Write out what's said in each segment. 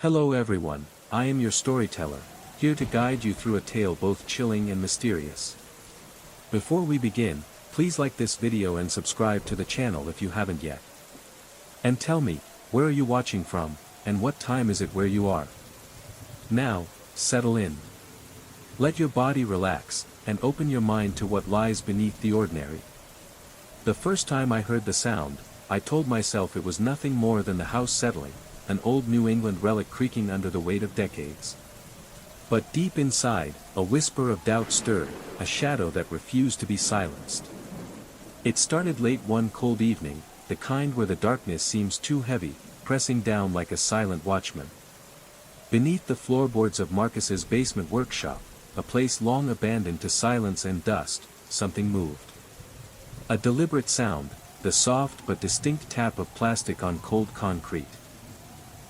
Hello everyone, I am your storyteller, here to guide you through a tale both chilling and mysterious. Before we begin, please like this video and subscribe to the channel if you haven't yet. And tell me, where are you watching from, and what time is it where you are? Now, settle in. Let your body relax, and open your mind to what lies beneath the ordinary. The first time I heard the sound, I told myself it was nothing more than the house settling, an old New England relic creaking under the weight of decades. But deep inside, a whisper of doubt stirred, a shadow that refused to be silenced. It started late one cold evening, the kind where the darkness seems too heavy, pressing down like a silent watchman. Beneath the floorboards of Marcus's basement workshop, a place long abandoned to silence and dust, something moved. A deliberate sound, the soft but distinct tap of plastic on cold concrete.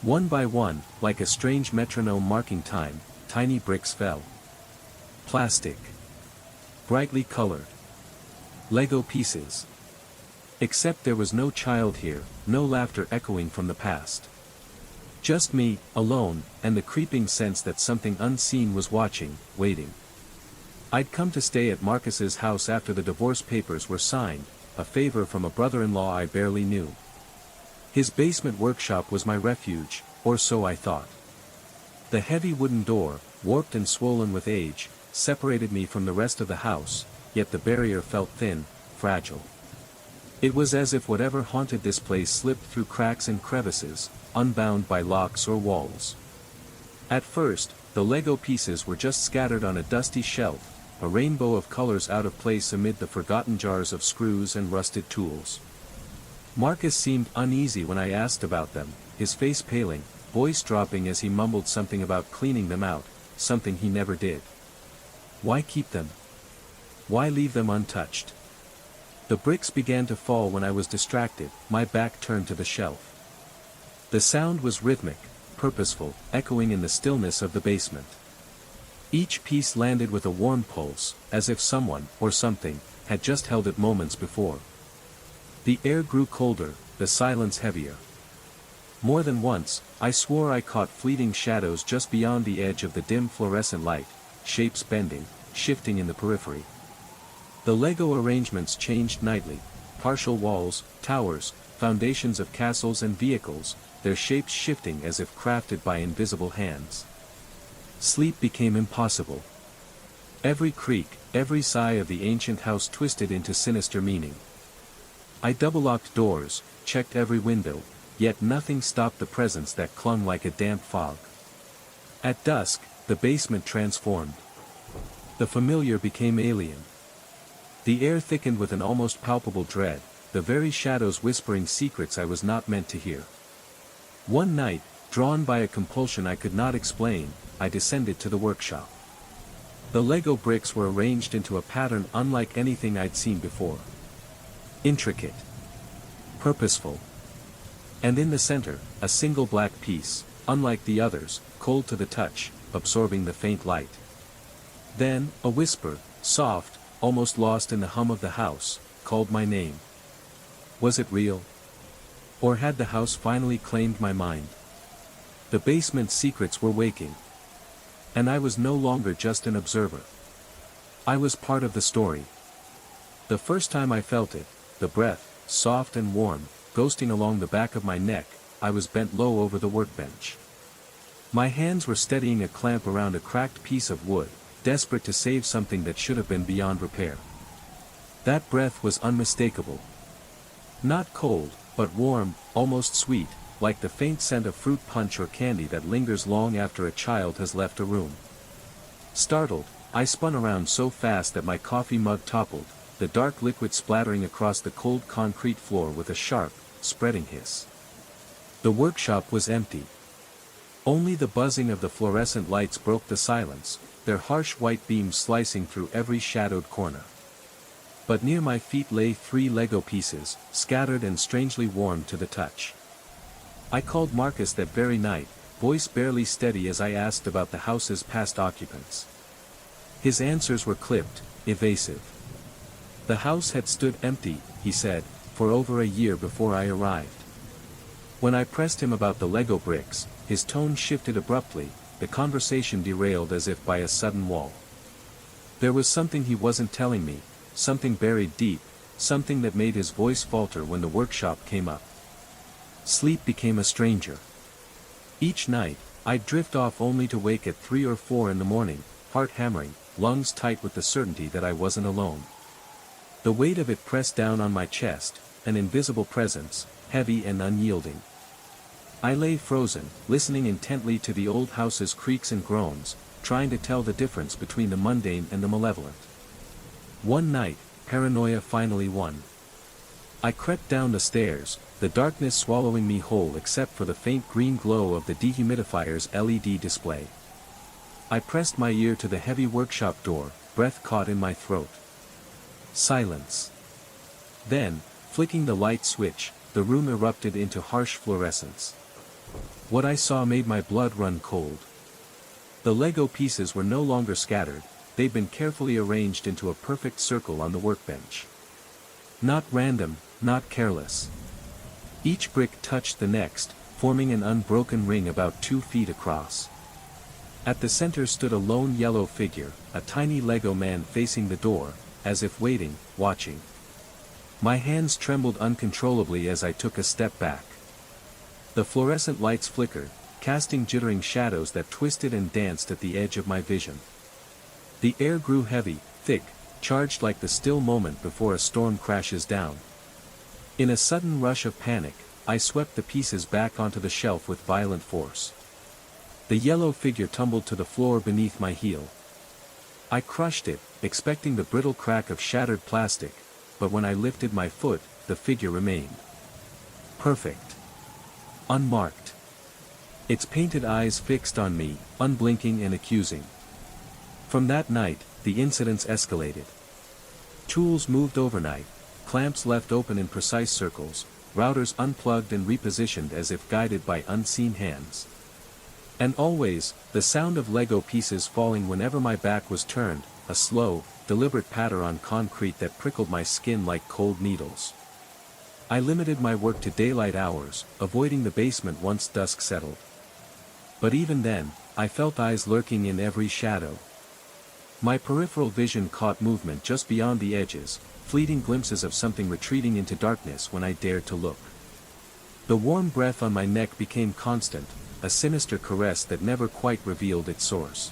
One by one, like a strange metronome marking time, tiny bricks fell. Plastic. Brightly colored. Lego pieces. Except there was no child here, no laughter echoing from the past. Just me, alone, and the creeping sense that something unseen was watching, waiting. I'd come to stay at Marcus's house after the divorce papers were signed, a favor from a brother-in-law I barely knew. His basement workshop was my refuge, or so I thought. The heavy wooden door, warped and swollen with age, separated me from the rest of the house, yet the barrier felt thin, fragile. It was as if whatever haunted this place slipped through cracks and crevices, unbound by locks or walls. At first, the Lego pieces were just scattered on a dusty shelf, a rainbow of colors out of place amid the forgotten jars of screws and rusted tools. Marcus seemed uneasy when I asked about them, his face paling, voice dropping as he mumbled something about cleaning them out, something he never did. Why keep them? Why leave them untouched? The bricks began to fall when I was distracted, my back turned to the shelf. The sound was rhythmic, purposeful, echoing in the stillness of the basement. Each piece landed with a warm pulse, as if someone, or something, had just held it moments before. The air grew colder, the silence heavier. More than once, I swore I caught fleeting shadows just beyond the edge of the dim fluorescent light, shapes bending, shifting in the periphery. The Lego arrangements changed nightly, partial walls, towers, foundations of castles and vehicles, their shapes shifting as if crafted by invisible hands. Sleep became impossible. Every creak, every sigh of the ancient house twisted into sinister meaning. I double-locked doors, checked every window, yet nothing stopped the presence that clung like a damp fog. At dusk, the basement transformed. The familiar became alien. The air thickened with an almost palpable dread, the very shadows whispering secrets I was not meant to hear. One night, drawn by a compulsion I could not explain, I descended to the workshop. The Lego bricks were arranged into a pattern unlike anything I'd seen before. Intricate. Purposeful. And in the center, a single black piece, unlike the others, cold to the touch, absorbing the faint light. Then, a whisper, soft, almost lost in the hum of the house, called my name. Was it real? Or had the house finally claimed my mind? The basement's secrets were waking. And I was no longer just an observer. I was part of the story. The first time I felt it, the breath, soft and warm, ghosting along the back of my neck, I was bent low over the workbench. My hands were steadying a clamp around a cracked piece of wood, desperate to save something that should have been beyond repair. That breath was unmistakable. Not cold, but warm, almost sweet, like the faint scent of fruit punch or candy that lingers long after a child has left a room. Startled, I spun around so fast that my coffee mug toppled, the dark liquid splattering across the cold concrete floor with a sharp, spreading hiss. The workshop was empty. Only the buzzing of the fluorescent lights broke the silence, their harsh white beams slicing through every shadowed corner. But near my feet lay 3 Lego pieces, scattered and strangely warm to the touch. I called Marcus that very night, voice barely steady as I asked about the house's past occupants. His answers were clipped, evasive. The house had stood empty, he said, for over a year before I arrived. When I pressed him about the Lego bricks, his tone shifted abruptly, the conversation derailed as if by a sudden wall. There was something he wasn't telling me, something buried deep, something that made his voice falter when the workshop came up. Sleep became a stranger. Each night, I'd drift off only to wake at 3 or 4 in the morning, heart hammering, lungs tight with the certainty that I wasn't alone. The weight of it pressed down on my chest, an invisible presence, heavy and unyielding. I lay frozen, listening intently to the old house's creaks and groans, trying to tell the difference between the mundane and the malevolent. One night, paranoia finally won. I crept down the stairs, the darkness swallowing me whole except for the faint green glow of the dehumidifier's LED display. I pressed my ear to the heavy workshop door, breath caught in my throat. Silence. Then, flicking the light switch, the room erupted into harsh fluorescence. What I saw made my blood run cold. The Lego pieces were no longer scattered, they'd been carefully arranged into a perfect circle on the workbench. Not random, not careless. Each brick touched the next, forming an unbroken ring about 2 feet across. At the center stood a lone yellow figure, a tiny Lego man facing the door, as if waiting, watching. My hands trembled uncontrollably as I took a step back. The fluorescent lights flickered, casting jittering shadows that twisted and danced at the edge of my vision. The air grew heavy, thick, charged like the still moment before a storm crashes down. In a sudden rush of panic, I swept the pieces back onto the shelf with violent force. The yellow figure tumbled to the floor beneath my heel. I crushed it, expecting the brittle crack of shattered plastic, but when I lifted my foot, the figure remained. Perfect. Unmarked. Its painted eyes fixed on me, unblinking and accusing. From that night, the incidents escalated. Tools moved overnight, clamps left open in precise circles, routers unplugged and repositioned as if guided by unseen hands. And always, the sound of Lego pieces falling whenever my back was turned, a slow, deliberate patter on concrete that prickled my skin like cold needles. I limited my work to daylight hours, avoiding the basement once dusk settled. But even then, I felt eyes lurking in every shadow. My peripheral vision caught movement just beyond the edges, fleeting glimpses of something retreating into darkness when I dared to look. The warm breath on my neck became constant, a sinister caress that never quite revealed its source.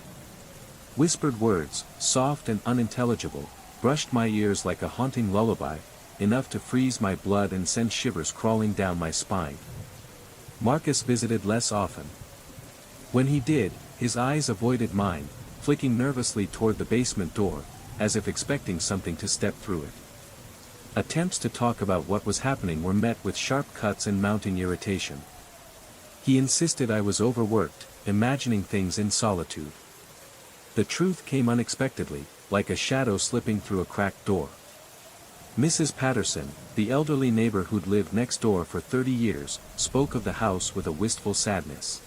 Whispered words, soft and unintelligible, brushed my ears like a haunting lullaby, enough to freeze my blood and send shivers crawling down my spine. Marcus visited less often. When he did, his eyes avoided mine, flicking nervously toward the basement door, as if expecting something to step through it. Attempts to talk about what was happening were met with sharp cuts and mounting irritation. He insisted I was overworked, imagining things in solitude. The truth came unexpectedly, like a shadow slipping through a cracked door. Mrs. Patterson, the elderly neighbor who'd lived next door for 30 years, spoke of the house with a wistful sadness.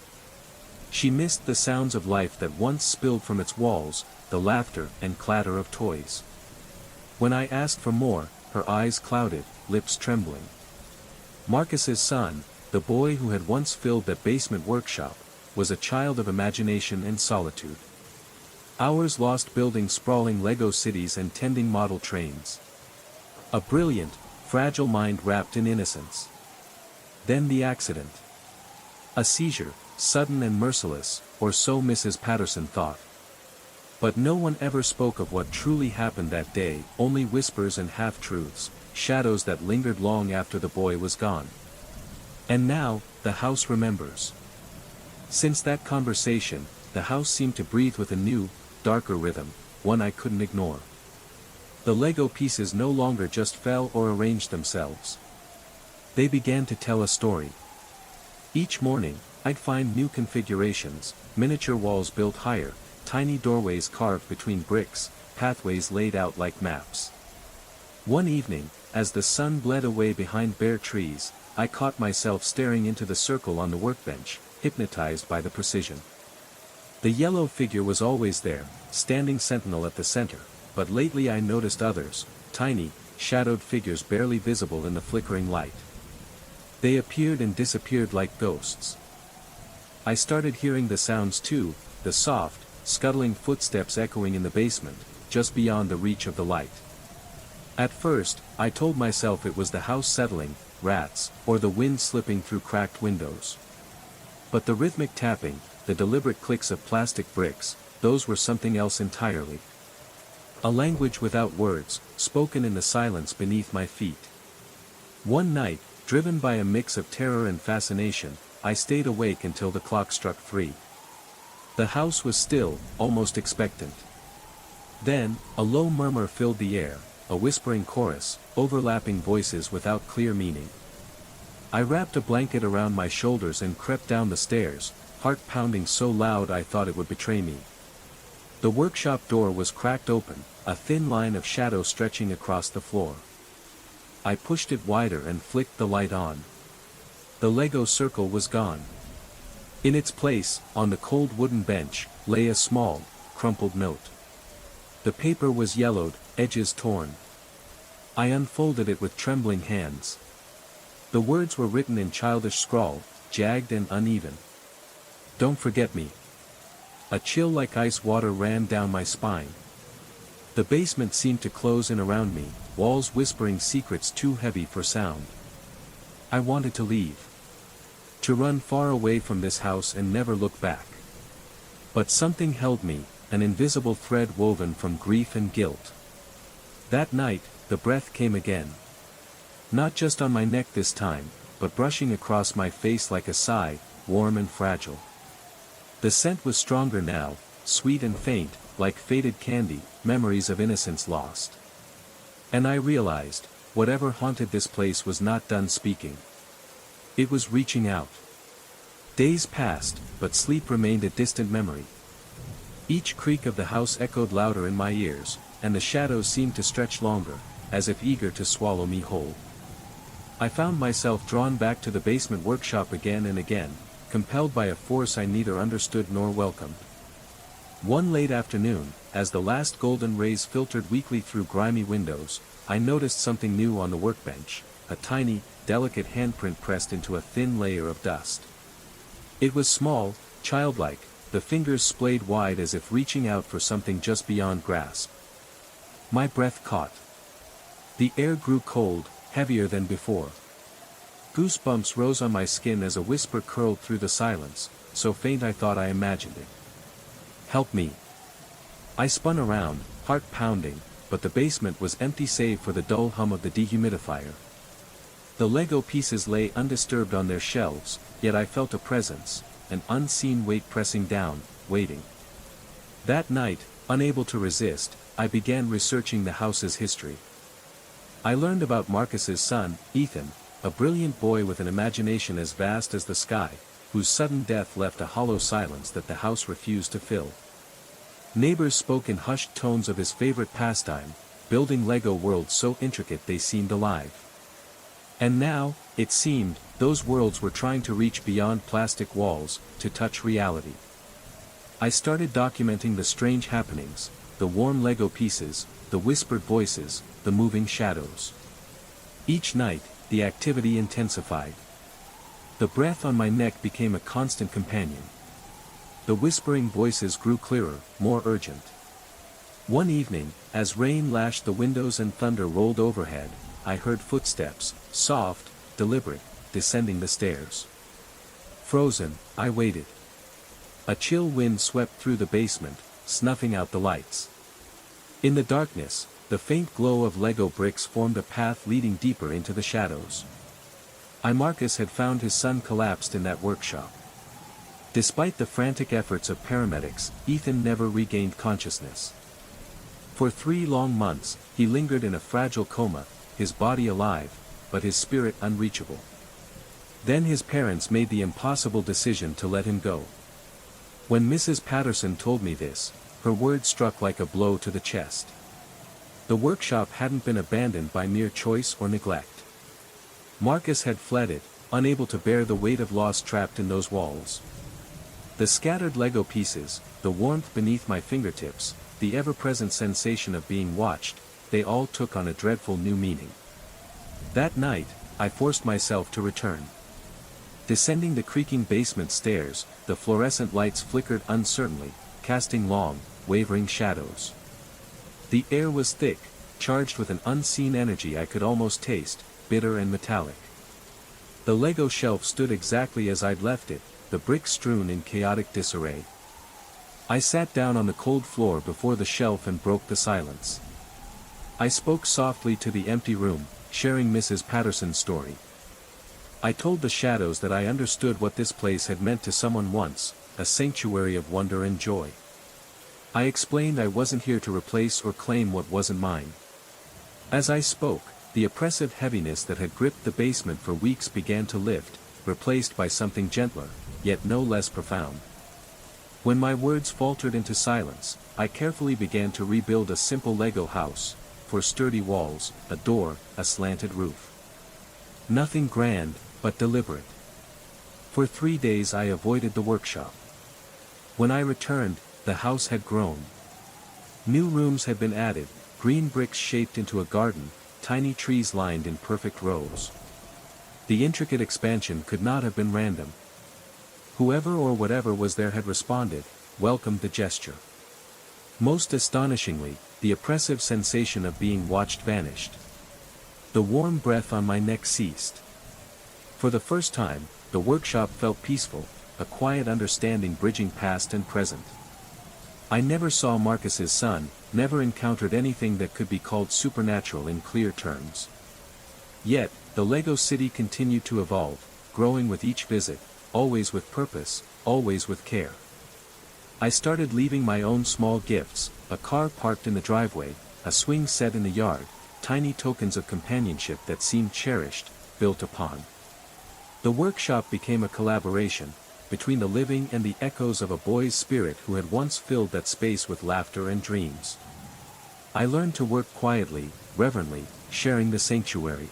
She missed the sounds of life that once spilled from its walls, the laughter and clatter of toys. When I asked for more, her eyes clouded, lips trembling. Marcus's son, the boy who had once filled that basement workshop, was a child of imagination and solitude. Hours lost building sprawling Lego cities and tending model trains. A brilliant, fragile mind wrapped in innocence. Then the accident. A seizure, sudden and merciless, or so Mrs. Patterson thought. But no one ever spoke of what truly happened that day, only whispers and half-truths, shadows that lingered long after the boy was gone. And now, the house remembers. Since that conversation, the house seemed to breathe with a new, darker rhythm, one I couldn't ignore. The Lego pieces no longer just fell or arranged themselves. They began to tell a story. Each morning, I'd find new configurations, miniature walls built higher, tiny doorways carved between bricks, pathways laid out like maps. One evening, as the sun bled away behind bare trees, I caught myself staring into the circle on the workbench, hypnotized by the precision. The yellow figure was always there, standing sentinel at the center, but lately I noticed others, tiny, shadowed figures barely visible in the flickering light. They appeared and disappeared like ghosts. I started hearing the sounds too, the soft, scuttling footsteps echoing in the basement, just beyond the reach of the light. At first, I told myself it was the house settling, rats, or the wind slipping through cracked windows. But the rhythmic tapping, the deliberate clicks of plastic bricks, those were something else entirely. A language without words, spoken in the silence beneath my feet. One night, driven by a mix of terror and fascination, I stayed awake until the clock struck 3. The house was still, almost expectant. Then, a low murmur filled the air, a whispering chorus, overlapping voices without clear meaning. I wrapped a blanket around my shoulders and crept down the stairs, heart pounding so loud I thought it would betray me. The workshop door was cracked open, a thin line of shadow stretching across the floor. I pushed it wider and flicked the light on. The Lego circle was gone. In its place, on the cold wooden bench, lay a small, crumpled note. The paper was yellowed, edges torn. I unfolded it with trembling hands. The words were written in childish scrawl, jagged and uneven. "Don't forget me." A chill like ice water ran down my spine. The basement seemed to close in around me, walls whispering secrets too heavy for sound. I wanted to leave. To run far away from this house and never look back. But something held me, an invisible thread woven from grief and guilt. That night, the breath came again. Not just on my neck this time, but brushing across my face like a sigh, warm and fragile. The scent was stronger now, sweet and faint, like faded candy, memories of innocence lost. And I realized, whatever haunted this place was not done speaking. It was reaching out. Days passed, but sleep remained a distant memory. Each creak of the house echoed louder in my ears, and the shadows seemed to stretch longer, as if eager to swallow me whole. I found myself drawn back to the basement workshop again and again, compelled by a force I neither understood nor welcomed. One late afternoon, as the last golden rays filtered weakly through grimy windows, I noticed something new on the workbench, a tiny, delicate handprint pressed into a thin layer of dust. It was small, childlike, the fingers splayed wide as if reaching out for something just beyond grasp. My breath caught. The air grew cold, heavier than before. Goosebumps rose on my skin as a whisper curled through the silence, so faint I thought I imagined it. "Help me." I spun around, heart pounding, but the basement was empty save for the dull hum of the dehumidifier. The Lego pieces lay undisturbed on their shelves, yet I felt a presence, an unseen weight pressing down, waiting. That night, unable to resist, I began researching the house's history. I learned about Marcus's son, Ethan, a brilliant boy with an imagination as vast as the sky, whose sudden death left a hollow silence that the house refused to fill. Neighbors spoke in hushed tones of his favorite pastime, building Lego worlds so intricate they seemed alive. And now, it seemed, those worlds were trying to reach beyond plastic walls, to touch reality. I started documenting the strange happenings, the warm Lego pieces, the whispered voices, the moving shadows. Each night, the activity intensified. The breath on my neck became a constant companion. The whispering voices grew clearer, more urgent. One evening, as rain lashed the windows and thunder rolled overhead, I heard footsteps, soft, deliberate, descending the stairs. Frozen, I waited. A chill wind swept through the basement, snuffing out the lights. In the darkness, the faint glow of Lego bricks formed a path leading deeper into the shadows. Marcus had found his son collapsed in that workshop. Despite the frantic efforts of paramedics, Ethan never regained consciousness. For 3 long months, he lingered in a fragile coma, his body alive, but his spirit unreachable. Then his parents made the impossible decision to let him go. When Mrs. Patterson told me this, her words struck like a blow to the chest. The workshop hadn't been abandoned by mere choice or neglect. Marcus had fled it, unable to bear the weight of loss trapped in those walls. The scattered Lego pieces, the warmth beneath my fingertips, the ever-present sensation of being watched, they all took on a dreadful new meaning. That night, I forced myself to return. Descending the creaking basement stairs, the fluorescent lights flickered uncertainly, casting long, wavering shadows. The air was thick, charged with an unseen energy I could almost taste, bitter and metallic. The Lego shelf stood exactly as I'd left it, the bricks strewn in chaotic disarray. I sat down on the cold floor before the shelf and broke the silence. I spoke softly to the empty room, sharing Mrs. Patterson's story. I told the shadows that I understood what this place had meant to someone once, a sanctuary of wonder and joy. I explained I wasn't here to replace or claim what wasn't mine. As I spoke, the oppressive heaviness that had gripped the basement for weeks began to lift, replaced by something gentler, yet no less profound. When my words faltered into silence, I carefully began to rebuild a simple Lego house, for sturdy walls, a door, a slanted roof. Nothing grand, but deliberate. For 3 days I avoided the workshop. When I returned, the house had grown. New rooms had been added, green bricks shaped into a garden, tiny trees lined in perfect rows. The intricate expansion could not have been random. Whoever or whatever was there had responded, welcomed the gesture. Most astonishingly, the oppressive sensation of being watched vanished. The warm breath on my neck ceased. For the first time, the workshop felt peaceful, a quiet understanding bridging past and present. I never saw Marcus's son, never encountered anything that could be called supernatural in clear terms. Yet, the Lego city continued to evolve, growing with each visit, always with purpose, always with care. I started leaving my own small gifts, a car parked in the driveway, a swing set in the yard, tiny tokens of companionship that seemed cherished, built upon. The workshop became a collaboration, between the living and the echoes of a boy's spirit who had once filled that space with laughter and dreams. I learned to work quietly, reverently, sharing the sanctuary.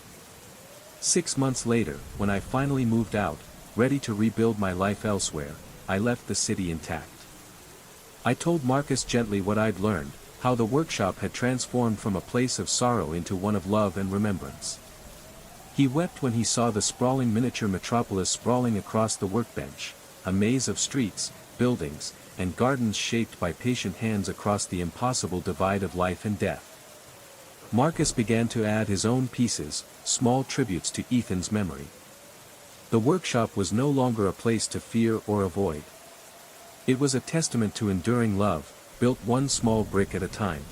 6 months later, when I finally moved out, ready to rebuild my life elsewhere, I left the city intact. I told Marcus gently what I'd learned, how the workshop had transformed from a place of sorrow into one of love and remembrance. He wept when he saw the sprawling miniature metropolis sprawling across the workbench, a maze of streets, buildings, and gardens shaped by patient hands across the impossible divide of life and death. Marcus began to add his own pieces, small tributes to Ethan's memory. The workshop was no longer a place to fear or avoid. It was a testament to enduring love, built one small brick at a time.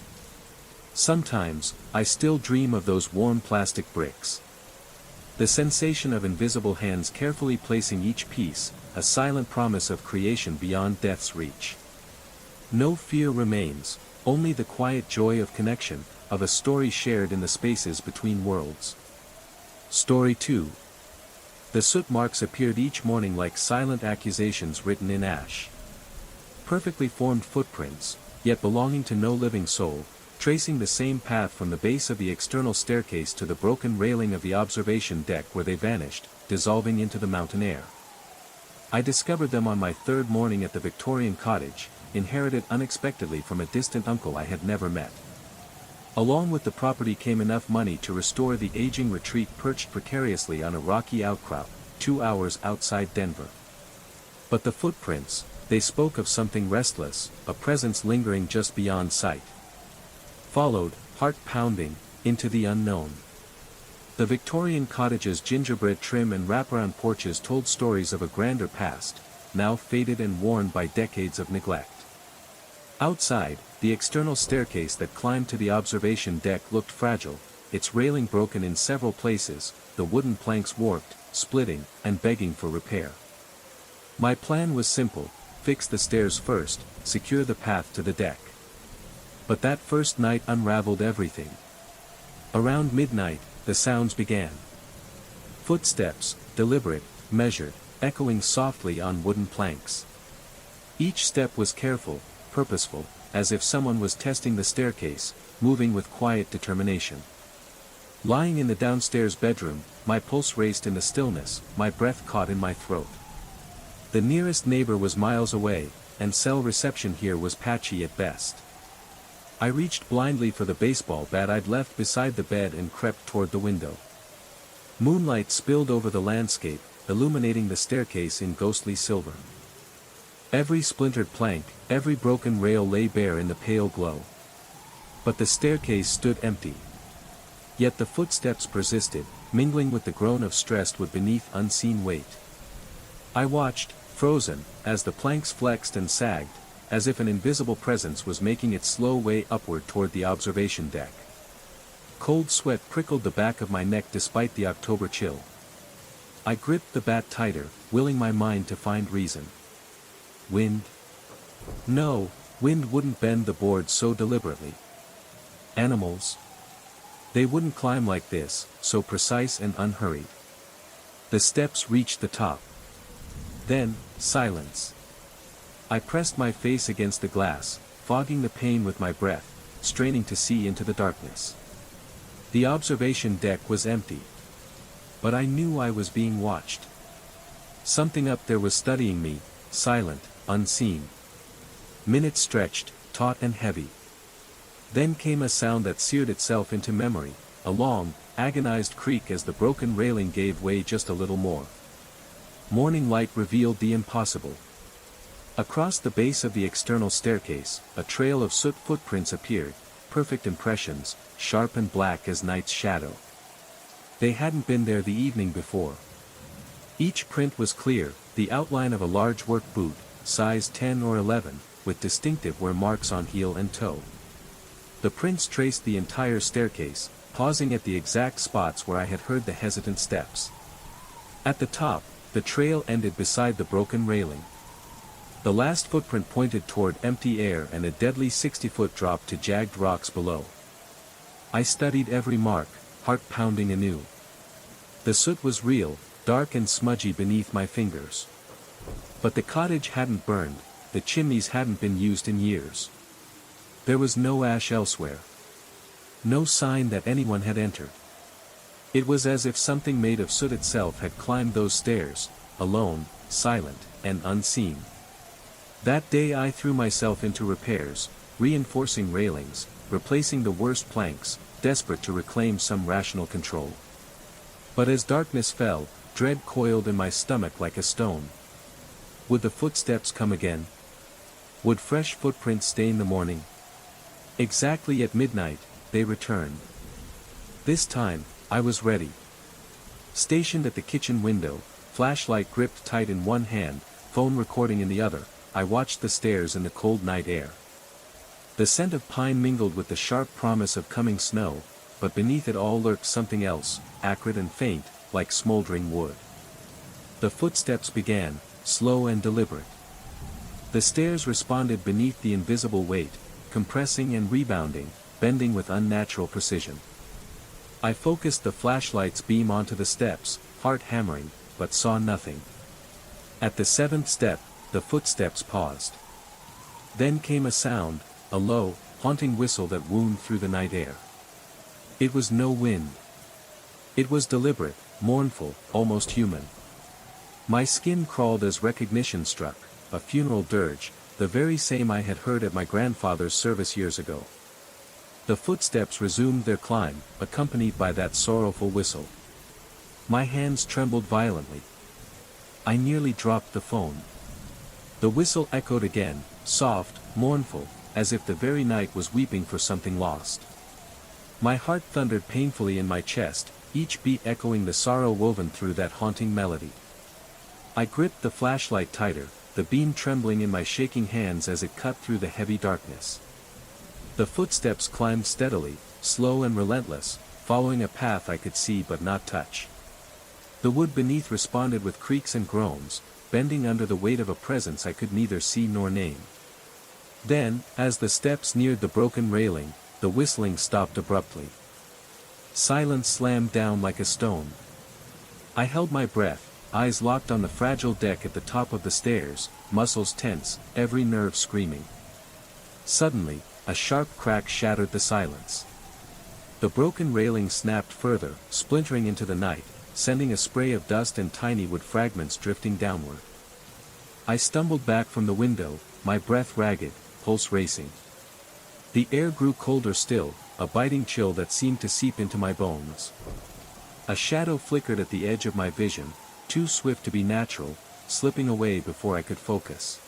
Sometimes, I still dream of those warm plastic bricks. The sensation of invisible hands carefully placing each piece, a silent promise of creation beyond death's reach. No fear remains, only the quiet joy of connection, of a story shared in the spaces between worlds. Story 2. The soot marks appeared each morning like silent accusations written in ash. Perfectly formed footprints, yet belonging to no living soul, tracing the same path from the base of the external staircase to the broken railing of the observation deck where they vanished, dissolving into the mountain air. I discovered them on my 3rd morning at the Victorian cottage, inherited unexpectedly from a distant uncle I had never met. Along with the property came enough money to restore the aging retreat perched precariously on a rocky outcrop, 2 hours outside Denver. But the footprints, they spoke of something restless, a presence lingering just beyond sight. Followed, heart-pounding, into the unknown. The Victorian cottage's gingerbread trim and wraparound porches told stories of a grander past, now faded and worn by decades of neglect. Outside, the external staircase that climbed to the observation deck looked fragile, its railing broken in several places, the wooden planks warped, splitting, and begging for repair. My plan was simple: fix the stairs first, secure the path to the deck. But that first night unraveled everything. Around midnight, the sounds began. Footsteps, deliberate, measured, echoing softly on wooden planks. Each step was careful, purposeful, as if someone was testing the staircase, moving with quiet determination. Lying in the downstairs bedroom, my pulse raced in the stillness, my breath caught in my throat. The nearest neighbor was miles away, and cell reception here was patchy at best. I reached blindly for the baseball bat I'd left beside the bed and crept toward the window. Moonlight spilled over the landscape, illuminating the staircase in ghostly silver. Every splintered plank, every broken rail lay bare in the pale glow. But the staircase stood empty. Yet the footsteps persisted, mingling with the groan of stress wood beneath unseen weight. I watched, frozen, as the planks flexed and sagged, as if an invisible presence was making its slow way upward toward the observation deck. Cold sweat prickled the back of my neck despite the October chill. I gripped the bat tighter, willing my mind to find reason. Wind? No, wind wouldn't bend the boards so deliberately. Animals? They wouldn't climb like this, so precise and unhurried. The steps reached the top. Then, silence. I pressed my face against the glass, fogging the pain with my breath, straining to see into the darkness. The observation deck was empty. But I knew I was being watched. Something up there was studying me, silent, unseen. Minutes stretched, taut and heavy. Then came a sound that seared itself into memory, a long, agonized creak as the broken railing gave way just a little more. Morning light revealed the impossible. Across the base of the external staircase, a trail of soot footprints appeared, perfect impressions, sharp and black as night's shadow. They hadn't been there the evening before. Each print was clear, the outline of a large work boot, size 10 or 11, with distinctive wear marks on heel and toe. The prints traced the entire staircase, pausing at the exact spots where I had heard the hesitant steps. At the top, the trail ended beside the broken railing. The last footprint pointed toward empty air and a deadly 60-foot drop to jagged rocks below. I studied every mark, heart pounding anew. The soot was real, dark and smudgy beneath my fingers. But the cottage hadn't burned, the chimneys hadn't been used in years. There was no ash elsewhere. No sign that anyone had entered. It was as if something made of soot itself had climbed those stairs, alone, silent, and unseen. That day I threw myself into repairs, reinforcing railings, replacing the worst planks, desperate to reclaim some rational control. But as darkness fell, dread coiled in my stomach like a stone. Would the footsteps come again? Would fresh footprints stain the morning? Exactly at midnight, they returned. This time, I was ready. Stationed at the kitchen window, flashlight gripped tight in one hand, phone recording in the other, I watched the stairs in the cold night air. The scent of pine mingled with the sharp promise of coming snow, but beneath it all lurked something else, acrid and faint, like smoldering wood. The footsteps began, slow and deliberate. The stairs responded beneath the invisible weight, compressing and rebounding, bending with unnatural precision. I focused the flashlight's beam onto the steps, heart hammering, but saw nothing. At the seventh step, the footsteps paused. Then came a sound, a low, haunting whistle that wound through the night air. It was no wind. It was deliberate, mournful, almost human. My skin crawled as recognition struck, a funeral dirge, the very same I had heard at my grandfather's service years ago. The footsteps resumed their climb, accompanied by that sorrowful whistle. My hands trembled violently. I nearly dropped the phone. The whistle echoed again, soft, mournful, as if the very night was weeping for something lost. My heart thundered painfully in my chest, each beat echoing the sorrow woven through that haunting melody. I gripped the flashlight tighter, the beam trembling in my shaking hands as it cut through the heavy darkness. The footsteps climbed steadily, slow and relentless, following a path I could see but not touch. The wood beneath responded with creaks and groans, bending under the weight of a presence I could neither see nor name. Then, as the steps neared the broken railing, the whistling stopped abruptly. Silence slammed down like a stone. I held my breath, eyes locked on the fragile deck at the top of the stairs, muscles tense, every nerve screaming. Suddenly, a sharp crack shattered the silence. The broken railing snapped further, splintering into the night, sending a spray of dust and tiny wood fragments drifting downward. I stumbled back from the window, my breath ragged, pulse racing. The air grew colder still, a biting chill that seemed to seep into my bones. A shadow flickered at the edge of my vision, too swift to be natural, slipping away before I could focus.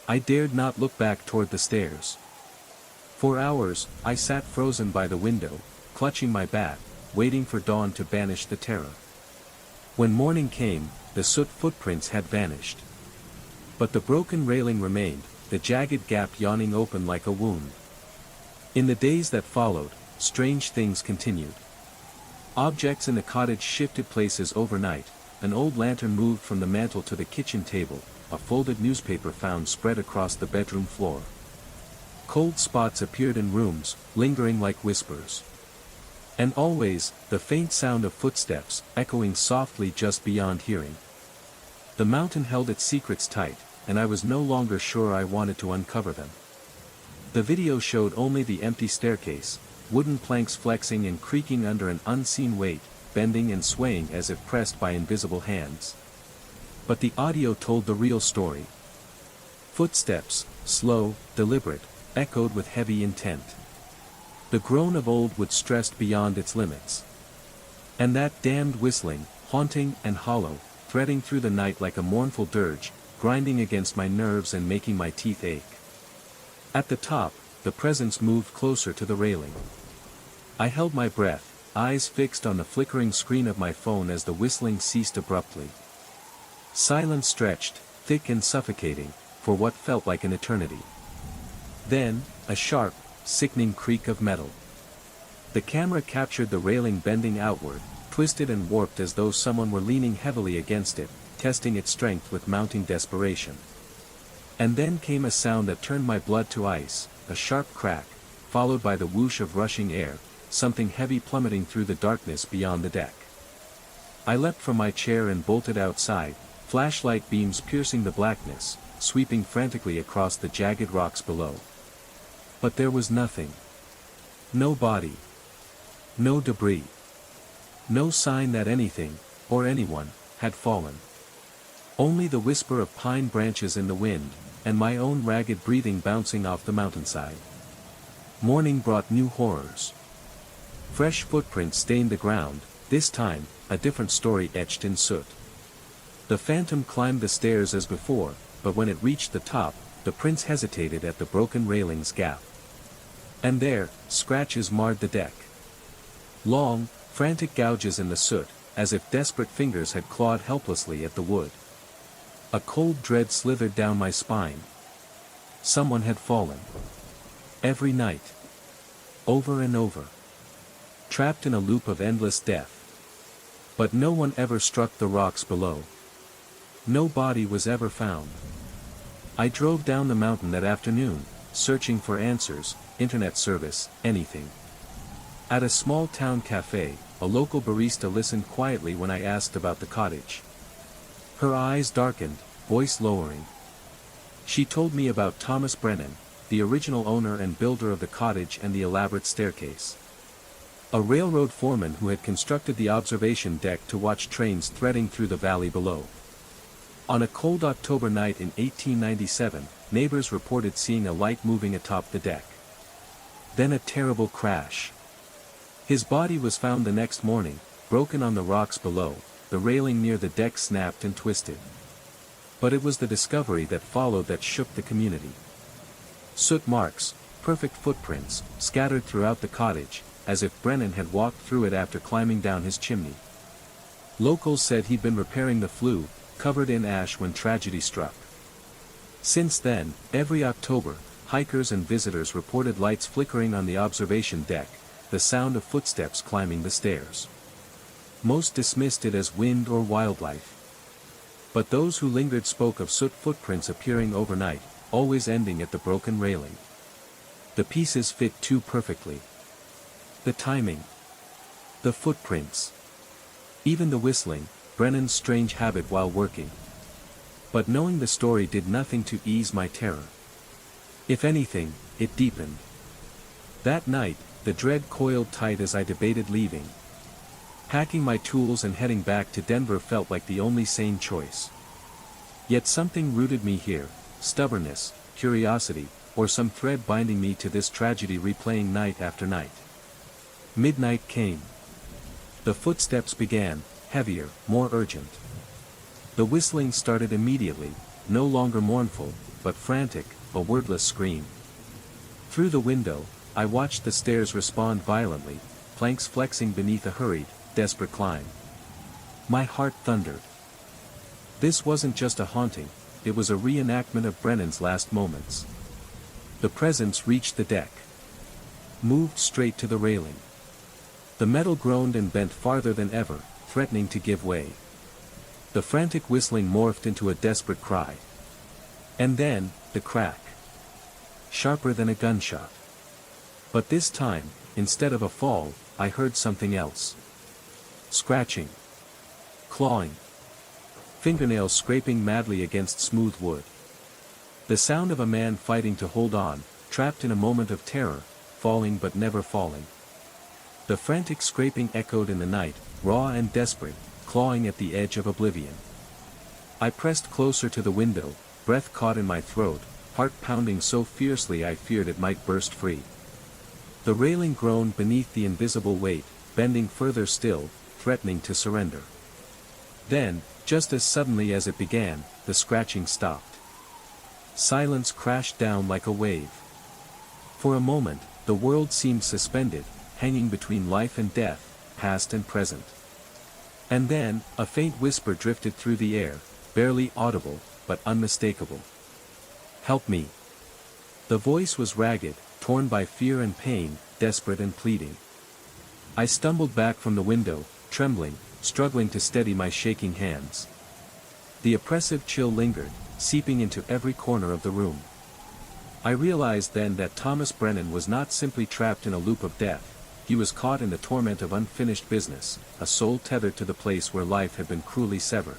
I dared not look back toward the stairs. For hours, I sat frozen by the window, clutching my bat, waiting for dawn to banish the terror. When morning came, the soot footprints had vanished. But the broken railing remained, the jagged gap yawning open like a wound. In the days that followed, strange things continued. Objects in the cottage shifted places overnight. An old lantern moved from the mantel to the kitchen table, a folded newspaper found spread across the bedroom floor. Cold spots appeared in rooms, lingering like whispers. And always, the faint sound of footsteps, echoing softly just beyond hearing. The mountain held its secrets tight, and I was no longer sure I wanted to uncover them. The video showed only the empty staircase, wooden planks flexing and creaking under an unseen weight, bending and swaying as if pressed by invisible hands. But the audio told the real story. Footsteps, slow, deliberate, echoed with heavy intent. The groan of old wood stressed beyond its limits. And that damned whistling, haunting and hollow, threading through the night like a mournful dirge, grinding against my nerves and making my teeth ache. At the top, the presence moved closer to the railing. I held my breath, eyes fixed on the flickering screen of my phone as the whistling ceased abruptly. Silence stretched, thick and suffocating, for what felt like an eternity. Then, a sharp, sickening creak of metal. The camera captured the railing bending outward, twisted and warped as though someone were leaning heavily against it, testing its strength with mounting desperation. And then came a sound that turned my blood to ice, a sharp crack, followed by the whoosh of rushing air, something heavy plummeting through the darkness beyond the deck. I leapt from my chair and bolted outside, flashlight beams piercing the blackness, sweeping frantically across the jagged rocks below. But there was nothing. No body. No debris. No sign that anything, or anyone, had fallen. Only the whisper of pine branches in the wind, and my own ragged breathing bouncing off the mountainside. Morning brought new horrors. Fresh footprints stained the ground, this time, a different story etched in soot. The phantom climbed the stairs as before, but when it reached the top, the prince hesitated at the broken railing's gap. And there, scratches marred the deck. Long, frantic gouges in the soot, as if desperate fingers had clawed helplessly at the wood. A cold dread slithered down my spine. Someone had fallen. Every night. Over and over. Trapped in a loop of endless death. But no one ever struck the rocks below. No body was ever found. I drove down the mountain that afternoon, searching for answers, internet service, anything. At a small town cafe, a local barista listened quietly when I asked about the cottage. Her eyes darkened, voice lowering. She told me about Thomas Brennan, the original owner and builder of the cottage and the elaborate staircase. A railroad foreman who had constructed the observation deck to watch trains threading through the valley below. On a cold October night in 1897, neighbors reported seeing a light moving atop the deck. Then a terrible crash. His body was found the next morning, broken on the rocks below, the railing near the deck snapped and twisted. But it was the discovery that followed that shook the community. Soot marks, perfect footprints, scattered throughout the cottage, as if Brennan had walked through it after climbing down his chimney. Locals said he'd been repairing the flue, covered in ash when tragedy struck. Since then, every October, hikers and visitors reported lights flickering on the observation deck, the sound of footsteps climbing the stairs. Most dismissed it as wind or wildlife. But those who lingered spoke of soot footprints appearing overnight, always ending at the broken railing. The pieces fit too perfectly. The timing. The footprints. Even the whistling, Brennan's strange habit while working. But knowing the story did nothing to ease my terror. If anything, it deepened. That night, the dread coiled tight as I debated leaving. Packing my tools and heading back to Denver felt like the only sane choice. Yet something rooted me here, stubbornness, curiosity, or some thread binding me to this tragedy replaying night after night. Midnight came. The footsteps began, heavier, more urgent. The whistling started immediately, no longer mournful, but frantic, a wordless scream. Through the window, I watched the stairs respond violently, planks flexing beneath a hurried, desperate climb. My heart thundered. This wasn't just a haunting, it was a reenactment of Brennan's last moments. The presence reached the deck. Moved straight to the railing. The metal groaned and bent farther than ever, threatening to give way. The frantic whistling morphed into a desperate cry. And then, the crack. Sharper than a gunshot. But this time, instead of a fall, I heard something else. Scratching. Clawing. Fingernails scraping madly against smooth wood. The sound of a man fighting to hold on, trapped in a moment of terror, falling but never falling. The frantic scraping echoed in the night, raw and desperate, clawing at the edge of oblivion. I pressed closer to the window, breath caught in my throat, heart pounding so fiercely I feared it might burst free. The railing groaned beneath the invisible weight, bending further still, threatening to surrender. Then, just as suddenly as it began, the scratching stopped. Silence crashed down like a wave. For a moment, the world seemed suspended, hanging between life and death, past and present. And then, a faint whisper drifted through the air, barely audible, but unmistakable. "Help me." The voice was ragged, torn by fear and pain, desperate and pleading. I stumbled back from the window, trembling, struggling to steady my shaking hands. The oppressive chill lingered, seeping into every corner of the room. I realized then that Thomas Brennan was not simply trapped in a loop of death, he was caught in the torment of unfinished business, a soul tethered to the place where life had been cruelly severed.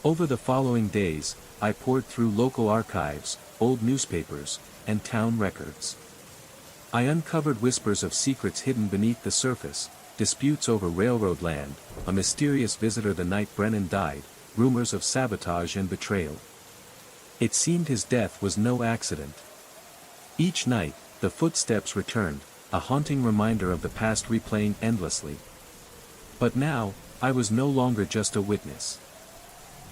Over the following days, I pored through local archives, old newspapers, and town records. I uncovered whispers of secrets hidden beneath the surface, disputes over railroad land, a mysterious visitor the night Brennan died, rumors of sabotage and betrayal. It seemed his death was no accident. Each night, the footsteps returned, a haunting reminder of the past replaying endlessly. But now, I was no longer just a witness.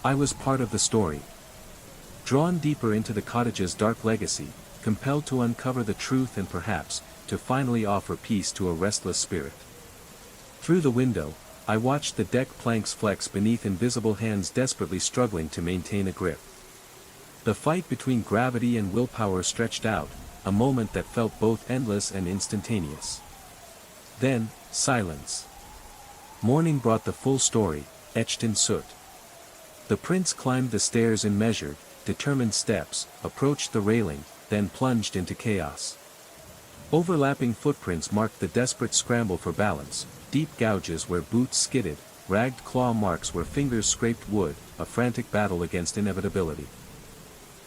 I was part of the story. Drawn deeper into the cottage's dark legacy, compelled to uncover the truth and perhaps, to finally offer peace to a restless spirit. Through the window, I watched the deck planks flex beneath invisible hands desperately struggling to maintain a grip. The fight between gravity and willpower stretched out, a moment that felt both endless and instantaneous. Then, silence. Morning brought the full story, etched in soot. The prince climbed the stairs in measured, determined steps, approached the railing, then plunged into chaos. Overlapping footprints marked the desperate scramble for balance, deep gouges where boots skidded, ragged claw marks where fingers scraped wood, a frantic battle against inevitability.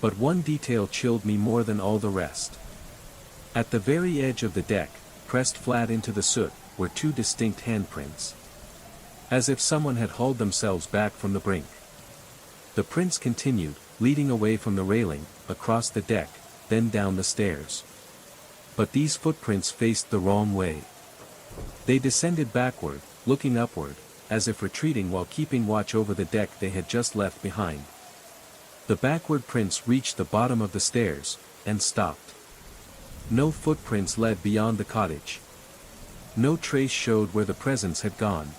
But one detail chilled me more than all the rest. At the very edge of the deck, pressed flat into the soot, were two distinct handprints. As if someone had hauled themselves back from the brink. The prince continued, leading away from the railing, across the deck, then down the stairs. But these footprints faced the wrong way. They descended backward, looking upward, as if retreating while keeping watch over the deck they had just left behind. The backward prints reached the bottom of the stairs, and stopped. No footprints led beyond the cottage. No trace showed where the presence had gone.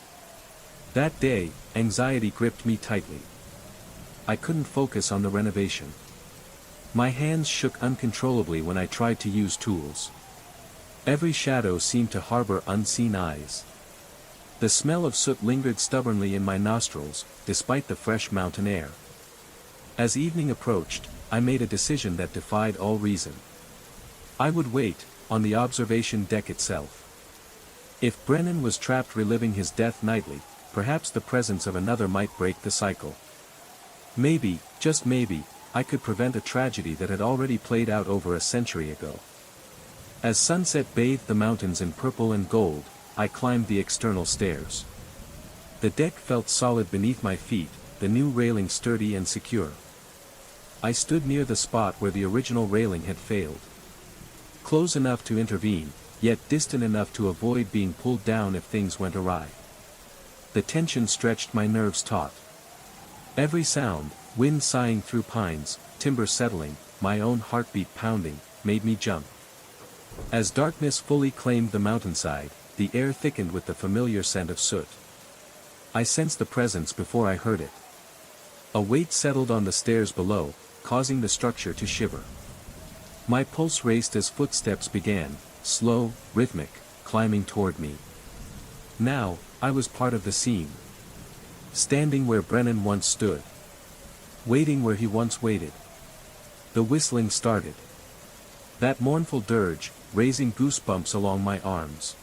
That day, anxiety gripped me tightly. I couldn't focus on the renovation. My hands shook uncontrollably when I tried to use tools. Every shadow seemed to harbor unseen eyes. The smell of soot lingered stubbornly in my nostrils, despite the fresh mountain air. As evening approached, I made a decision that defied all reason. I would wait, on the observation deck itself. If Brennan was trapped reliving his death nightly, perhaps the presence of another might break the cycle. Maybe, just maybe, I could prevent a tragedy that had already played out over a century ago. As sunset bathed the mountains in purple and gold, I climbed the external stairs. The deck felt solid beneath my feet, the new railing sturdy and secure. I stood near the spot where the original railing had failed. Close enough to intervene, yet distant enough to avoid being pulled down if things went awry. The tension stretched my nerves taut. Every sound, wind sighing through pines, timber settling, my own heartbeat pounding, made me jump. As darkness fully claimed the mountainside, the air thickened with the familiar scent of soot. I sensed the presence before I heard it. A weight settled on the stairs below, causing the structure to shiver. My pulse raced as footsteps began, slow, rhythmic, climbing toward me. Now, I was part of the scene. Standing where Brennan once stood. Waiting where he once waited. The whistling started. That mournful dirge, raising goosebumps along my arms.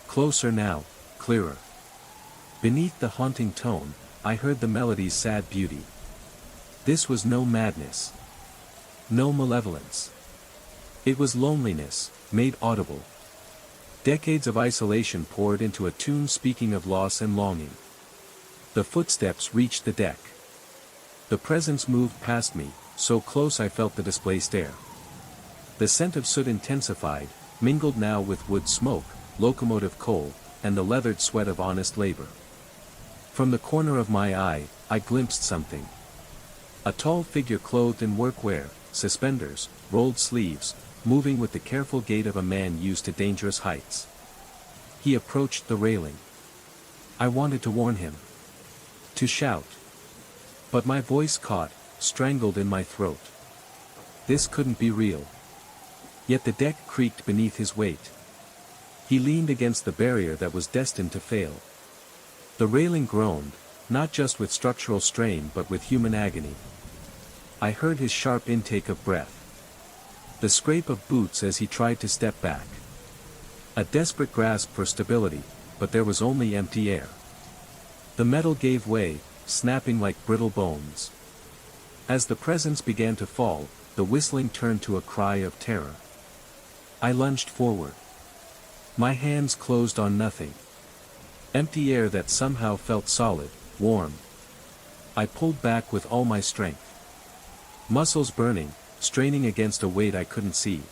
Closer now, clearer. Beneath the haunting tone, I heard the melody's sad beauty. This was no madness. No malevolence. It was loneliness, made audible. Decades of isolation poured into a tune speaking of loss and longing. The footsteps reached the deck. The presence moved past me, so close I felt the displaced air. The scent of soot intensified, mingled now with wood smoke, locomotive coal, and the leathered sweat of honest labor. From the corner of my eye, I glimpsed something. A tall figure clothed in workwear, suspenders, rolled sleeves, moving with the careful gait of a man used to dangerous heights. He approached the railing. I wanted to warn him. To shout. But my voice caught, strangled in my throat. This couldn't be real. Yet the deck creaked beneath his weight. He leaned against the barrier that was destined to fail. The railing groaned, not just with structural strain but with human agony. I heard his sharp intake of breath. The scrape of boots as he tried to step back. A desperate grasp for stability, but there was only empty air. The metal gave way, snapping like brittle bones. As the presence began to fall, the whistling turned to a cry of terror. I lunged forward. My hands closed on nothing. Empty air that somehow felt solid, warm. I pulled back with all my strength. Muscles burning, straining against a weight I couldn't see.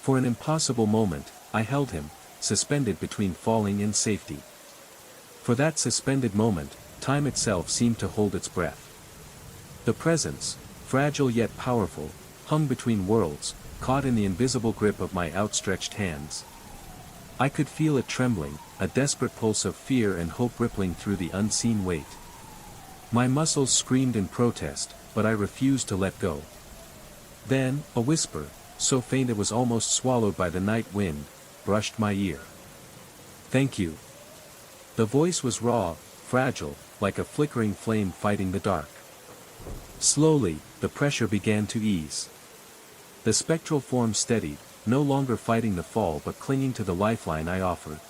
For an impossible moment, I held him, suspended between falling and safety. For that suspended moment, time itself seemed to hold its breath. The presence, fragile yet powerful, hung between worlds, caught in the invisible grip of my outstretched hands. I could feel it trembling, a desperate pulse of fear and hope rippling through the unseen weight. My muscles screamed in protest, but I refused to let go. Then, a whisper, so faint it was almost swallowed by the night wind, brushed my ear. "Thank you." The voice was raw, fragile, like a flickering flame fighting the dark. Slowly, the pressure began to ease. The spectral form steadied, no longer fighting the fall but clinging to the lifeline I offered.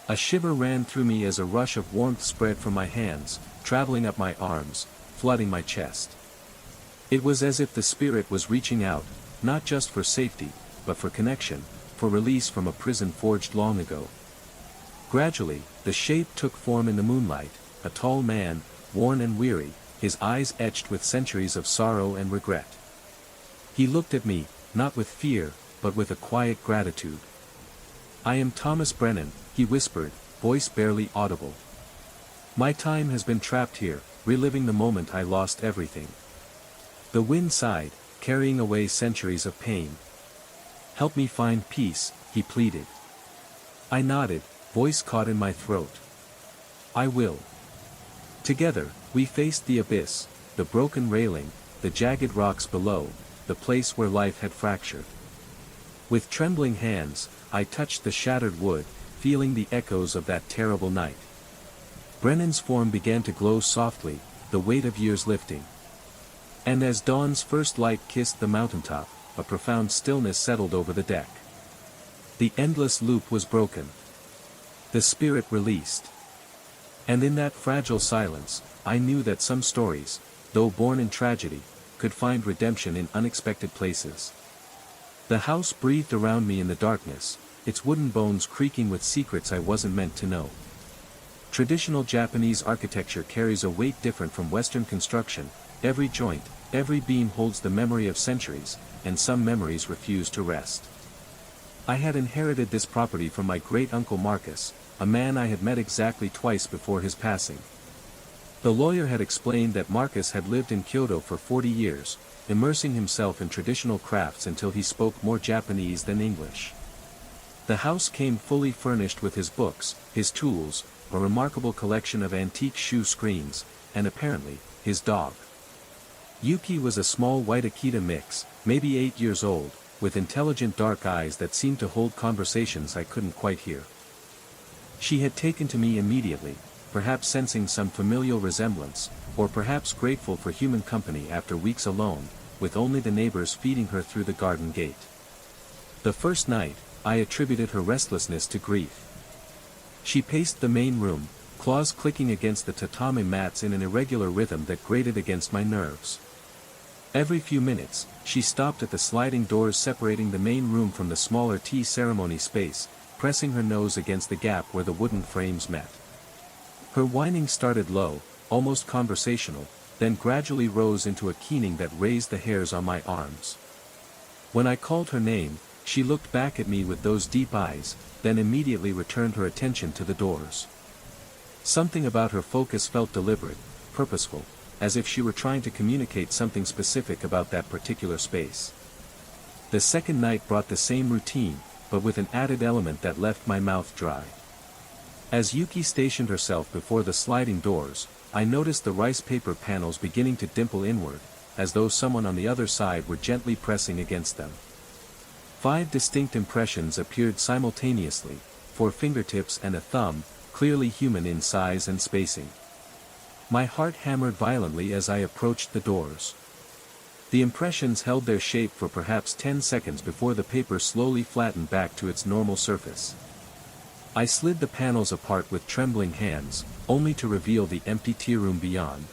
A shiver ran through me as a rush of warmth spread from my hands, traveling up my arms, flooding my chest. It was as if the spirit was reaching out, not just for safety, but for connection, for release from a prison forged long ago. Gradually, the shape took form in the moonlight, a tall man, worn and weary, his eyes etched with centuries of sorrow and regret. He looked at me, not with fear, but with a quiet gratitude. "I am Thomas Brennan," he whispered, voice barely audible. "My time has been trapped here, reliving the moment I lost everything." The wind sighed, carrying away centuries of pain. "Help me find peace," he pleaded. I nodded, voice caught in my throat. "I will." Together, we faced the abyss, the broken railing, the jagged rocks below, the place where life had fractured. With trembling hands, I touched the shattered wood, feeling the echoes of that terrible night. Brennan's form began to glow softly, the weight of years lifting. And as dawn's first light kissed the mountaintop, a profound stillness settled over the deck. The endless loop was broken. The spirit released. And in that fragile silence, I knew that some stories, though born in tragedy, could find redemption in unexpected places. The house breathed around me in the darkness, its wooden bones creaking with secrets I wasn't meant to know. Traditional Japanese architecture carries a weight different from Western construction. Every joint, every beam holds the memory of centuries, and some memories refuse to rest. I had inherited this property from my great-uncle Marcus, a man I had met exactly twice before his passing. The lawyer had explained that Marcus had lived in Kyoto for 40 years, immersing himself in traditional crafts until he spoke more Japanese than English. The house came fully furnished with his books, his tools, a remarkable collection of antique shoe screens, and apparently, his dog. Yuki was a small white Akita mix, maybe 8 years old, with intelligent dark eyes that seemed to hold conversations I couldn't quite hear. She had taken to me immediately, perhaps sensing some familial resemblance, or perhaps grateful for human company after weeks alone, with only the neighbors feeding her through the garden gate. The first night, I attributed her restlessness to grief. She paced the main room, claws clicking against the tatami mats in an irregular rhythm that grated against my nerves. Every few minutes, she stopped at the sliding doors separating the main room from the smaller tea ceremony space, pressing her nose against the gap where the wooden frames met. Her whining started low, almost conversational, then gradually rose into a keening that raised the hairs on my arms. When I called her name, she looked back at me with those deep eyes, then immediately returned her attention to the doors. Something about her focus felt deliberate, purposeful, as if she were trying to communicate something specific about that particular space. The second night brought the same routine, but with an added element that left my mouth dry. As Yuki stationed herself before the sliding doors, I noticed the rice paper panels beginning to dimple inward, as though someone on the other side were gently pressing against them. 5 distinct impressions appeared simultaneously, 4 fingertips and a thumb, clearly human in size and spacing. My heart hammered violently as I approached the doors. The impressions held their shape for perhaps 10 seconds before the paper slowly flattened back to its normal surface. I slid the panels apart with trembling hands, only to reveal the empty tea room beyond.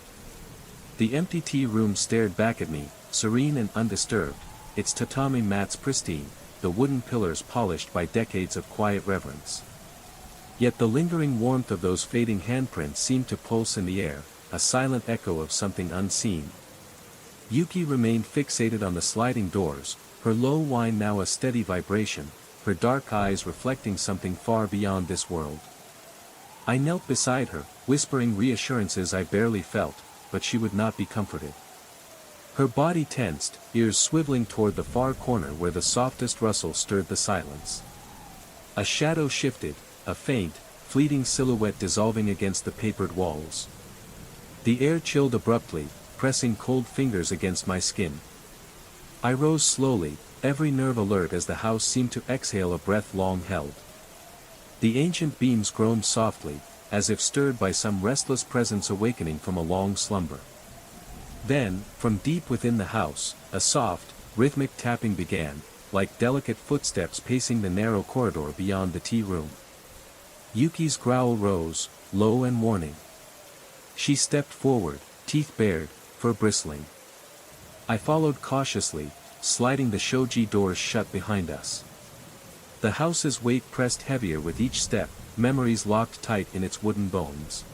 The empty tea room stared back at me, serene and undisturbed, its tatami mats pristine, the wooden pillars polished by decades of quiet reverence. Yet the lingering warmth of those fading handprints seemed to pulse in the air, a silent echo of something unseen. Yuki remained fixated on the sliding doors, her low whine now a steady vibration, her dark eyes reflecting something far beyond this world. I knelt beside her, whispering reassurances I barely felt, but she would not be comforted. Her body tensed, ears swiveling toward the far corner where the softest rustle stirred the silence. A shadow shifted, a faint, fleeting silhouette dissolving against the papered walls. The air chilled abruptly, pressing cold fingers against my skin. I rose slowly, every nerve alert as the house seemed to exhale a breath long held. The ancient beams groaned softly, as if stirred by some restless presence awakening from a long slumber. Then, from deep within the house, a soft, rhythmic tapping began, like delicate footsteps pacing the narrow corridor beyond the tea room. Yuki's growl rose, low and warning. She stepped forward, teeth bared, fur bristling. I followed cautiously, sliding the shoji doors shut behind us. The house's weight pressed heavier with each step, memories locked tight in its wooden bones.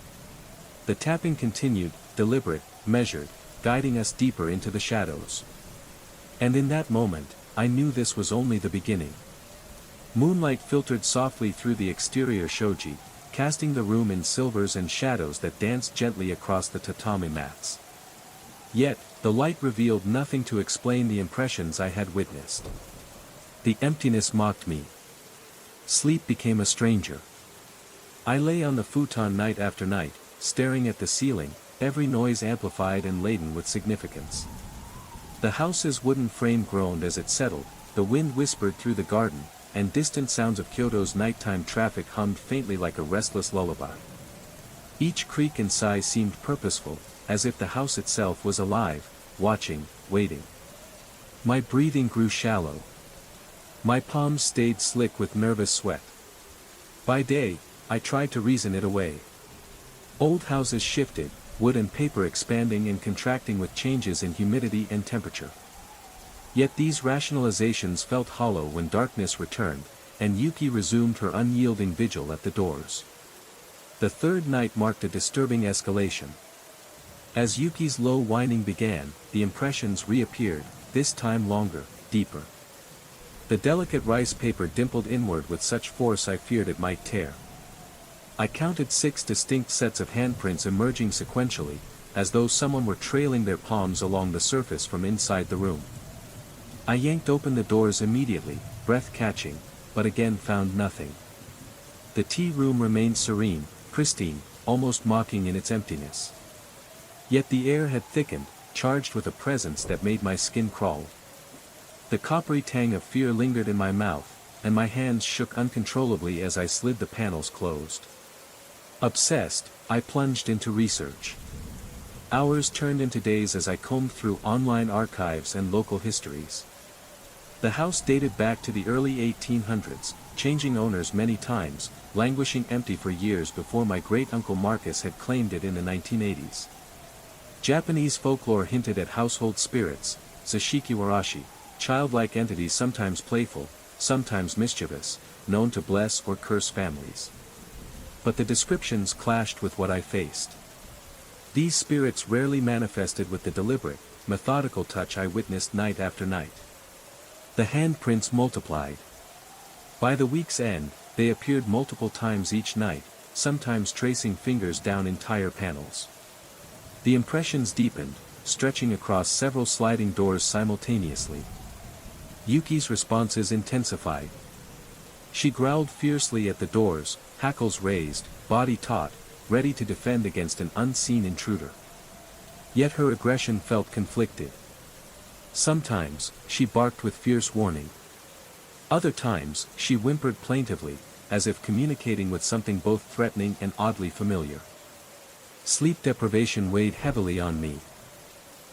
The tapping continued, deliberate, measured, guiding us deeper into the shadows. And in that moment, I knew this was only the beginning. Moonlight filtered softly through the exterior shoji, casting the room in silvers and shadows that danced gently across the tatami mats. Yet, the light revealed nothing to explain the impressions I had witnessed. The emptiness mocked me. Sleep became a stranger. I lay on the futon night after night, staring at the ceiling, every noise amplified and laden with significance. The house's wooden frame groaned as it settled, the wind whispered through the garden, and distant sounds of Kyoto's nighttime traffic hummed faintly like a restless lullaby. Each creak and sigh seemed purposeful, as if the house itself was alive, watching, waiting. My breathing grew shallow. My palms stayed slick with nervous sweat. By day, I tried to reason it away. Old houses shifted, wood and paper expanding and contracting with changes in humidity and temperature. Yet these rationalizations felt hollow when darkness returned, and Yuki resumed her unyielding vigil at the doors. The third night marked a disturbing escalation. As Yuki's low whining began, the impressions reappeared, this time longer, deeper. The delicate rice paper dimpled inward with such force I feared it might tear. I counted 6 distinct sets of handprints emerging sequentially, as though someone were trailing their palms along the surface from inside the room. I yanked open the doors immediately, breath-catching, but again found nothing. The tea room remained serene, pristine, almost mocking in its emptiness. Yet the air had thickened, charged with a presence that made my skin crawl. The coppery tang of fear lingered in my mouth, and my hands shook uncontrollably as I slid the panels closed. Obsessed, I plunged into research. Hours turned into days as I combed through online archives and local histories. The house dated back to the early 1800s, changing owners many times, languishing empty for years before my great-uncle Marcus had claimed it in the 1980s. Japanese folklore hinted at household spirits, zashikiwarashi, childlike entities sometimes playful, sometimes mischievous, known to bless or curse families. But the descriptions clashed with what I faced. These spirits rarely manifested with the deliberate, methodical touch I witnessed night after night. The handprints multiplied. By the week's end, they appeared multiple times each night, sometimes tracing fingers down entire panels. The impressions deepened, stretching across several sliding doors simultaneously. Yuki's responses intensified. She growled fiercely at the doors, hackles raised, body taut, ready to defend against an unseen intruder. Yet her aggression felt conflicted. Sometimes, she barked with fierce warning. Other times, she whimpered plaintively, as if communicating with something both threatening and oddly familiar. Sleep deprivation weighed heavily on me.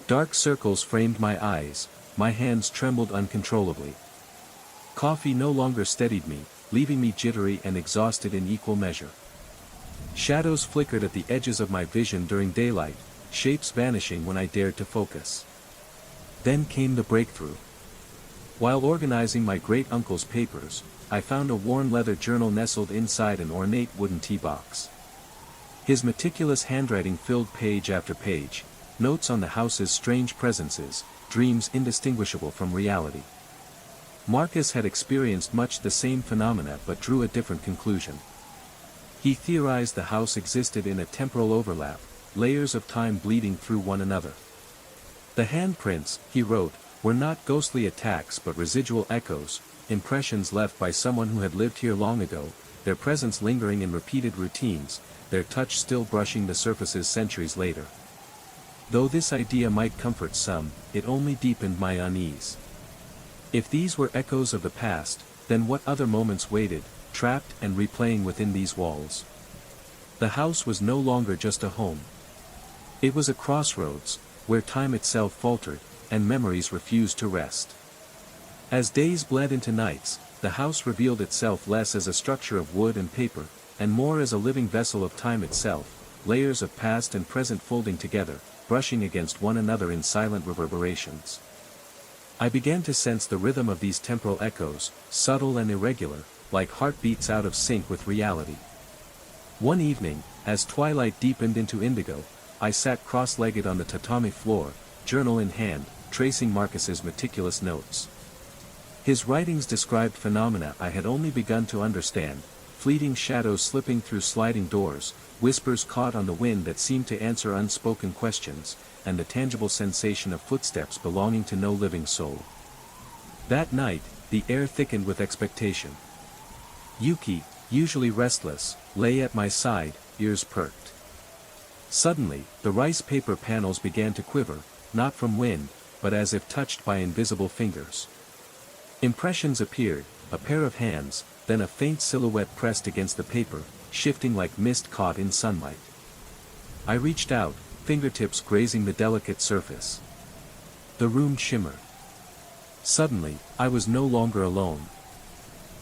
Dark circles framed my eyes, my hands trembled uncontrollably. Coffee no longer steadied me, leaving me jittery and exhausted in equal measure. Shadows flickered at the edges of my vision during daylight, shapes vanishing when I dared to focus. Then came the breakthrough. While organizing my great-uncle's papers, I found a worn leather journal nestled inside an ornate wooden tea box. His meticulous handwriting filled page after page, notes on the house's strange presences, dreams indistinguishable from reality. Marcus had experienced much the same phenomena but drew a different conclusion. He theorized the house existed in a temporal overlap, layers of time bleeding through one another. The handprints, he wrote, were not ghostly attacks but residual echoes, impressions left by someone who had lived here long ago, their presence lingering in repeated routines, their touch still brushing the surfaces centuries later. Though this idea might comfort some, it only deepened my unease. If these were echoes of the past, then what other moments waited, trapped and replaying within these walls? The house was no longer just a home. It was a crossroads, where time itself faltered, and memories refused to rest. As days bled into nights, the house revealed itself less as a structure of wood and paper, and more as a living vessel of time itself, layers of past and present folding together, brushing against one another in silent reverberations. I began to sense the rhythm of these temporal echoes, subtle and irregular, like heartbeats out of sync with reality. One evening, as twilight deepened into indigo, I sat cross-legged on the tatami floor, journal in hand, tracing Marcus's meticulous notes. His writings described phenomena I had only begun to understand, fleeting shadows slipping through sliding doors, whispers caught on the wind that seemed to answer unspoken questions, and the tangible sensation of footsteps belonging to no living soul. That night, the air thickened with expectation. Yuki, usually restless, lay at my side, ears perked. Suddenly, the rice paper panels began to quiver, not from wind, but as if touched by invisible fingers. Impressions appeared, a pair of hands, then a faint silhouette pressed against the paper, shifting like mist caught in sunlight. I reached out, fingertips grazing the delicate surface. The room shimmered. Suddenly, I was no longer alone.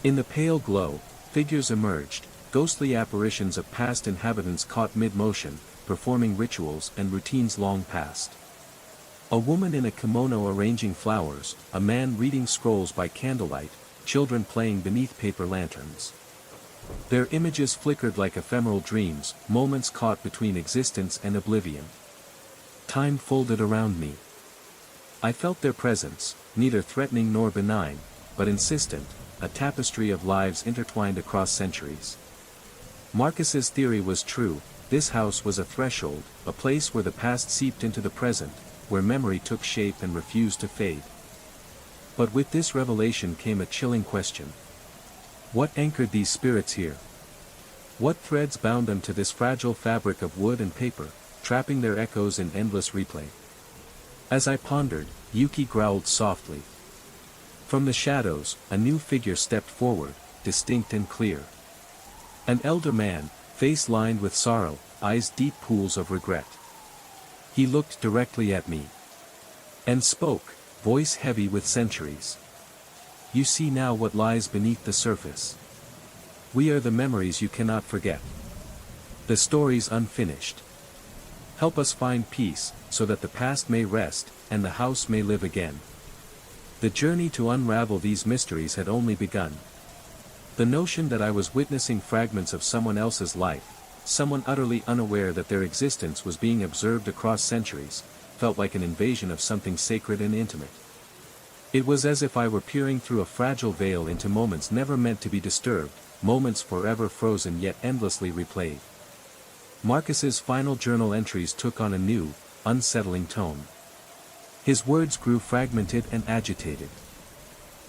In the pale glow, figures emerged, ghostly apparitions of past inhabitants caught mid-motion, performing rituals and routines long past. A woman in a kimono arranging flowers, a man reading scrolls by candlelight, children playing beneath paper lanterns. Their images flickered like ephemeral dreams, moments caught between existence and oblivion. Time folded around me. I felt their presence, neither threatening nor benign, but insistent, a tapestry of lives intertwined across centuries. Marcus's theory was true. This house was a threshold, a place where the past seeped into the present, where memory took shape and refused to fade. But with this revelation came a chilling question. What anchored these spirits here? What threads bound them to this fragile fabric of wood and paper, trapping their echoes in endless replay? As I pondered, Yuki growled softly. From the shadows, a new figure stepped forward, distinct and clear. An elder man, face lined with sorrow, eyes deep pools of regret. He looked directly at me. And spoke, voice heavy with centuries. You see now what lies beneath the surface. We are the memories you cannot forget. The stories unfinished. Help us find peace, so that the past may rest, and the house may live again. The journey to unravel these mysteries had only begun. The notion that I was witnessing fragments of someone else's life, someone utterly unaware that their existence was being observed across centuries, felt like an invasion of something sacred and intimate. It was as if I were peering through a fragile veil into moments never meant to be disturbed, moments forever frozen yet endlessly replayed. Marcus's final journal entries took on a new, unsettling tone. His words grew fragmented and agitated.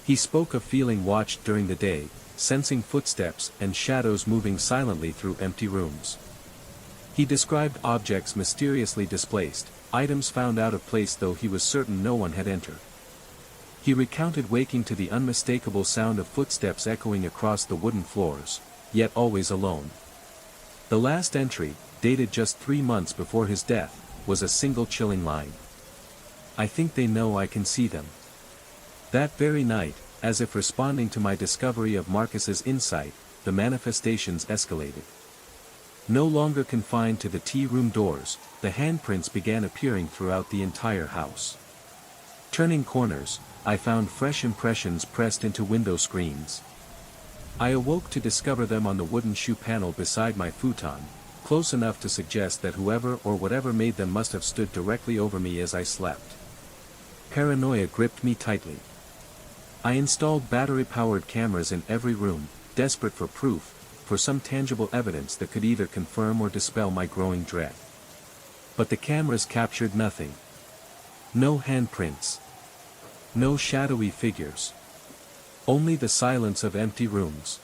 He spoke of feeling watched during the day, sensing footsteps and shadows moving silently through empty rooms. He described objects mysteriously displaced, items found out of place though he was certain no one had entered. He recounted waking to the unmistakable sound of footsteps echoing across the wooden floors, yet always alone. The last entry, dated just 3 months before his death, was a single chilling line. I think they know I can see them. That very night, as if responding to my discovery of Marcus's insight, the manifestations escalated. No longer confined to the tea room doors, the handprints began appearing throughout the entire house. Turning corners, I found fresh impressions pressed into window screens. I awoke to discover them on the wooden shoe panel beside my futon, close enough to suggest that whoever or whatever made them must have stood directly over me as I slept. Paranoia gripped me tightly. I installed battery-powered cameras in every room, desperate for proof, for some tangible evidence that could either confirm or dispel my growing dread. But the cameras captured nothing. No handprints. No shadowy figures. Only the silence of empty rooms.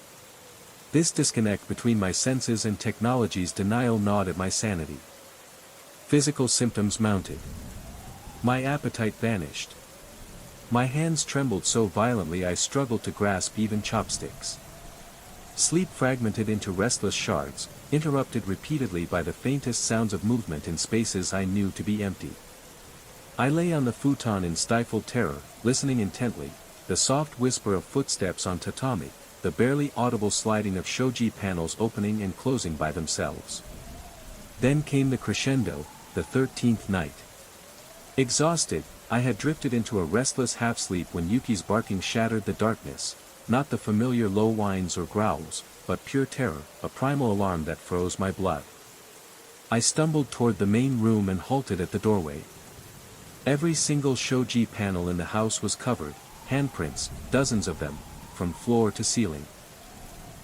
This disconnect between my senses and technology's denial gnawed at my sanity. Physical symptoms mounted. My appetite vanished. My hands trembled so violently I struggled to grasp even chopsticks. Sleep fragmented into restless shards, interrupted repeatedly by the faintest sounds of movement in spaces I knew to be empty. I lay on the futon in stifled terror, listening intently, the soft whisper of footsteps on tatami, the barely audible sliding of shoji panels opening and closing by themselves. Then came the crescendo, the 13th night. Exhausted, I had drifted into a restless half-sleep when Yuki's barking shattered the darkness, not the familiar low whines or growls, but pure terror, a primal alarm that froze my blood. I stumbled toward the main room and halted at the doorway. Every single shoji panel in the house was covered, handprints, dozens of them, from floor to ceiling.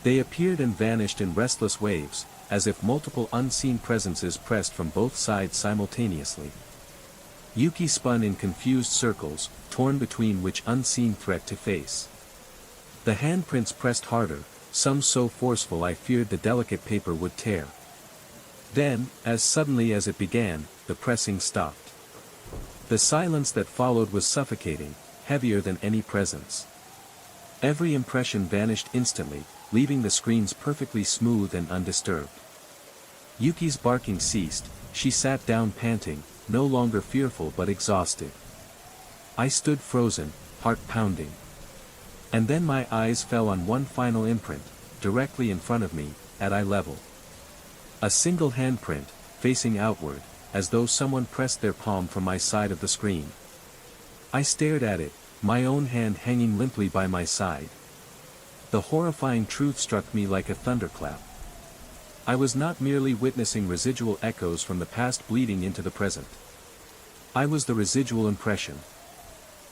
They appeared and vanished in restless waves, as if multiple unseen presences pressed from both sides simultaneously. Yuki spun in confused circles, torn between which unseen threat to face. The handprints pressed harder, some so forceful I feared the delicate paper would tear. Then, as suddenly as it began, the pressing stopped. The silence that followed was suffocating, heavier than any presence. Every impression vanished instantly, leaving the screens perfectly smooth and undisturbed. Yuki's barking ceased, she sat down panting, no longer fearful but exhausted. I stood frozen, heart pounding. And then my eyes fell on one final imprint, directly in front of me, at eye level. A single handprint, facing outward, as though someone pressed their palm from my side of the screen. I stared at it, my own hand hanging limply by my side. The horrifying truth struck me like a thunderclap. I was not merely witnessing residual echoes from the past bleeding into the present. I was the residual impression.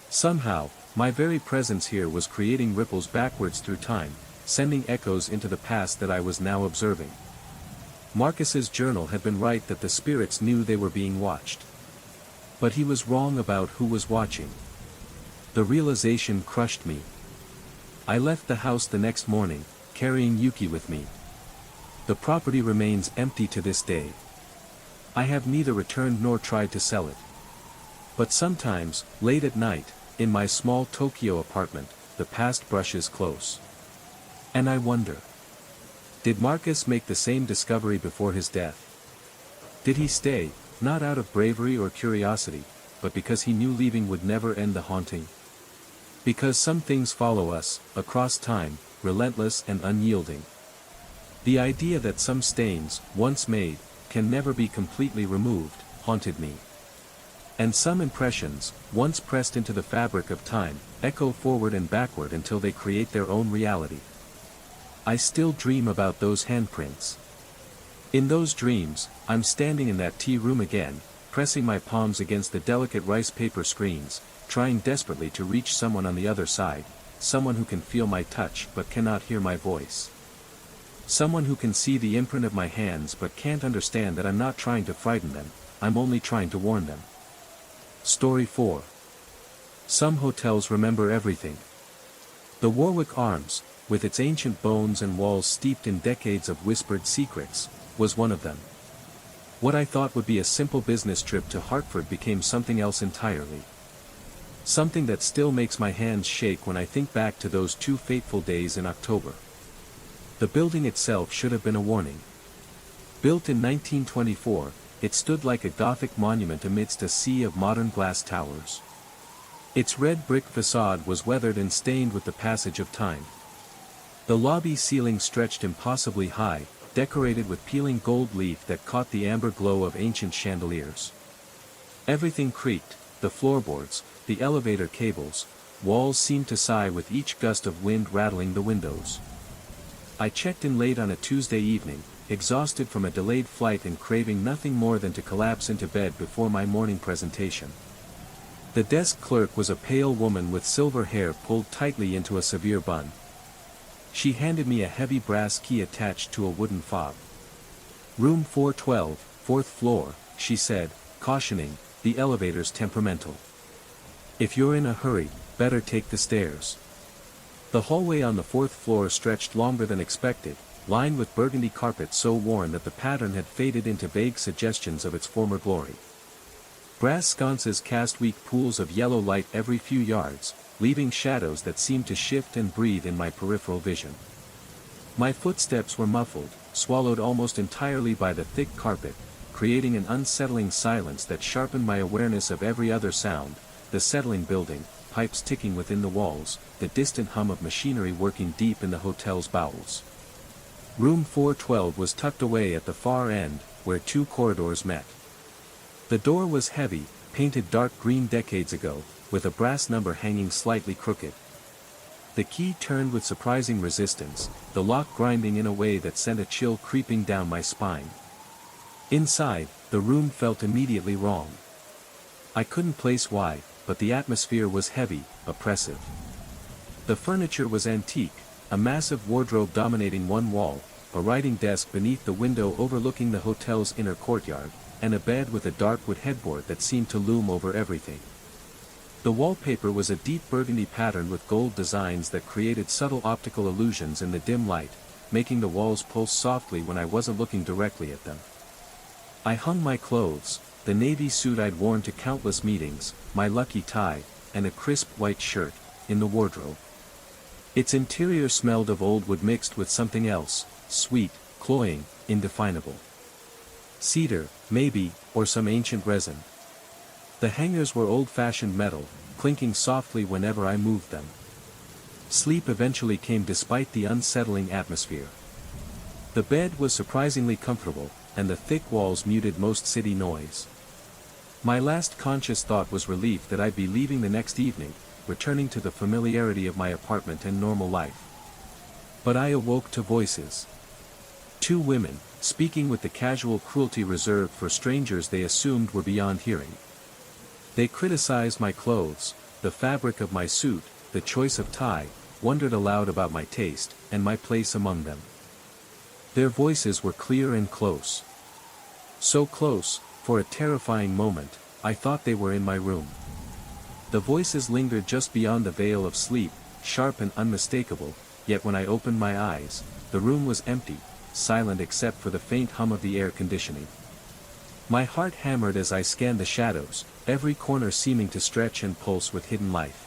Somehow, my very presence here was creating ripples backwards through time, sending echoes into the past that I was now observing. Marcus's journal had been right that the spirits knew they were being watched. But he was wrong about who was watching. The realization crushed me. I left the house the next morning, carrying Yuki with me. The property remains empty to this day. I have neither returned nor tried to sell it. But sometimes, late at night, in my small Tokyo apartment, the past brushes close. And I wonder. Did Marcus make the same discovery before his death? Did he stay, not out of bravery or curiosity, but because he knew leaving would never end the haunting? Because some things follow us, across time, relentless and unyielding. The idea that some stains, once made, can never be completely removed, haunted me. And some impressions, once pressed into the fabric of time, echo forward and backward until they create their own reality. I still dream about those handprints. In those dreams, I'm standing in that tea room again, pressing my palms against the delicate rice paper screens, trying desperately to reach someone on the other side, someone who can feel my touch but cannot hear my voice. Someone who can see the imprint of my hands but can't understand that I'm not trying to frighten them, I'm only trying to warn them. Story 4. Some hotels remember everything. The Warwick Arms, with its ancient bones and walls steeped in decades of whispered secrets, was one of them. What I thought would be a simple business trip to Hartford became something else entirely. Something that still makes my hands shake when I think back to those 2 fateful days in October. The building itself should have been a warning. Built in 1924, it stood like a Gothic monument amidst a sea of modern glass towers. Its red brick facade was weathered and stained with the passage of time. The lobby ceiling stretched impossibly high, decorated with peeling gold leaf that caught the amber glow of ancient chandeliers. Everything creaked, the floorboards, the elevator cables, walls seemed to sigh with each gust of wind rattling the windows. I checked in late on a Tuesday evening, exhausted from a delayed flight and craving nothing more than to collapse into bed before my morning presentation. The desk clerk was a pale woman with silver hair pulled tightly into a severe bun. She handed me a heavy brass key attached to a wooden fob. "Room 412, 4th floor," she said, cautioning, "the elevator's temperamental. If you're in a hurry, better take the stairs." The hallway on the 4th floor stretched longer than expected, lined with burgundy carpet so worn that the pattern had faded into vague suggestions of its former glory. Brass sconces cast weak pools of yellow light every few yards, leaving shadows that seemed to shift and breathe in my peripheral vision. My footsteps were muffled, swallowed almost entirely by the thick carpet, creating an unsettling silence that sharpened my awareness of every other sound, the settling building, pipes ticking within the walls, the distant hum of machinery working deep in the hotel's bowels. Room 412 was tucked away at the far end, where 2 corridors met. The door was heavy, painted dark green decades ago, with a brass number hanging slightly crooked. The key turned with surprising resistance, the lock grinding in a way that sent a chill creeping down my spine. Inside, the room felt immediately wrong. I couldn't place why, but the atmosphere was heavy, oppressive. The furniture was antique, a massive wardrobe dominating one wall, a writing desk beneath the window overlooking the hotel's inner courtyard, and a bed with a dark wood headboard that seemed to loom over everything. The wallpaper was a deep burgundy pattern with gold designs that created subtle optical illusions in the dim light, making the walls pulse softly when I wasn't looking directly at them. I hung my clothes, the navy suit I'd worn to countless meetings, my lucky tie, and a crisp white shirt, in the wardrobe. Its interior smelled of old wood mixed with something else, sweet, cloying, indefinable. Cedar, maybe, or some ancient resin. The hangers were old-fashioned metal, clinking softly whenever I moved them. Sleep eventually came despite the unsettling atmosphere. The bed was surprisingly comfortable, and the thick walls muted most city noise. My last conscious thought was relief that I'd be leaving the next evening, returning to the familiarity of my apartment and normal life. But I awoke to voices. 2 women, speaking with the casual cruelty reserved for strangers they assumed were beyond hearing. They criticized my clothes, the fabric of my suit, the choice of tie, wondered aloud about my taste, and my place among them. Their voices were clear and close. So close, for a terrifying moment, I thought they were in my room. The voices lingered just beyond the veil of sleep, sharp and unmistakable, yet when I opened my eyes, the room was empty, silent except for the faint hum of the air conditioning. My heart hammered as I scanned the shadows, every corner seeming to stretch and pulse with hidden life.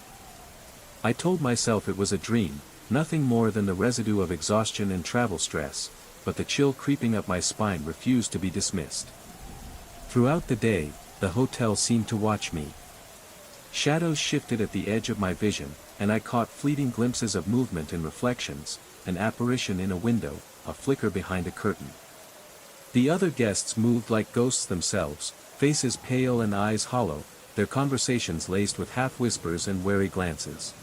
I told myself it was a dream, nothing more than the residue of exhaustion and travel stress, but the chill creeping up my spine refused to be dismissed. Throughout the day, the hotel seemed to watch me. Shadows shifted at the edge of my vision, and I caught fleeting glimpses of movement and reflections, an apparition in a window, a flicker behind a curtain. The other guests moved like ghosts themselves, faces pale and eyes hollow, their conversations laced with half-whispers and wary glances.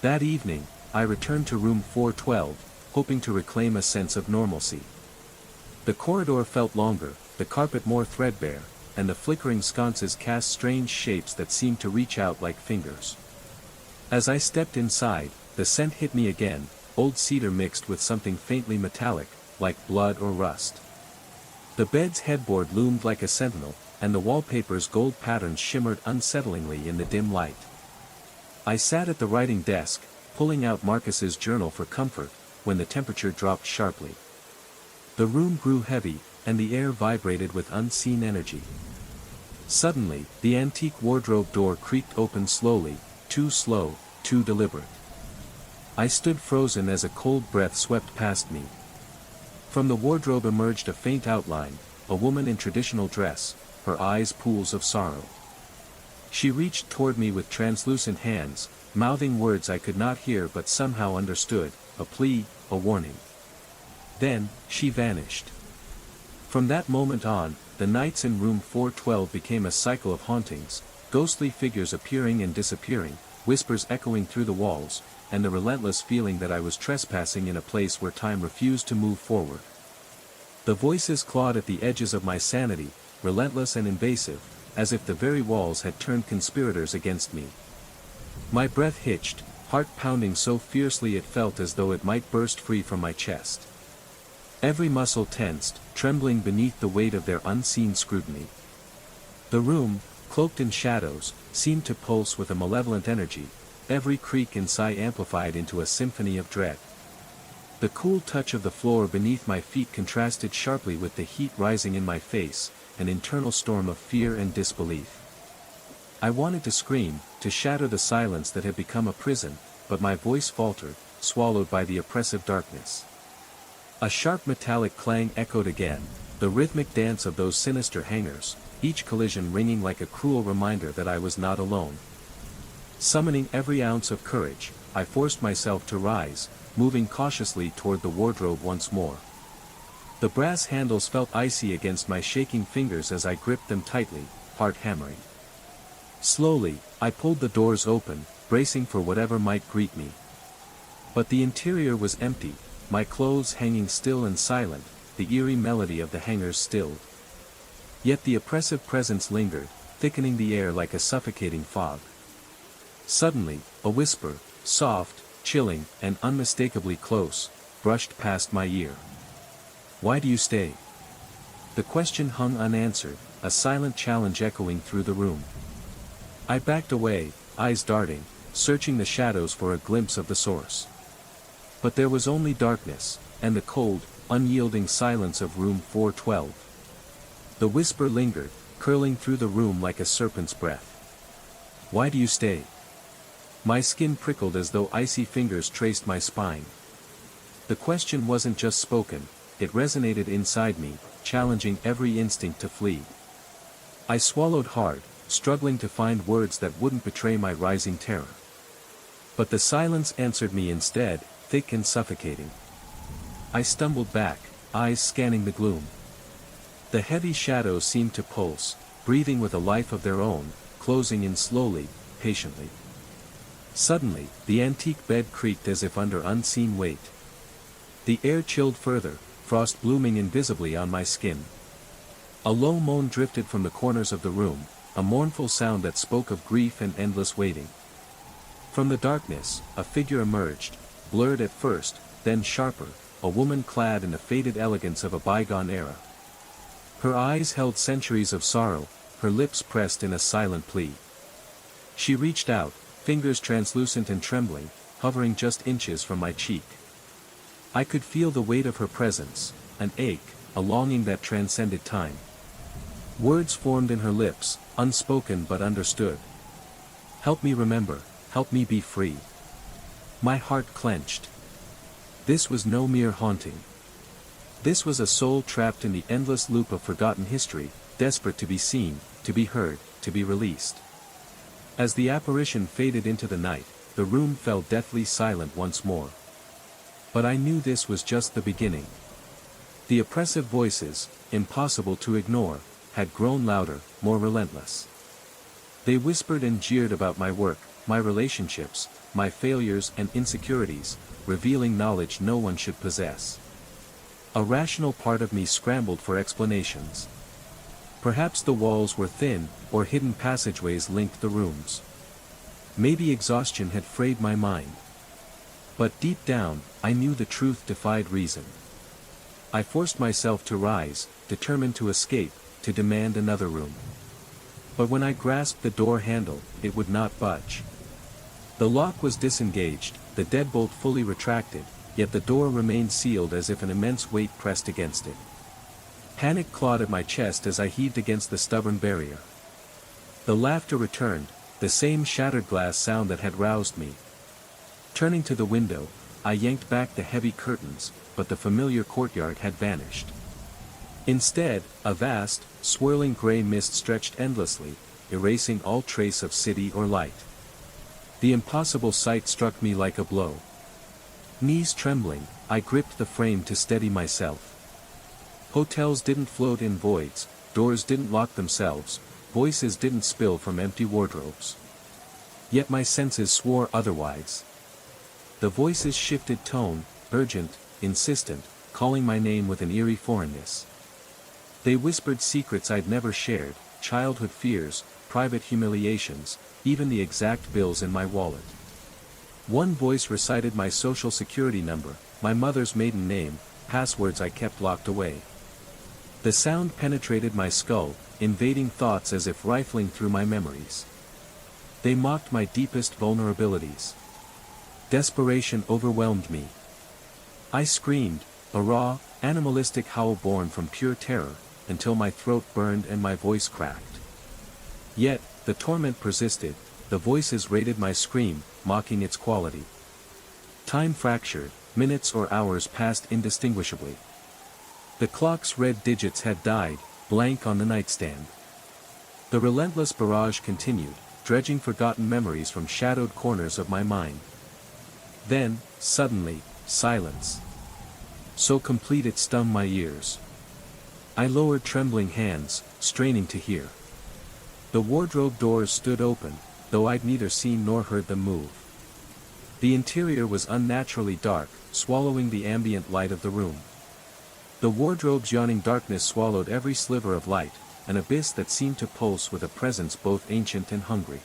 That evening, I returned to room 412, hoping to reclaim a sense of normalcy. The corridor felt longer, the carpet more threadbare, and the flickering sconces cast strange shapes that seemed to reach out like fingers. As I stepped inside, the scent hit me again, old cedar mixed with something faintly metallic, like blood or rust. The bed's headboard loomed like a sentinel, and the wallpaper's gold patterns shimmered unsettlingly in the dim light. I sat at the writing desk, pulling out Marcus's journal for comfort, when the temperature dropped sharply. The room grew heavy, and the air vibrated with unseen energy. Suddenly, the antique wardrobe door creaked open slowly, too slow, too deliberate. I stood frozen as a cold breath swept past me. From the wardrobe emerged a faint outline, a woman in traditional dress, her eyes pools of sorrow. She reached toward me with translucent hands, mouthing words I could not hear but somehow understood, a plea, a warning. Then, she vanished. From that moment on, the nights in room 412 became a cycle of hauntings, ghostly figures appearing and disappearing, whispers echoing through the walls, and the relentless feeling that I was trespassing in a place where time refused to move forward. The voices clawed at the edges of my sanity, relentless and invasive, as if the very walls had turned conspirators against me. My breath hitched, heart pounding so fiercely it felt as though it might burst free from my chest. Every muscle tensed, trembling beneath the weight of their unseen scrutiny. The room, cloaked in shadows, seemed to pulse with a malevolent energy, every creak and sigh amplified into a symphony of dread. The cool touch of the floor beneath my feet contrasted sharply with the heat rising in my face, an internal storm of fear and disbelief. I wanted to scream, to shatter the silence that had become a prison, but my voice faltered, swallowed by the oppressive darkness. A sharp metallic clang echoed again, the rhythmic dance of those sinister hangers, each collision ringing like a cruel reminder that I was not alone. Summoning every ounce of courage, I forced myself to rise, moving cautiously toward the wardrobe once more. The brass handles felt icy against my shaking fingers as I gripped them tightly, heart hammering. Slowly, I pulled the doors open, bracing for whatever might greet me. But the interior was empty, my clothes hanging still and silent, the eerie melody of the hangers stilled. Yet the oppressive presence lingered, thickening the air like a suffocating fog. Suddenly, a whisper, soft, chilling, and unmistakably close, brushed past my ear. "Why do you stay?" The question hung unanswered, a silent challenge echoing through the room. I backed away, eyes darting, searching the shadows for a glimpse of the source. But there was only darkness, and the cold, unyielding silence of room 412. The whisper lingered, curling through the room like a serpent's breath. "Why do you stay?" My skin prickled as though icy fingers traced my spine. The question wasn't just spoken, it resonated inside me, challenging every instinct to flee. I swallowed hard, struggling to find words that wouldn't betray my rising terror. But the silence answered me instead, thick and suffocating. I stumbled back, eyes scanning the gloom. The heavy shadows seemed to pulse, breathing with a life of their own, closing in slowly, patiently. Suddenly, the antique bed creaked as if under unseen weight. The air chilled further, frost blooming invisibly on my skin. A low moan drifted from the corners of the room, a mournful sound that spoke of grief and endless waiting. From the darkness, a figure emerged, blurred at first, then sharper, a woman clad in the faded elegance of a bygone era. Her eyes held centuries of sorrow, her lips pressed in a silent plea. She reached out, fingers translucent and trembling, hovering just inches from my cheek. I could feel the weight of her presence, an ache, a longing that transcended time. Words formed in her lips, unspoken but understood. "Help me remember, help me be free." My heart clenched. This was no mere haunting. This was a soul trapped in the endless loop of forgotten history, desperate to be seen, to be heard, to be released. As the apparition faded into the night, the room fell deathly silent once more. But I knew this was just the beginning. The oppressive voices, impossible to ignore, had grown louder, more relentless. They whispered and jeered about my work, my relationships, my failures and insecurities, revealing knowledge no one should possess. A rational part of me scrambled for explanations. Perhaps the walls were thin, or hidden passageways linked the rooms. Maybe exhaustion had frayed my mind. But deep down, I knew the truth defied reason. I forced myself to rise, determined to escape, to demand another room. But when I grasped the door handle, it would not budge. The lock was disengaged, the deadbolt fully retracted, yet the door remained sealed as if an immense weight pressed against it. Panic clawed at my chest as I heaved against the stubborn barrier. The laughter returned, the same shattered glass sound that had roused me. Turning to the window, I yanked back the heavy curtains, but the familiar courtyard had vanished. Instead, a vast, swirling gray mist stretched endlessly, erasing all trace of city or light. The impossible sight struck me like a blow. Knees trembling, I gripped the frame to steady myself. Hotels didn't float in voids, doors didn't lock themselves, voices didn't spill from empty wardrobes. Yet my senses swore otherwise. The voices shifted tone, urgent, insistent, calling my name with an eerie foreignness. They whispered secrets I'd never shared, childhood fears, private humiliations, even the exact bills in my wallet. One voice recited my social security number, my mother's maiden name, passwords I kept locked away. The sound penetrated my skull, invading thoughts as if rifling through my memories. They mocked my deepest vulnerabilities. Desperation overwhelmed me. I screamed, a raw, animalistic howl born from pure terror, until my throat burned and my voice cracked. Yet, the torment persisted, the voices rated my scream, mocking its quality. Time fractured, minutes or hours passed indistinguishably. The clock's red digits had died, blank on the nightstand. The relentless barrage continued, dredging forgotten memories from shadowed corners of my mind. Then, suddenly, silence. So complete it stunned my ears. I lowered trembling hands, straining to hear. The wardrobe doors stood open, though I'd neither seen nor heard them move. The interior was unnaturally dark, swallowing the ambient light of the room. The wardrobe's yawning darkness swallowed every sliver of light, an abyss that seemed to pulse with a presence both ancient and hungry.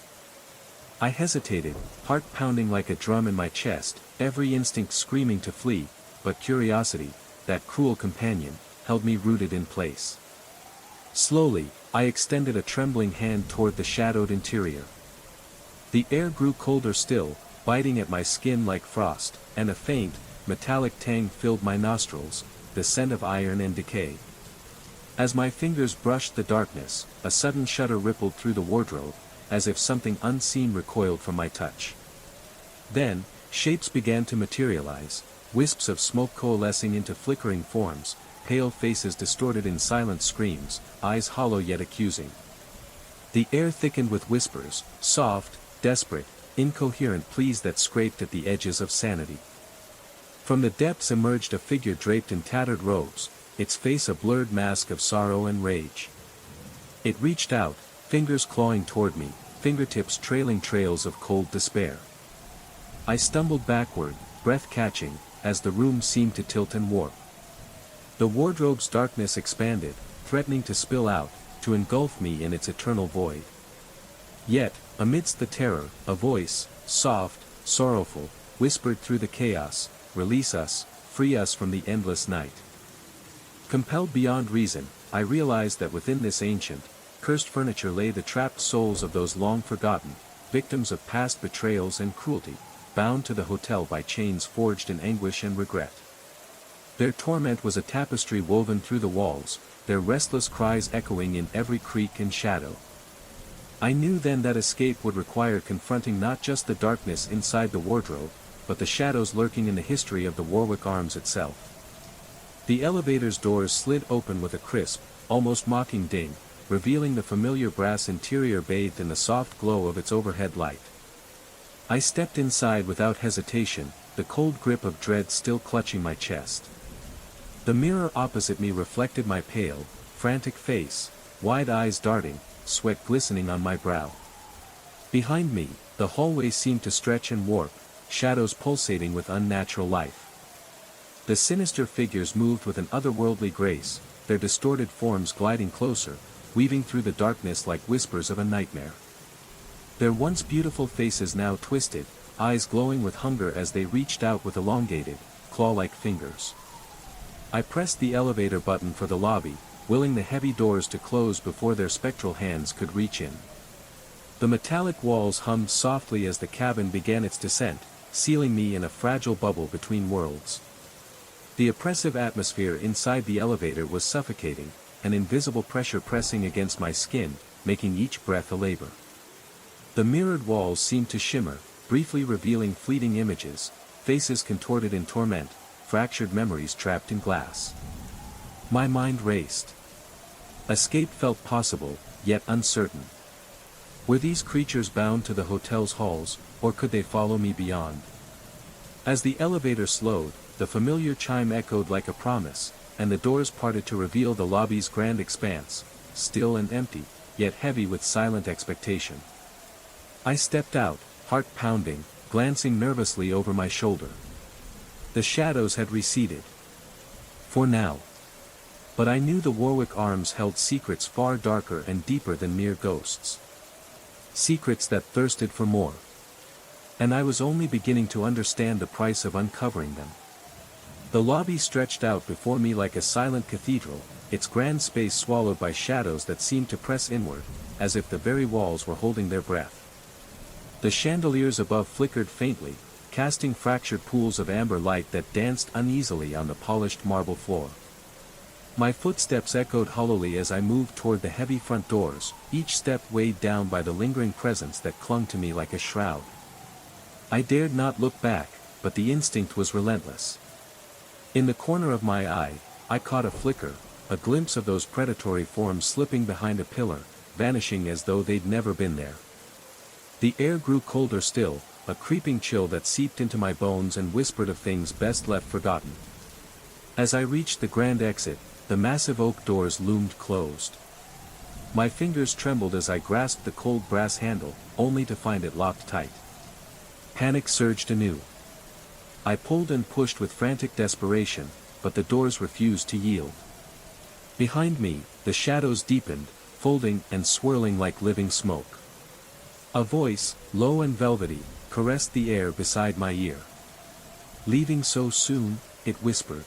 I hesitated, heart pounding like a drum in my chest, every instinct screaming to flee, but curiosity, that cruel companion, held me rooted in place. Slowly, I extended a trembling hand toward the shadowed interior. The air grew colder still, biting at my skin like frost, and a faint, metallic tang filled my nostrils, the scent of iron and decay. As my fingers brushed the darkness, a sudden shudder rippled through the wardrobe, as if something unseen recoiled from my touch. Then, shapes began to materialize, wisps of smoke coalescing into flickering forms, pale faces distorted in silent screams, eyes hollow yet accusing. The air thickened with whispers, soft, desperate, incoherent pleas that scraped at the edges of sanity. From the depths emerged a figure draped in tattered robes, its face a blurred mask of sorrow and rage. It reached out, fingers clawing toward me, fingertips trailing trails of cold despair. I stumbled backward, breath catching, as the room seemed to tilt and warp. The wardrobe's darkness expanded, threatening to spill out, to engulf me in its eternal void. Yet, amidst the terror, a voice, soft, sorrowful, whispered through the chaos, "Release us, free us from the endless night. Compelled beyond reason, I realized that within this ancient, cursed furniture lay the trapped souls of those long forgotten, victims of past betrayals and cruelty, bound to the hotel by chains forged in anguish and regret. Their torment was a tapestry woven through the walls, their restless cries echoing in every creak and shadow. I knew then that escape would require confronting not just the darkness inside the wardrobe, but the shadows lurking in the history of the Warwick Arms itself. The elevator's doors slid open with a crisp, almost mocking ding, revealing the familiar brass interior bathed in the soft glow of its overhead light. I stepped inside without hesitation, the cold grip of dread still clutching my chest. The mirror opposite me reflected my pale, frantic face, wide eyes darting, sweat glistening on my brow. Behind me, the hallway seemed to stretch and warp, shadows pulsating with unnatural life. The sinister figures moved with an otherworldly grace, their distorted forms gliding closer, weaving through the darkness like whispers of a nightmare. Their once beautiful faces now twisted, eyes glowing with hunger as they reached out with elongated, claw-like fingers. I pressed the elevator button for the lobby, willing the heavy doors to close before their spectral hands could reach in. The metallic walls hummed softly as the cabin began its descent, sealing me in a fragile bubble between worlds. The oppressive atmosphere inside the elevator was suffocating, an invisible pressure pressing against my skin, making each breath a labor. The mirrored walls seemed to shimmer, briefly revealing fleeting images, faces contorted in torment, fractured memories trapped in glass. My mind raced. Escape felt possible, yet uncertain. Were these creatures bound to the hotel's halls, or could they follow me beyond? As the elevator slowed, the familiar chime echoed like a promise, and the doors parted to reveal the lobby's grand expanse, still and empty, yet heavy with silent expectation. I stepped out, heart pounding, glancing nervously over my shoulder. The shadows had receded. For now. But I knew the Warwick Arms held secrets far darker and deeper than mere ghosts. Secrets that thirsted for more. And I was only beginning to understand the price of uncovering them. The lobby stretched out before me like a silent cathedral, its grand space swallowed by shadows that seemed to press inward, as if the very walls were holding their breath. The chandeliers above flickered faintly, casting fractured pools of amber light that danced uneasily on the polished marble floor. My footsteps echoed hollowly as I moved toward the heavy front doors, each step weighed down by the lingering presence that clung to me like a shroud. I dared not look back, but the instinct was relentless. In the corner of my eye, I caught a flicker, a glimpse of those predatory forms slipping behind a pillar, vanishing as though they'd never been there. The air grew colder still, a creeping chill that seeped into my bones and whispered of things best left forgotten. As I reached the grand exit, the massive oak doors loomed closed. My fingers trembled as I grasped the cold brass handle, only to find it locked tight. Panic surged anew. I pulled and pushed with frantic desperation, but the doors refused to yield. Behind me, the shadows deepened, folding and swirling like living smoke. A voice, low and velvety, caressed the air beside my ear. "Leaving so soon?" it whispered.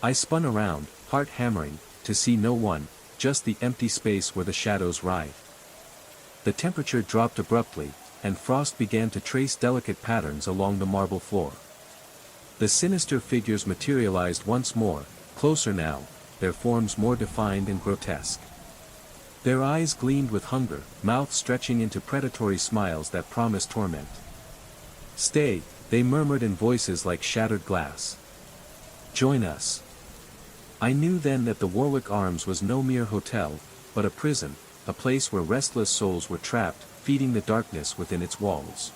I spun around, heart hammering, to see no one, just the empty space where the shadows writhed. The temperature dropped abruptly, and frost began to trace delicate patterns along the marble floor. The sinister figures materialized once more, closer now, their forms more defined and grotesque. Their eyes gleamed with hunger, mouths stretching into predatory smiles that promised torment. "Stay," they murmured in voices like shattered glass. "Join us." I knew then that the Warwick Arms was no mere hotel, but a prison, a place where restless souls were trapped, feeding the darkness within its walls.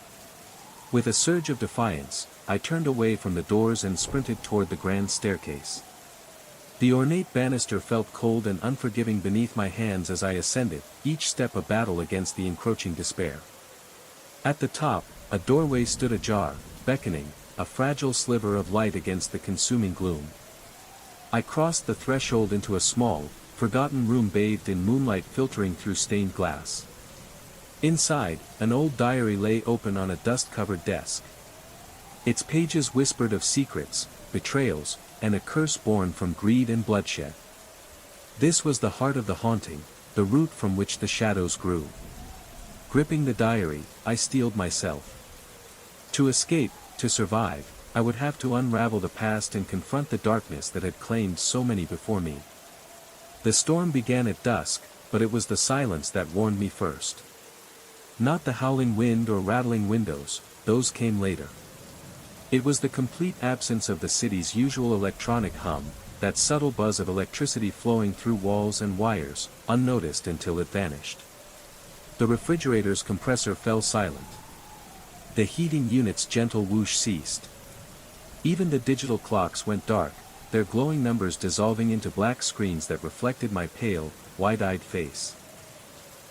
With a surge of defiance, I turned away from the doors and sprinted toward the grand staircase. The ornate banister felt cold and unforgiving beneath my hands as I ascended, each step a battle against the encroaching despair. At the top, a doorway stood ajar, beckoning, a fragile sliver of light against the consuming gloom. I crossed the threshold into a small, forgotten room bathed in moonlight filtering through stained glass. Inside, an old diary lay open on a dust-covered desk. Its pages whispered of secrets, betrayals, and a curse born from greed and bloodshed. This was the heart of the haunting, the root from which the shadows grew. Gripping the diary, I steeled myself. To escape, to survive, I would have to unravel the past and confront the darkness that had claimed so many before me. The storm began at dusk, but it was the silence that warned me first. Not the howling wind or rattling windows, those came later. It was the complete absence of the city's usual electronic hum, that subtle buzz of electricity flowing through walls and wires, unnoticed until it vanished. The refrigerator's compressor fell silent. The heating unit's gentle whoosh ceased. Even the digital clocks went dark, their glowing numbers dissolving into black screens that reflected my pale, wide-eyed face.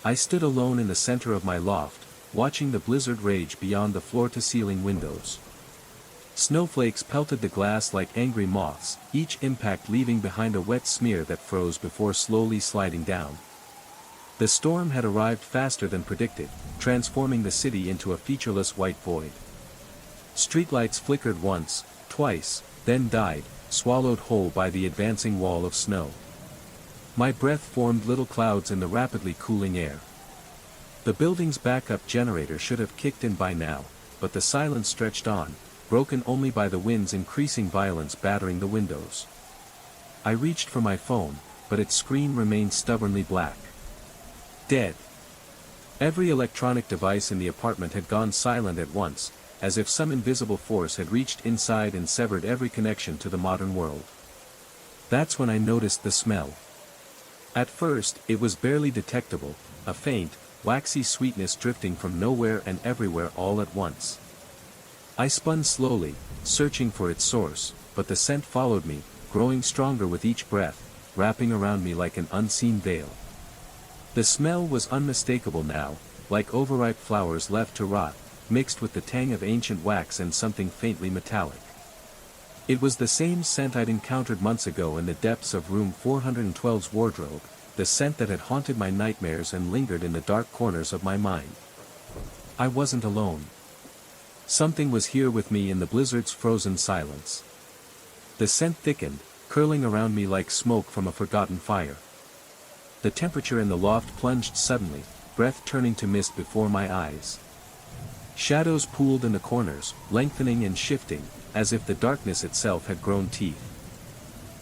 I stood alone in the center of my loft, watching the blizzard rage beyond the floor-to-ceiling windows. Snowflakes pelted the glass like angry moths, each impact leaving behind a wet smear that froze before slowly sliding down. The storm had arrived faster than predicted, transforming the city into a featureless white void. Streetlights flickered once, twice, then died, swallowed whole by the advancing wall of snow. My breath formed little clouds in the rapidly cooling air. The building's backup generator should have kicked in by now, but the silence stretched on, broken only by the wind's increasing violence battering the windows. I reached for my phone, but its screen remained stubbornly black. Dead. Every electronic device in the apartment had gone silent at once, as if some invisible force had reached inside and severed every connection to the modern world. That's when I noticed the smell. At first, it was barely detectable, a faint, waxy sweetness drifting from nowhere and everywhere all at once. I spun slowly, searching for its source, but the scent followed me, growing stronger with each breath, wrapping around me like an unseen veil. The smell was unmistakable now, like overripe flowers left to rot, mixed with the tang of ancient wax and something faintly metallic. It was the same scent I'd encountered months ago in the depths of room 412's wardrobe, the scent that had haunted my nightmares and lingered in the dark corners of my mind. I wasn't alone. Something was here with me in the blizzard's frozen silence. The scent thickened, curling around me like smoke from a forgotten fire. The temperature in the loft plunged suddenly, breath turning to mist before my eyes. Shadows pooled in the corners, lengthening and shifting, as if the darkness itself had grown teeth.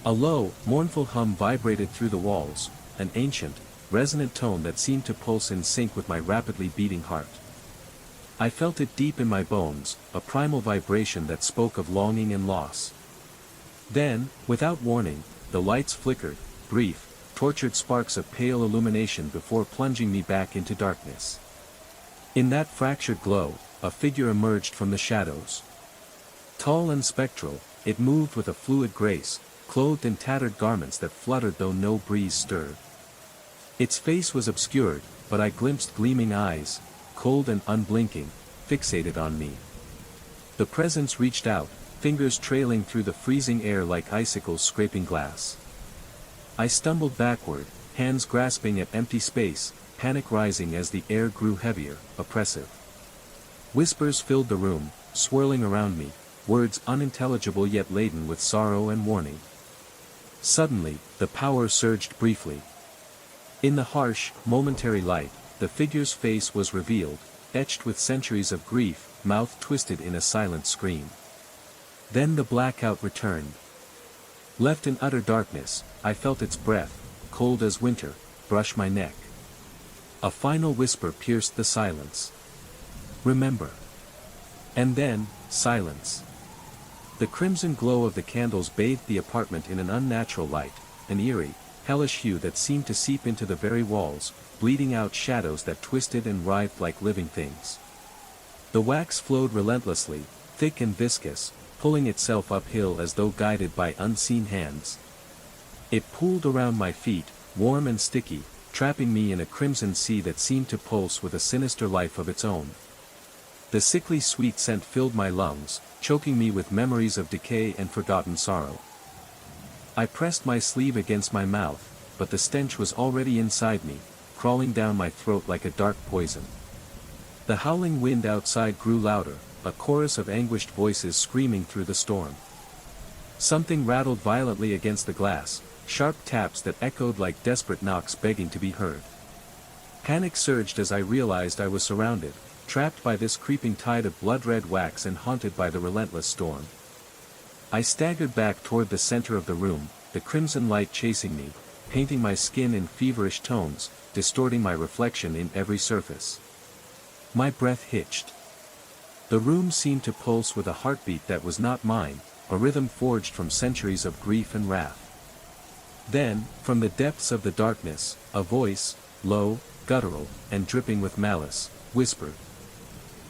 A low, mournful hum vibrated through the walls, an ancient, resonant tone that seemed to pulse in sync with my rapidly beating heart. I felt it deep in my bones, a primal vibration that spoke of longing and loss. Then, without warning, the lights flickered, brief, tortured sparks of pale illumination before plunging me back into darkness. In that fractured glow, a figure emerged from the shadows. Tall and spectral, it moved with a fluid grace, clothed in tattered garments that fluttered though no breeze stirred. Its face was obscured, but I glimpsed gleaming eyes, cold and unblinking, fixated on me. The presence reached out, fingers trailing through the freezing air like icicles scraping glass. I stumbled backward, hands grasping at empty space, panic rising as the air grew heavier, oppressive. Whispers filled the room, swirling around me, words unintelligible yet laden with sorrow and warning. Suddenly, the power surged briefly. In the harsh, momentary light, the figure's face was revealed, etched with centuries of grief, mouth twisted in a silent scream. Then the blackout returned. Left in utter darkness, I felt its breath, cold as winter, brush my neck. A final whisper pierced the silence. "Remember." And then, silence. The crimson glow of the candles bathed the apartment in an unnatural light, an eerie, hellish hue that seemed to seep into the very walls, bleeding out shadows that twisted and writhed like living things. The wax flowed relentlessly, thick and viscous, pulling itself uphill as though guided by unseen hands. It pooled around my feet, warm and sticky, trapping me in a crimson sea that seemed to pulse with a sinister life of its own. The sickly sweet scent filled my lungs, choking me with memories of decay and forgotten sorrow. I pressed my sleeve against my mouth, but the stench was already inside me, crawling down my throat like a dark poison. The howling wind outside grew louder, a chorus of anguished voices screaming through the storm. Something rattled violently against the glass, sharp taps that echoed like desperate knocks begging to be heard. Panic surged as I realized I was surrounded, trapped by this creeping tide of blood-red wax and haunted by the relentless storm. I staggered back toward the center of the room, the crimson light chasing me, painting my skin in feverish tones, distorting my reflection in every surface. My breath hitched. The room seemed to pulse with a heartbeat that was not mine, a rhythm forged from centuries of grief and wrath. Then, from the depths of the darkness, a voice, low, guttural, and dripping with malice, whispered.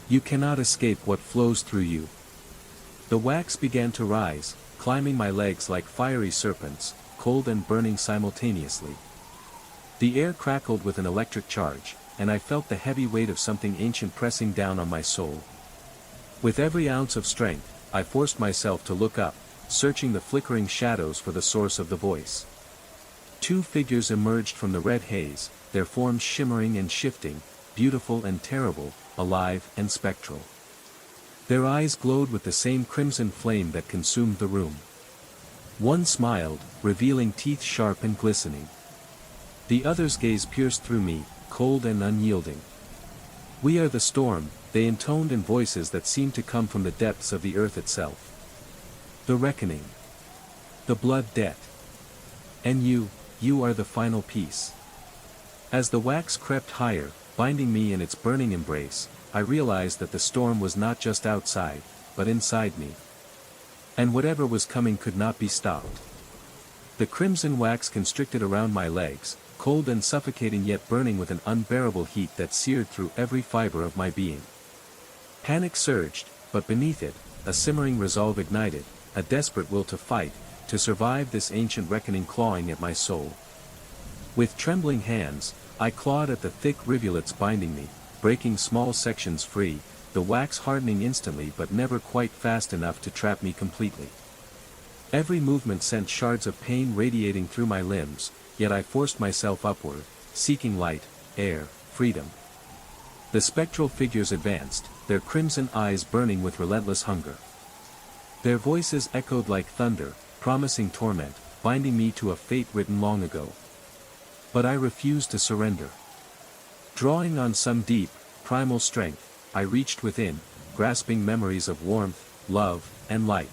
"You cannot escape what flows through you." The wax began to rise, climbing my legs like fiery serpents, cold and burning simultaneously. The air crackled with an electric charge, and I felt the heavy weight of something ancient pressing down on my soul. With every ounce of strength, I forced myself to look up, searching the flickering shadows for the source of the voice. Two figures emerged from the red haze, their forms shimmering and shifting, beautiful and terrible, alive and spectral. Their eyes glowed with the same crimson flame that consumed the room. One smiled, revealing teeth sharp and glistening. The other's gaze pierced through me, cold and unyielding. "We are the storm," they intoned in voices that seemed to come from the depths of the earth itself. "The reckoning. The blood debt. And you are the final piece." As the wax crept higher, binding me in its burning embrace, I realized that the storm was not just outside, but inside me. And whatever was coming could not be stopped. The crimson wax constricted around my legs, cold and suffocating yet burning with an unbearable heat that seared through every fiber of my being. Panic surged, but beneath it, a simmering resolve ignited, a desperate will to fight, to survive this ancient reckoning clawing at my soul. With trembling hands, I clawed at the thick rivulets binding me, breaking small sections free, the wax hardening instantly but never quite fast enough to trap me completely. Every movement sent shards of pain radiating through my limbs, yet I forced myself upward, seeking light, air, freedom. The spectral figures advanced, their crimson eyes burning with relentless hunger. Their voices echoed like thunder, promising torment, binding me to a fate written long ago. But I refused to surrender. Drawing on some deep, primal strength, I reached within, grasping memories of warmth, love, and light.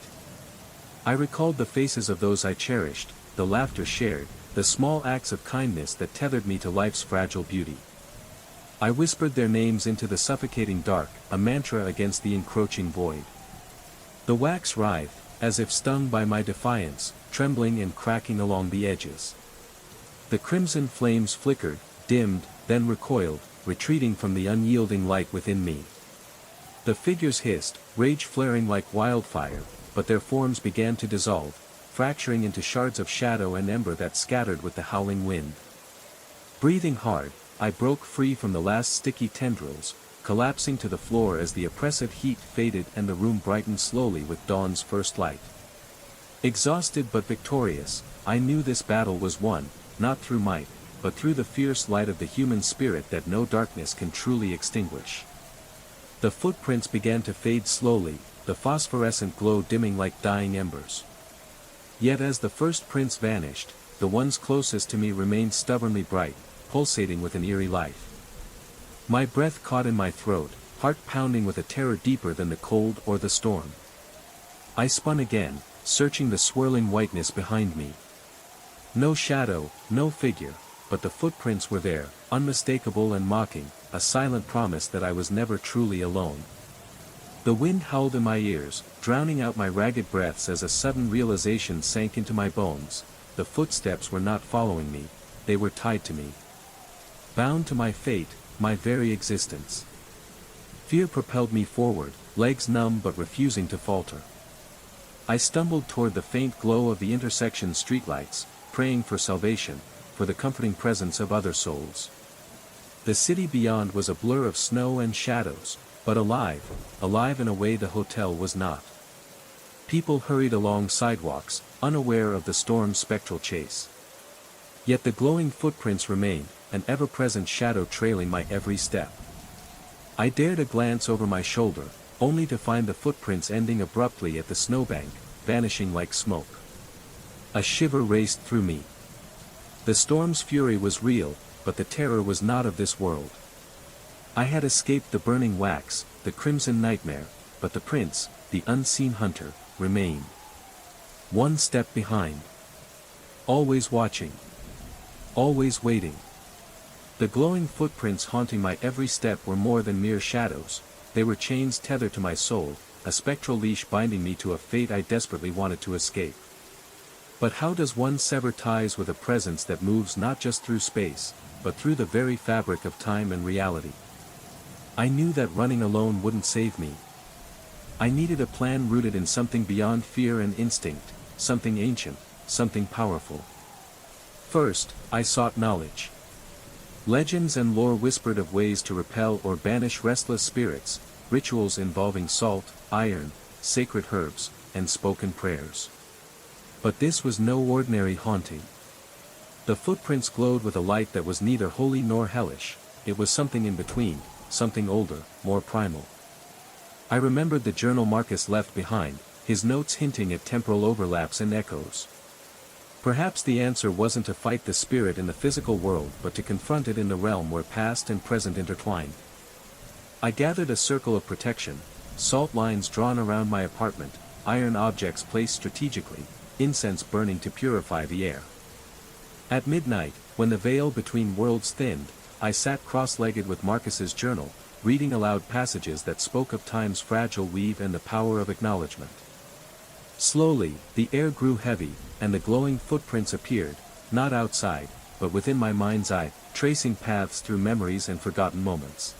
I recalled the faces of those I cherished, the laughter shared, the small acts of kindness that tethered me to life's fragile beauty. I whispered their names into the suffocating dark, a mantra against the encroaching void. The wax writhed, as if stung by my defiance, trembling and cracking along the edges. The crimson flames flickered, dimmed, then recoiled, retreating from the unyielding light within me. The figures hissed, rage flaring like wildfire, but their forms began to dissolve, fracturing into shards of shadow and ember that scattered with the howling wind. Breathing hard, I broke free from the last sticky tendrils, collapsing to the floor as the oppressive heat faded and the room brightened slowly with dawn's first light. Exhausted but victorious, I knew this battle was won, not through might, but through the fierce light of the human spirit that no darkness can truly extinguish. The footprints began to fade slowly, the phosphorescent glow dimming like dying embers. Yet as the first prints vanished, the ones closest to me remained stubbornly bright, pulsating with an eerie life. My breath caught in my throat, heart pounding with a terror deeper than the cold or the storm. I spun again, searching the swirling whiteness behind me. No shadow, no figure, but the footprints were there, unmistakable and mocking, a silent promise that I was never truly alone. The wind howled in my ears, drowning out my ragged breaths as a sudden realization sank into my bones. The footsteps were not following me, they were tied to me. Bound to my fate, my very existence. Fear propelled me forward, legs numb but refusing to falter. I stumbled toward the faint glow of the intersection streetlights, praying for salvation, for the comforting presence of other souls. The city beyond was a blur of snow and shadows, but alive in a way the hotel was not. People hurried along sidewalks, unaware of the storm's spectral chase. Yet the glowing footprints remained, an ever-present shadow trailing my every step. I dared a glance over my shoulder, only to find the footprints ending abruptly at the snowbank, vanishing like smoke. A shiver raced through me. The storm's fury was real, but the terror was not of this world. I had escaped the burning wax, the crimson nightmare, but the prince, the unseen hunter, remained. One step behind. Always watching. Always waiting. The glowing footprints haunting my every step were more than mere shadows, they were chains tethered to my soul, a spectral leash binding me to a fate I desperately wanted to escape. But how does one sever ties with a presence that moves not just through space, but through the very fabric of time and reality? I knew that running alone wouldn't save me. I needed a plan rooted in something beyond fear and instinct, something ancient, something powerful. First, I sought knowledge. Legends and lore whispered of ways to repel or banish restless spirits, rituals involving salt, iron, sacred herbs, and spoken prayers. But this was no ordinary haunting. The footprints glowed with a light that was neither holy nor hellish, it was something in between, something older, more primal. I remembered the journal Marcus left behind, his notes hinting at temporal overlaps and echoes. Perhaps the answer wasn't to fight the spirit in the physical world but to confront it in the realm where past and present intertwined. I gathered a circle of protection, salt lines drawn around my apartment, iron objects placed strategically, incense burning to purify the air. At midnight, when the veil between worlds thinned, I sat cross-legged with Marcus's journal, reading aloud passages that spoke of time's fragile weave and the power of acknowledgement. Slowly, the air grew heavy, and the glowing footprints appeared, not outside, but within my mind's eye, tracing paths through memories and forgotten moments.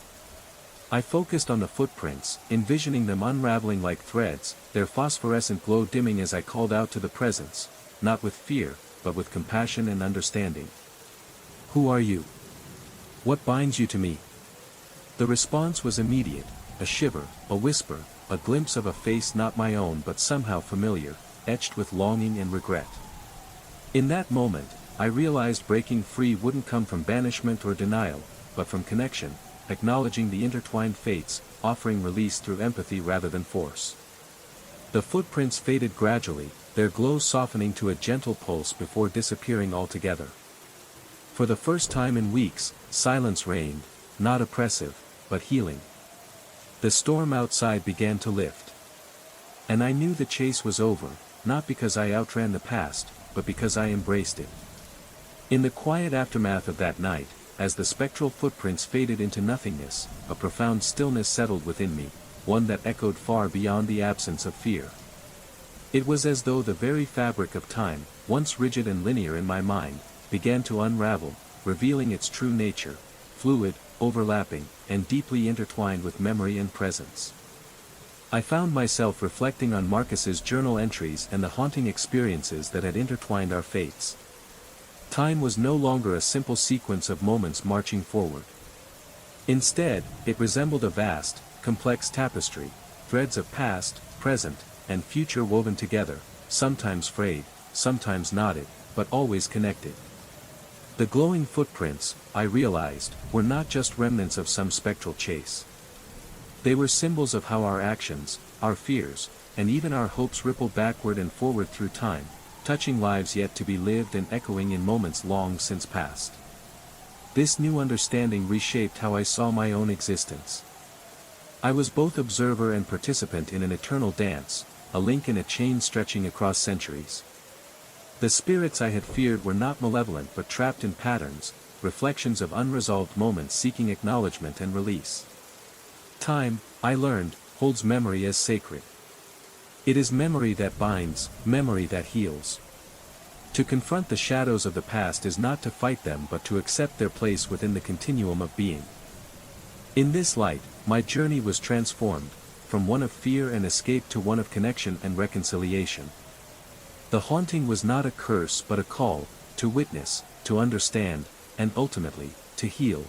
I focused on the footprints, envisioning them unraveling like threads, their phosphorescent glow dimming as I called out to the presence, not with fear, but with compassion and understanding. "Who are you? What binds you to me?" The response was immediate, a shiver, a whisper, a glimpse of a face not my own but somehow familiar, etched with longing and regret. In that moment, I realized breaking free wouldn't come from banishment or denial, but from connection, acknowledging the intertwined fates, offering release through empathy rather than force. The footprints faded gradually, their glow softening to a gentle pulse before disappearing altogether. For the first time in weeks, silence reigned, not oppressive, but healing. The storm outside began to lift. And I knew the chase was over, not because I outran the past, but because I embraced it. In the quiet aftermath of that night, as the spectral footprints faded into nothingness, a profound stillness settled within me, one that echoed far beyond the absence of fear. It was as though the very fabric of time, once rigid and linear in my mind, began to unravel, revealing its true nature, fluid, overlapping, and deeply intertwined with memory and presence. I found myself reflecting on Marcus's journal entries and the haunting experiences that had intertwined our fates. Time was no longer a simple sequence of moments marching forward. Instead, it resembled a vast, complex tapestry, threads of past, present, and future woven together, sometimes frayed, sometimes knotted, but always connected. The glowing footprints, I realized, were not just remnants of some spectral chase. They were symbols of how our actions, our fears, and even our hopes rippled backward and forward through time, touching lives yet to be lived and echoing in moments long since past. This new understanding reshaped how I saw my own existence. I was both observer and participant in an eternal dance, a link in a chain stretching across centuries. The spirits I had feared were not malevolent but trapped in patterns, reflections of unresolved moments seeking acknowledgement and release. Time, I learned, holds memory as sacred. It is memory that binds, memory that heals. To confront the shadows of the past is not to fight them but to accept their place within the continuum of being. In this light, my journey was transformed, from one of fear and escape to one of connection and reconciliation. The haunting was not a curse but a call, to witness, to understand, and ultimately, to heal.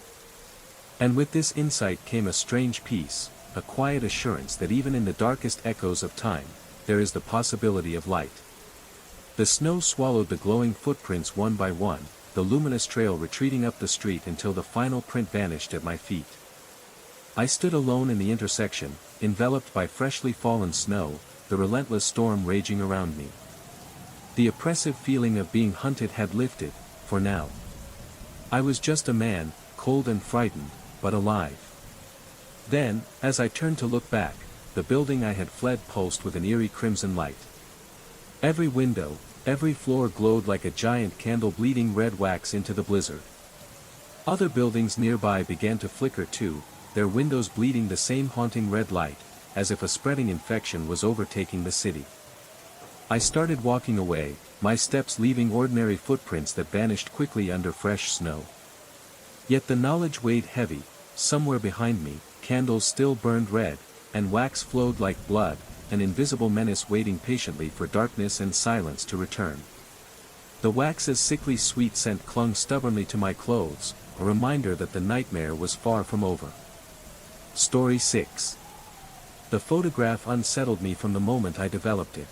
And with this insight came a strange peace, a quiet assurance that even in the darkest echoes of time, there is the possibility of light. The snow swallowed the glowing footprints one by one, the luminous trail retreating up the street until the final print vanished at my feet. I stood alone in the intersection, enveloped by freshly fallen snow, the relentless storm raging around me. The oppressive feeling of being hunted had lifted, for now. I was just a man, cold and frightened, but alive. Then, as I turned to look back, the building I had fled pulsed with an eerie crimson light. Every window, every floor glowed like a giant candle bleeding red wax into the blizzard. Other buildings nearby began to flicker too, their windows bleeding the same haunting red light, as if a spreading infection was overtaking the city. I started walking away, my steps leaving ordinary footprints that vanished quickly under fresh snow. Yet the knowledge weighed heavy, somewhere behind me, candles still burned red, and wax flowed like blood, an invisible menace waiting patiently for darkness and silence to return. The wax's sickly sweet scent clung stubbornly to my clothes, a reminder that the nightmare was far from over. Story 6. The photograph unsettled me from the moment I developed it.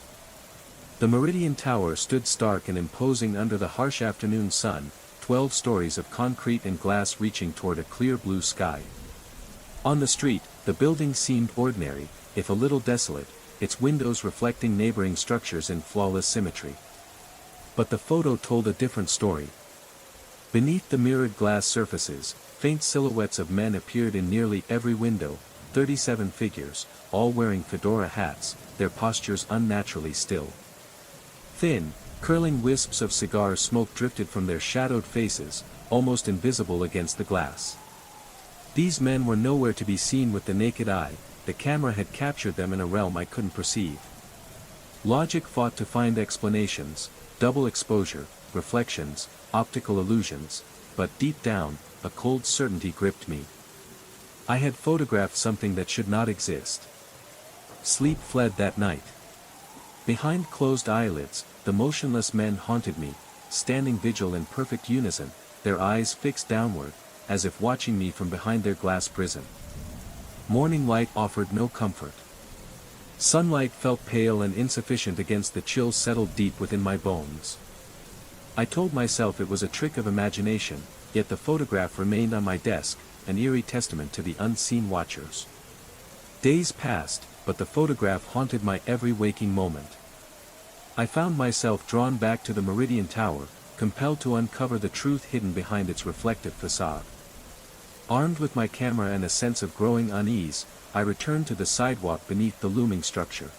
The Meridian Tower stood stark and imposing under the harsh afternoon sun, 12 stories of concrete and glass reaching toward a clear blue sky. On the street, the building seemed ordinary, if a little desolate, its windows reflecting neighboring structures in flawless symmetry. But the photo told a different story. Beneath the mirrored glass surfaces, faint silhouettes of men appeared in nearly every window, 37 figures, all wearing fedora hats, their postures unnaturally still. Thin, curling wisps of cigar smoke drifted from their shadowed faces, almost invisible against the glass. These men were nowhere to be seen with the naked eye, the camera had captured them in a realm I couldn't perceive. Logic fought to find explanations, double exposure, reflections, optical illusions, but deep down, a cold certainty gripped me. I had photographed something that should not exist. Sleep fled that night. Behind closed eyelids, the motionless men haunted me, standing vigil in perfect unison, their eyes fixed downward, as if watching me from behind their glass prison. Morning light offered no comfort. Sunlight felt pale and insufficient against the chill settled deep within my bones. I told myself it was a trick of imagination, yet the photograph remained on my desk, an eerie testament to the unseen watchers. Days passed, but the photograph haunted my every waking moment. I found myself drawn back to the Meridian Tower, compelled to uncover the truth hidden behind its reflective facade. Armed with my camera and a sense of growing unease, I returned to the sidewalk beneath the looming structure.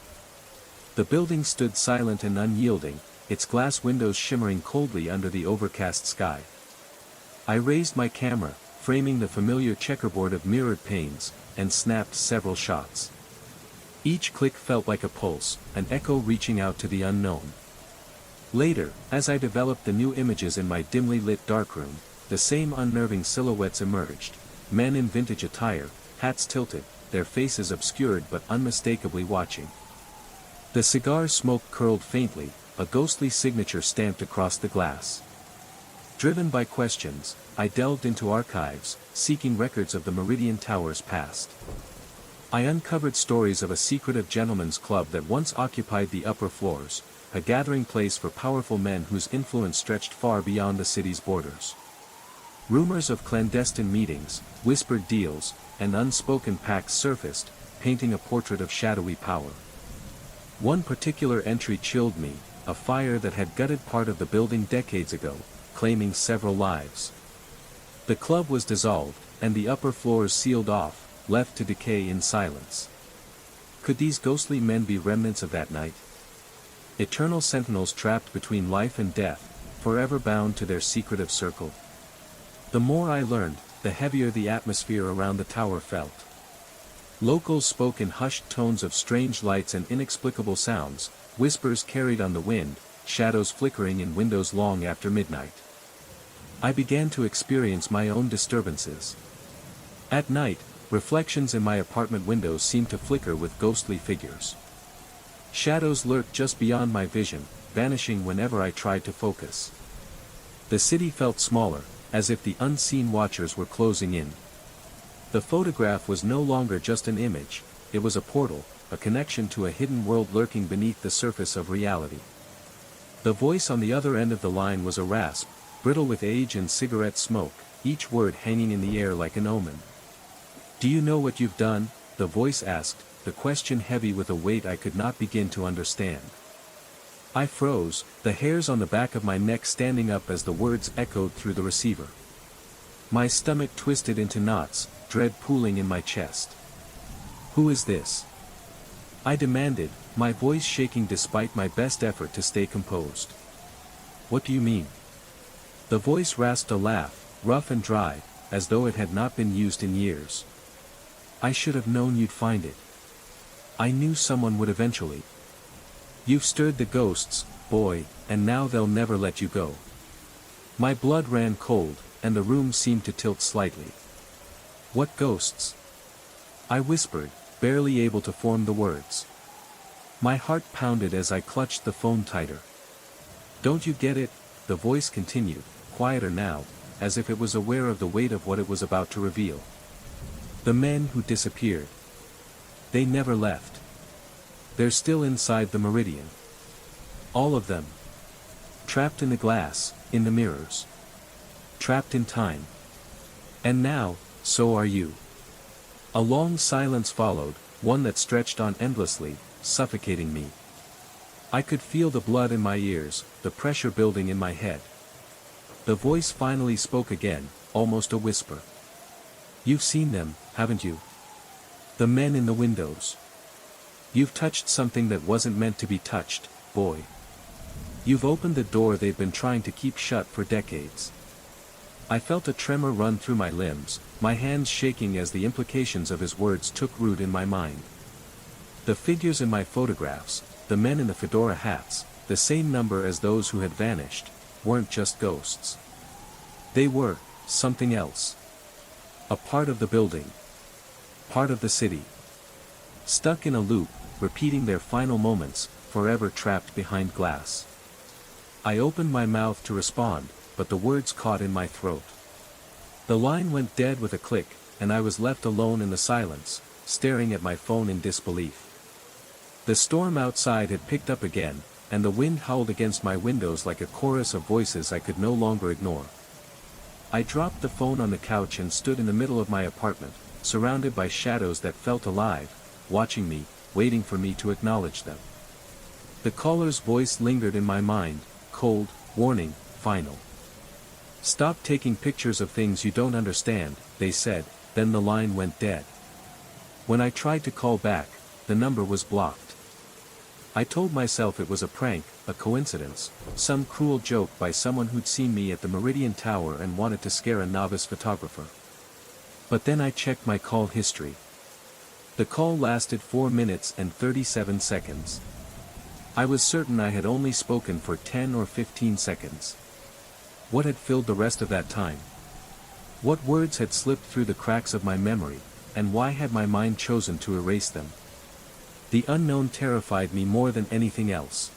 The building stood silent and unyielding, its glass windows shimmering coldly under the overcast sky. I raised my camera, framing the familiar checkerboard of mirrored panes, and snapped several shots. Each click felt like a pulse, an echo reaching out to the unknown. Later, as I developed the new images in my dimly lit darkroom, the same unnerving silhouettes emerged, men in vintage attire, hats tilted, their faces obscured but unmistakably watching. The cigar smoke curled faintly, a ghostly signature stamped across the glass. Driven by questions, I delved into archives, seeking records of the Meridian Tower's past. I uncovered stories of a secretive gentlemen's club that once occupied the upper floors, a gathering place for powerful men whose influence stretched far beyond the city's borders. Rumors of clandestine meetings, whispered deals, and unspoken pacts surfaced, painting a portrait of shadowy power. One particular entry chilled me, a fire that had gutted part of the building decades ago, claiming several lives. The club was dissolved, and the upper floors sealed off, left to decay in silence. Could these ghostly men be remnants of that night? Eternal sentinels trapped between life and death, forever bound to their secretive circle. The more I learned, the heavier the atmosphere around the tower felt. Locals spoke in hushed tones of strange lights and inexplicable sounds, whispers carried on the wind, shadows flickering in windows long after midnight. I began to experience my own disturbances. At night, reflections in my apartment windows seemed to flicker with ghostly figures. Shadows lurked just beyond my vision, vanishing whenever I tried to focus. The city felt smaller, as if the unseen watchers were closing in. The photograph was no longer just an image, it was a portal, a connection to a hidden world lurking beneath the surface of reality. The voice on the other end of the line was a rasp, brittle with age and cigarette smoke, each word hanging in the air like an omen. "Do you know what you've done?" the voice asked, the question heavy with a weight I could not begin to understand. I froze, the hairs on the back of my neck standing up as the words echoed through the receiver. My stomach twisted into knots, dread pooling in my chest. "Who is this?" I demanded, my voice shaking despite my best effort to stay composed. "What do you mean?" The voice rasped a laugh, rough and dry, as though it had not been used in years. "I should have known you'd find it. I knew someone would eventually. You've stirred the ghosts, boy, and now they'll never let you go." My blood ran cold, and the room seemed to tilt slightly. "What ghosts?" I whispered, barely able to form the words. My heart pounded as I clutched the phone tighter. "Don't you get it?" the voice continued, quieter now, as if it was aware of the weight of what it was about to reveal. "The men who disappeared. They never left. They're still inside the Meridian. All of them. Trapped in the glass, in the mirrors. Trapped in time. And now, so are you." A long silence followed, one that stretched on endlessly, suffocating me. I could feel the blood in my ears, the pressure building in my head. The voice finally spoke again, almost a whisper. "You've seen them, haven't you? The men in the windows. You've touched something that wasn't meant to be touched, boy. You've opened the door they've been trying to keep shut for decades." I felt a tremor run through my limbs, my hands shaking as the implications of his words took root in my mind. The figures in my photographs, the men in the fedora hats, the same number as those who had vanished, weren't just ghosts. They were something else. A part of the building. Part of the city. Stuck in a loop, repeating their final moments, forever trapped behind glass. I opened my mouth to respond, but the words caught in my throat. The line went dead with a click, and I was left alone in the silence, staring at my phone in disbelief. The storm outside had picked up again, and the wind howled against my windows like a chorus of voices I could no longer ignore. I dropped the phone on the couch and stood in the middle of my apartment, surrounded by shadows that felt alive, watching me, waiting for me to acknowledge them. The caller's voice lingered in my mind, cold, warning, final. "Stop taking pictures of things you don't understand," they said, then the line went dead. When I tried to call back, the number was blocked. I told myself it was a prank, a coincidence, some cruel joke by someone who'd seen me at the Meridian Tower and wanted to scare a novice photographer. But then I checked my call history. The call lasted 4 minutes and 37 seconds. I was certain I had only spoken for 10 or 15 seconds. What had filled the rest of that time? What words had slipped through the cracks of my memory, and why had my mind chosen to erase them? The unknown terrified me more than anything else.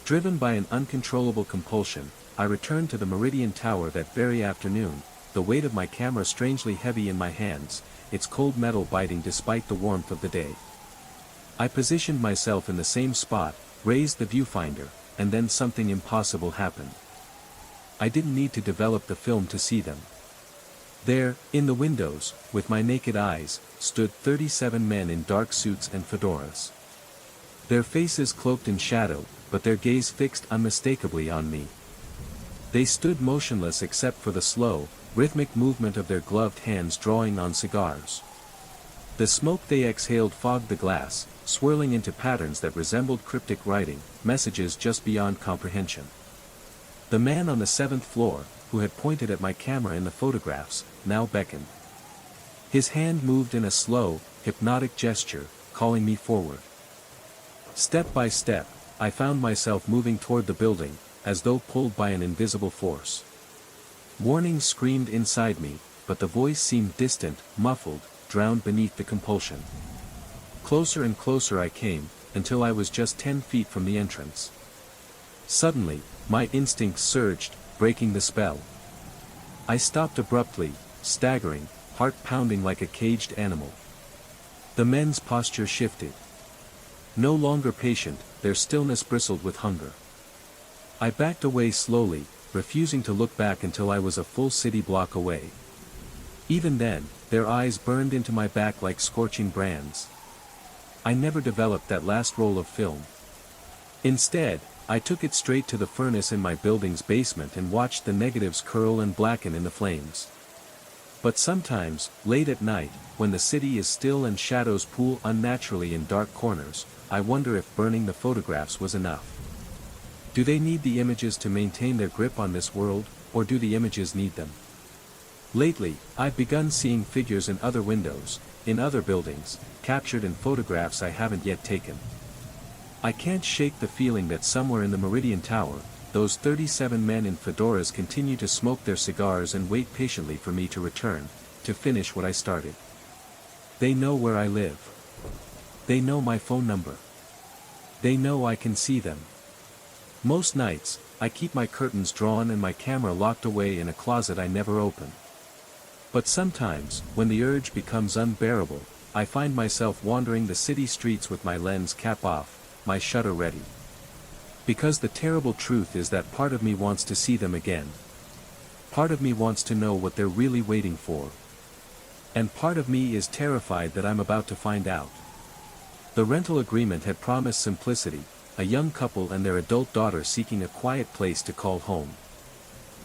Driven by an uncontrollable compulsion, I returned to the Meridian Tower that very afternoon, the weight of my camera strangely heavy in my hands, its cold metal biting despite the warmth of the day. I positioned myself in the same spot, raised the viewfinder, and then something impossible happened. I didn't need to develop the film to see them. There, in the windows, with my naked eyes, stood 37 men in dark suits and fedoras. Their faces cloaked in shadow, but their gaze fixed unmistakably on me. They stood motionless except for the slow, rhythmic movement of their gloved hands drawing on cigars. The smoke they exhaled fogged the glass, swirling into patterns that resembled cryptic writing, messages just beyond comprehension. The man on the 7th floor, who had pointed at my camera in the photographs, now beckoned. His hand moved in a slow, hypnotic gesture, calling me forward. Step by step, I found myself moving toward the building, as though pulled by an invisible force. Warnings screamed inside me, but the voice seemed distant, muffled, drowned beneath the compulsion. Closer and closer I came, until I was just 10 feet from the entrance. Suddenly, my instincts surged, breaking the spell. I stopped abruptly, staggering, heart pounding like a caged animal. The men's posture shifted. No longer patient, their stillness bristled with hunger. I backed away slowly, refusing to look back until I was a full city block away. Even then, their eyes burned into my back like scorching brands. I never developed that last roll of film. Instead, I took it straight to the furnace in my building's basement and watched the negatives curl and blacken in the flames. But sometimes, late at night, when the city is still and shadows pool unnaturally in dark corners, I wonder if burning the photographs was enough. Do they need the images to maintain their grip on this world, or do the images need them? Lately, I've begun seeing figures in other windows, in other buildings, captured in photographs I haven't yet taken. I can't shake the feeling that somewhere in the Meridian Tower, those 37 men in fedoras continue to smoke their cigars and wait patiently for me to return, to finish what I started. They know where I live. They know my phone number. They know I can see them. Most nights, I keep my curtains drawn and my camera locked away in a closet I never open. But sometimes, when the urge becomes unbearable, I find myself wandering the city streets with my lens cap off, my shutter ready. Because the terrible truth is that part of me wants to see them again. Part of me wants to know what they're really waiting for. And part of me is terrified that I'm about to find out. The rental agreement had promised simplicity, a young couple and their adult daughter seeking a quiet place to call home.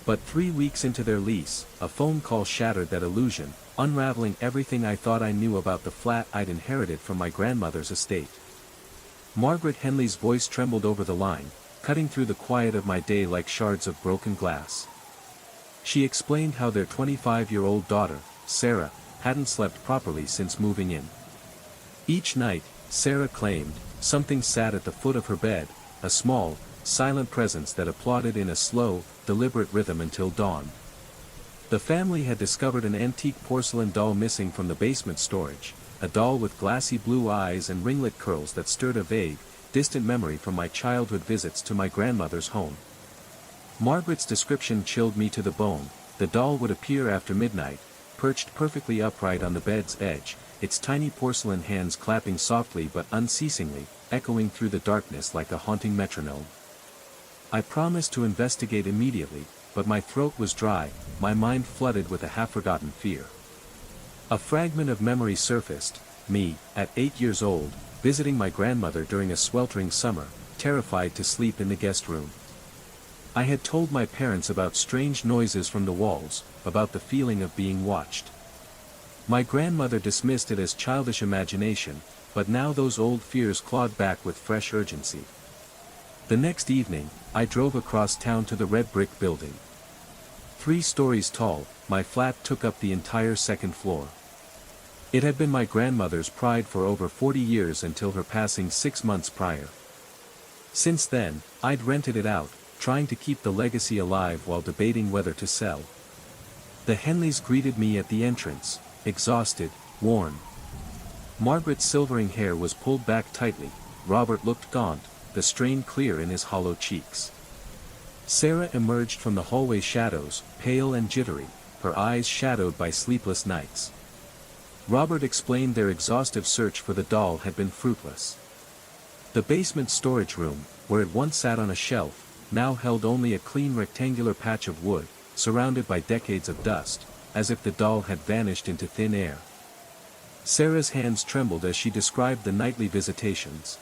But 3 weeks into their lease, a phone call shattered that illusion, unraveling everything I thought I knew about the flat I'd inherited from my grandmother's estate. Margaret Henley's voice trembled over the line, cutting through the quiet of my day like shards of broken glass. She explained how their 25-year-old daughter, Sarah, hadn't slept properly since moving in. Each night, Sarah claimed, something sat at the foot of her bed, a small, silent presence that applauded in a slow, deliberate rhythm until dawn. The family had discovered an antique porcelain doll missing from the basement storage, a doll with glassy blue eyes and ringlet curls that stirred a vague, distant memory from my childhood visits to my grandmother's home. Margaret's description chilled me to the bone. The doll would appear after midnight, perched perfectly upright on the bed's edge, its tiny porcelain hands clapping softly but unceasingly, echoing through the darkness like a haunting metronome. I promised to investigate immediately, but my throat was dry, my mind flooded with a half-forgotten fear. A fragment of memory surfaced, me, at 8 years old, visiting my grandmother during a sweltering summer, terrified to sleep in the guest room. I had told my parents about strange noises from the walls, about the feeling of being watched. My grandmother dismissed it as childish imagination, but now those old fears clawed back with fresh urgency. The next evening, I drove across town to the red brick building. 3 stories tall, my flat took up the entire second floor. It had been my grandmother's pride for over 40 years until her passing 6 months prior. Since then, I'd rented it out, trying to keep the legacy alive while debating whether to sell. The Henleys greeted me at the entrance, exhausted, worn. Margaret's silvering hair was pulled back tightly, Robert looked gaunt, the strain clear in his hollow cheeks. Sarah emerged from the hallway shadows, pale and jittery, her eyes shadowed by sleepless nights. Robert explained their exhaustive search for the doll had been fruitless. The basement storage room, where it once sat on a shelf, now held only a clean rectangular patch of wood, surrounded by decades of dust, as if the doll had vanished into thin air. Sarah's hands trembled as she described the nightly visitations.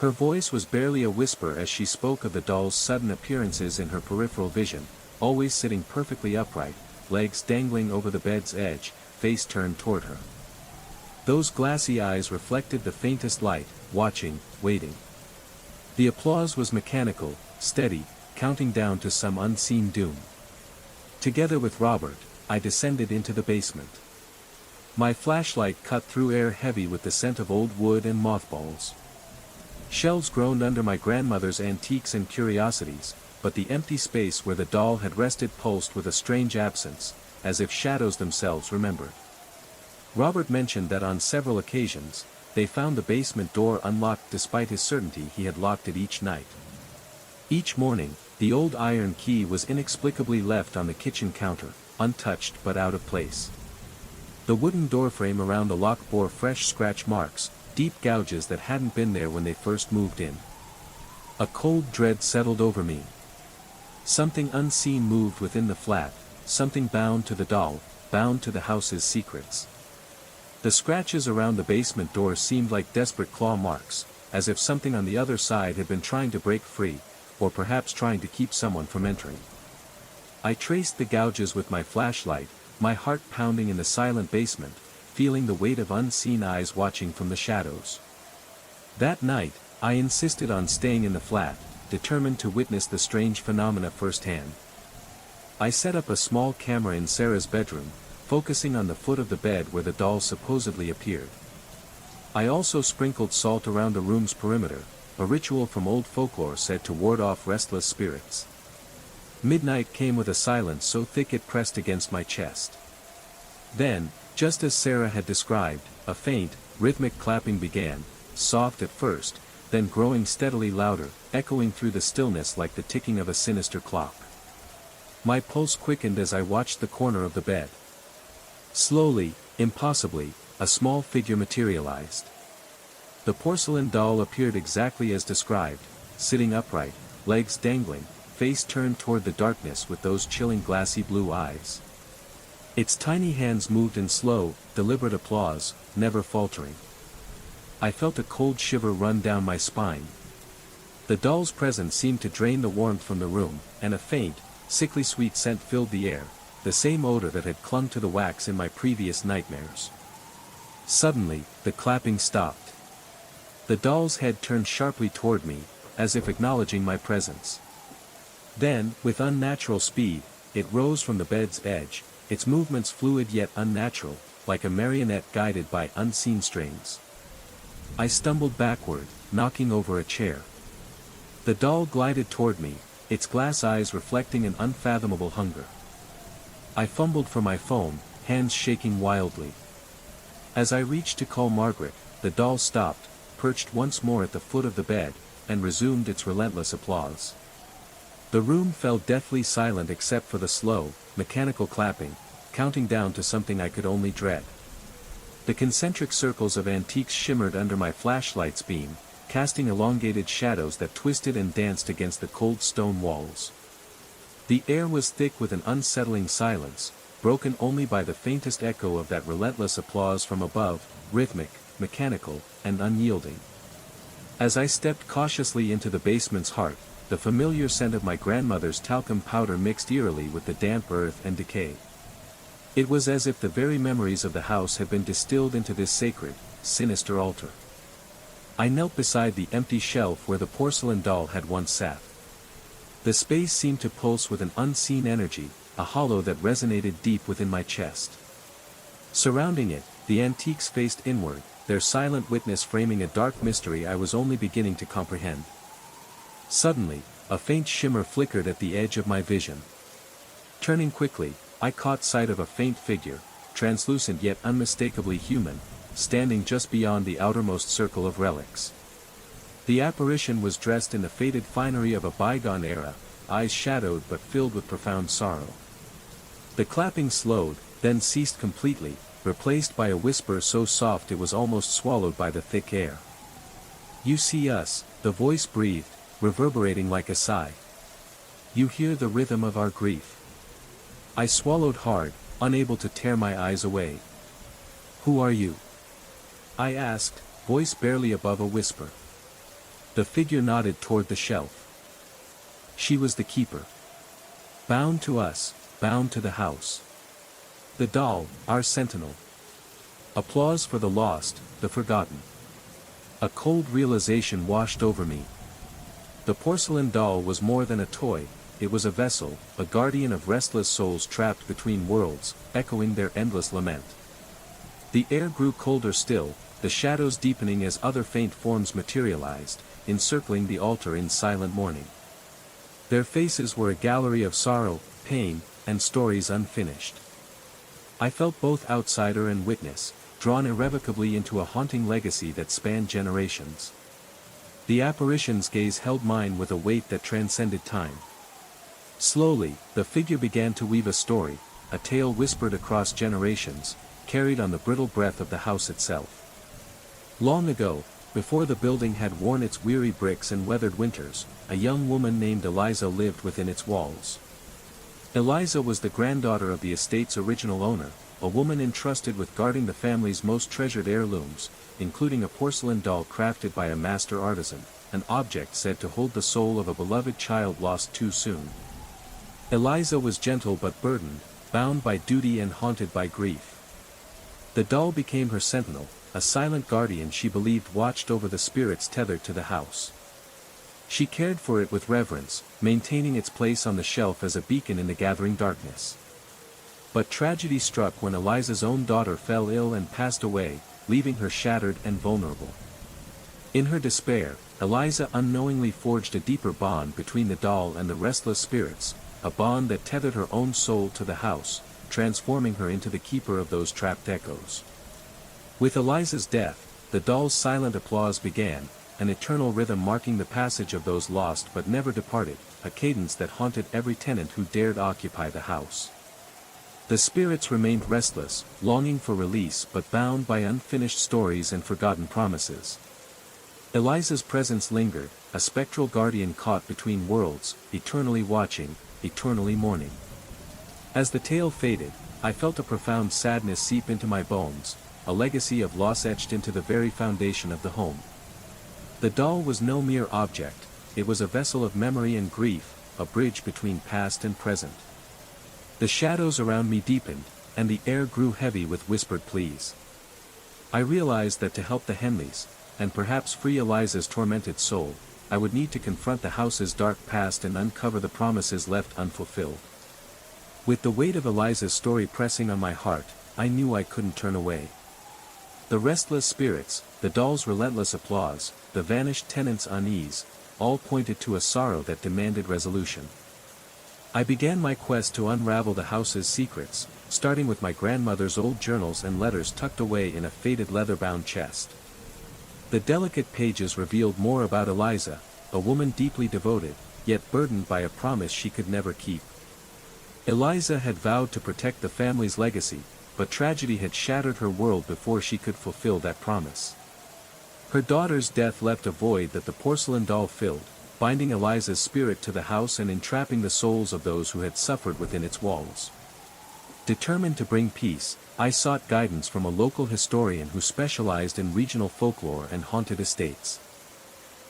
Her voice was barely a whisper as she spoke of the doll's sudden appearances in her peripheral vision, always sitting perfectly upright, legs dangling over the bed's edge, face turned toward her. Those glassy eyes reflected the faintest light, watching, waiting. The applause was mechanical, steady, counting down to some unseen doom. Together with Robert, I descended into the basement. My flashlight cut through air heavy with the scent of old wood and mothballs. Shelves groaned under my grandmother's antiques and curiosities, but the empty space where the doll had rested pulsed with a strange absence, as if shadows themselves remembered. Robert mentioned that on several occasions, they found the basement door unlocked despite his certainty he had locked it each night. Each morning, the old iron key was inexplicably left on the kitchen counter, untouched but out of place. The wooden doorframe around the lock bore fresh scratch marks, deep gouges that hadn't been there when they first moved in. A cold dread settled over me. Something unseen moved within the flat, something bound to the doll, bound to the house's secrets. The scratches around the basement door seemed like desperate claw marks, as if something on the other side had been trying to break free, or perhaps trying to keep someone from entering. I traced the gouges with my flashlight, my heart pounding in the silent basement, feeling the weight of unseen eyes watching from the shadows. That night, I insisted on staying in the flat, determined to witness the strange phenomena firsthand. I set up a small camera in Sarah's bedroom, focusing on the foot of the bed where the doll supposedly appeared. I also sprinkled salt around the room's perimeter, a ritual from old folklore said to ward off restless spirits. Midnight came with a silence so thick it pressed against my chest. Then, just as Sarah had described, a faint, rhythmic clapping began, soft at first, then growing steadily louder, echoing through the stillness like the ticking of a sinister clock. My pulse quickened as I watched the corner of the bed. Slowly, impossibly, a small figure materialized. The porcelain doll appeared exactly as described, sitting upright, legs dangling, face turned toward the darkness with those chilling glassy blue eyes. Its tiny hands moved in slow, deliberate applause, never faltering. I felt a cold shiver run down my spine. The doll's presence seemed to drain the warmth from the room, and a faint, sickly sweet scent filled the air, the same odor that had clung to the wax in my previous nightmares. Suddenly, the clapping stopped. The doll's head turned sharply toward me, as if acknowledging my presence. Then, with unnatural speed, it rose from the bed's edge, its movements fluid yet unnatural, like a marionette guided by unseen strings. I stumbled backward, knocking over a chair. The doll glided toward me, its glass eyes reflecting an unfathomable hunger. I fumbled for my phone, hands shaking wildly. As I reached to call Margaret, the doll stopped, perched once more at the foot of the bed, and resumed its relentless applause. The room fell deathly silent except for the slow, mechanical clapping, counting down to something I could only dread. The concentric circles of antiques shimmered under my flashlight's beam, casting elongated shadows that twisted and danced against the cold stone walls. The air was thick with an unsettling silence, broken only by the faintest echo of that relentless applause from above, rhythmic, mechanical, and unyielding. As I stepped cautiously into the basement's heart, the familiar scent of my grandmother's talcum powder mixed eerily with the damp earth and decay. It was as if the very memories of the house had been distilled into this sacred, sinister altar. I knelt beside the empty shelf where the porcelain doll had once sat. The space seemed to pulse with an unseen energy, a hollow that resonated deep within my chest. Surrounding it, the antiques faced inward, their silent witness framing a dark mystery I was only beginning to comprehend. Suddenly, a faint shimmer flickered at the edge of my vision. Turning quickly, I caught sight of a faint figure, translucent yet unmistakably human, standing just beyond the outermost circle of relics. The apparition was dressed in the faded finery of a bygone era, eyes shadowed but filled with profound sorrow. The clapping slowed, then ceased completely, replaced by a whisper so soft it was almost swallowed by the thick air. "You see us," the voice breathed, reverberating like a sigh. "You hear the rhythm of our grief." I swallowed hard, unable to tear my eyes away. "Who are you?" I asked, voice barely above a whisper. The figure nodded toward the shelf. She was the keeper. Bound to us, bound to the house. The doll, our sentinel. Applause for the lost, the forgotten. A cold realization washed over me. The porcelain doll was more than a toy, it was a vessel, a guardian of restless souls trapped between worlds, echoing their endless lament. The air grew colder still, the shadows deepening as other faint forms materialized, encircling the altar in silent mourning. Their faces were a gallery of sorrow, pain, and stories unfinished. I felt both outsider and witness, drawn irrevocably into a haunting legacy that spanned generations. The apparition's gaze held mine with a weight that transcended time. Slowly, the figure began to weave a story, a tale whispered across generations, carried on the brittle breath of the house itself. Long ago, before the building had worn its weary bricks and weathered winters, a young woman named Eliza lived within its walls. Eliza was the granddaughter of the estate's original owner, a woman entrusted with guarding the family's most treasured heirlooms, including a porcelain doll crafted by a master artisan, an object said to hold the soul of a beloved child lost too soon. Eliza was gentle but burdened, bound by duty and haunted by grief. The doll became her sentinel, a silent guardian she believed watched over the spirits tethered to the house. She cared for it with reverence, maintaining its place on the shelf as a beacon in the gathering darkness. But tragedy struck when Eliza's own daughter fell ill and passed away, leaving her shattered and vulnerable. In her despair, Eliza unknowingly forged a deeper bond between the doll and the restless spirits, a bond that tethered her own soul to the house, transforming her into the keeper of those trapped echoes. With Eliza's death, the doll's silent applause began, an eternal rhythm marking the passage of those lost but never departed, a cadence that haunted every tenant who dared occupy the house. The spirits remained restless, longing for release but bound by unfinished stories and forgotten promises. Eliza's presence lingered, a spectral guardian caught between worlds, eternally watching, eternally mourning. As the tale faded, I felt a profound sadness seep into my bones, a legacy of loss etched into the very foundation of the home. The doll was no mere object, it was a vessel of memory and grief, a bridge between past and present. The shadows around me deepened, and the air grew heavy with whispered pleas. I realized that to help the Henleys, and perhaps free Eliza's tormented soul, I would need to confront the house's dark past and uncover the promises left unfulfilled. With the weight of Eliza's story pressing on my heart, I knew I couldn't turn away. The restless spirits, the doll's relentless applause, the vanished tenants' unease, all pointed to a sorrow that demanded resolution. I began my quest to unravel the house's secrets, starting with my grandmother's old journals and letters tucked away in a faded leather-bound chest. The delicate pages revealed more about Eliza, a woman deeply devoted, yet burdened by a promise she could never keep. Eliza had vowed to protect the family's legacy, but tragedy had shattered her world before she could fulfill that promise. Her daughter's death left a void that the porcelain doll filled, binding Eliza's spirit to the house and entrapping the souls of those who had suffered within its walls. Determined to bring peace, I sought guidance from a local historian who specialized in regional folklore and haunted estates.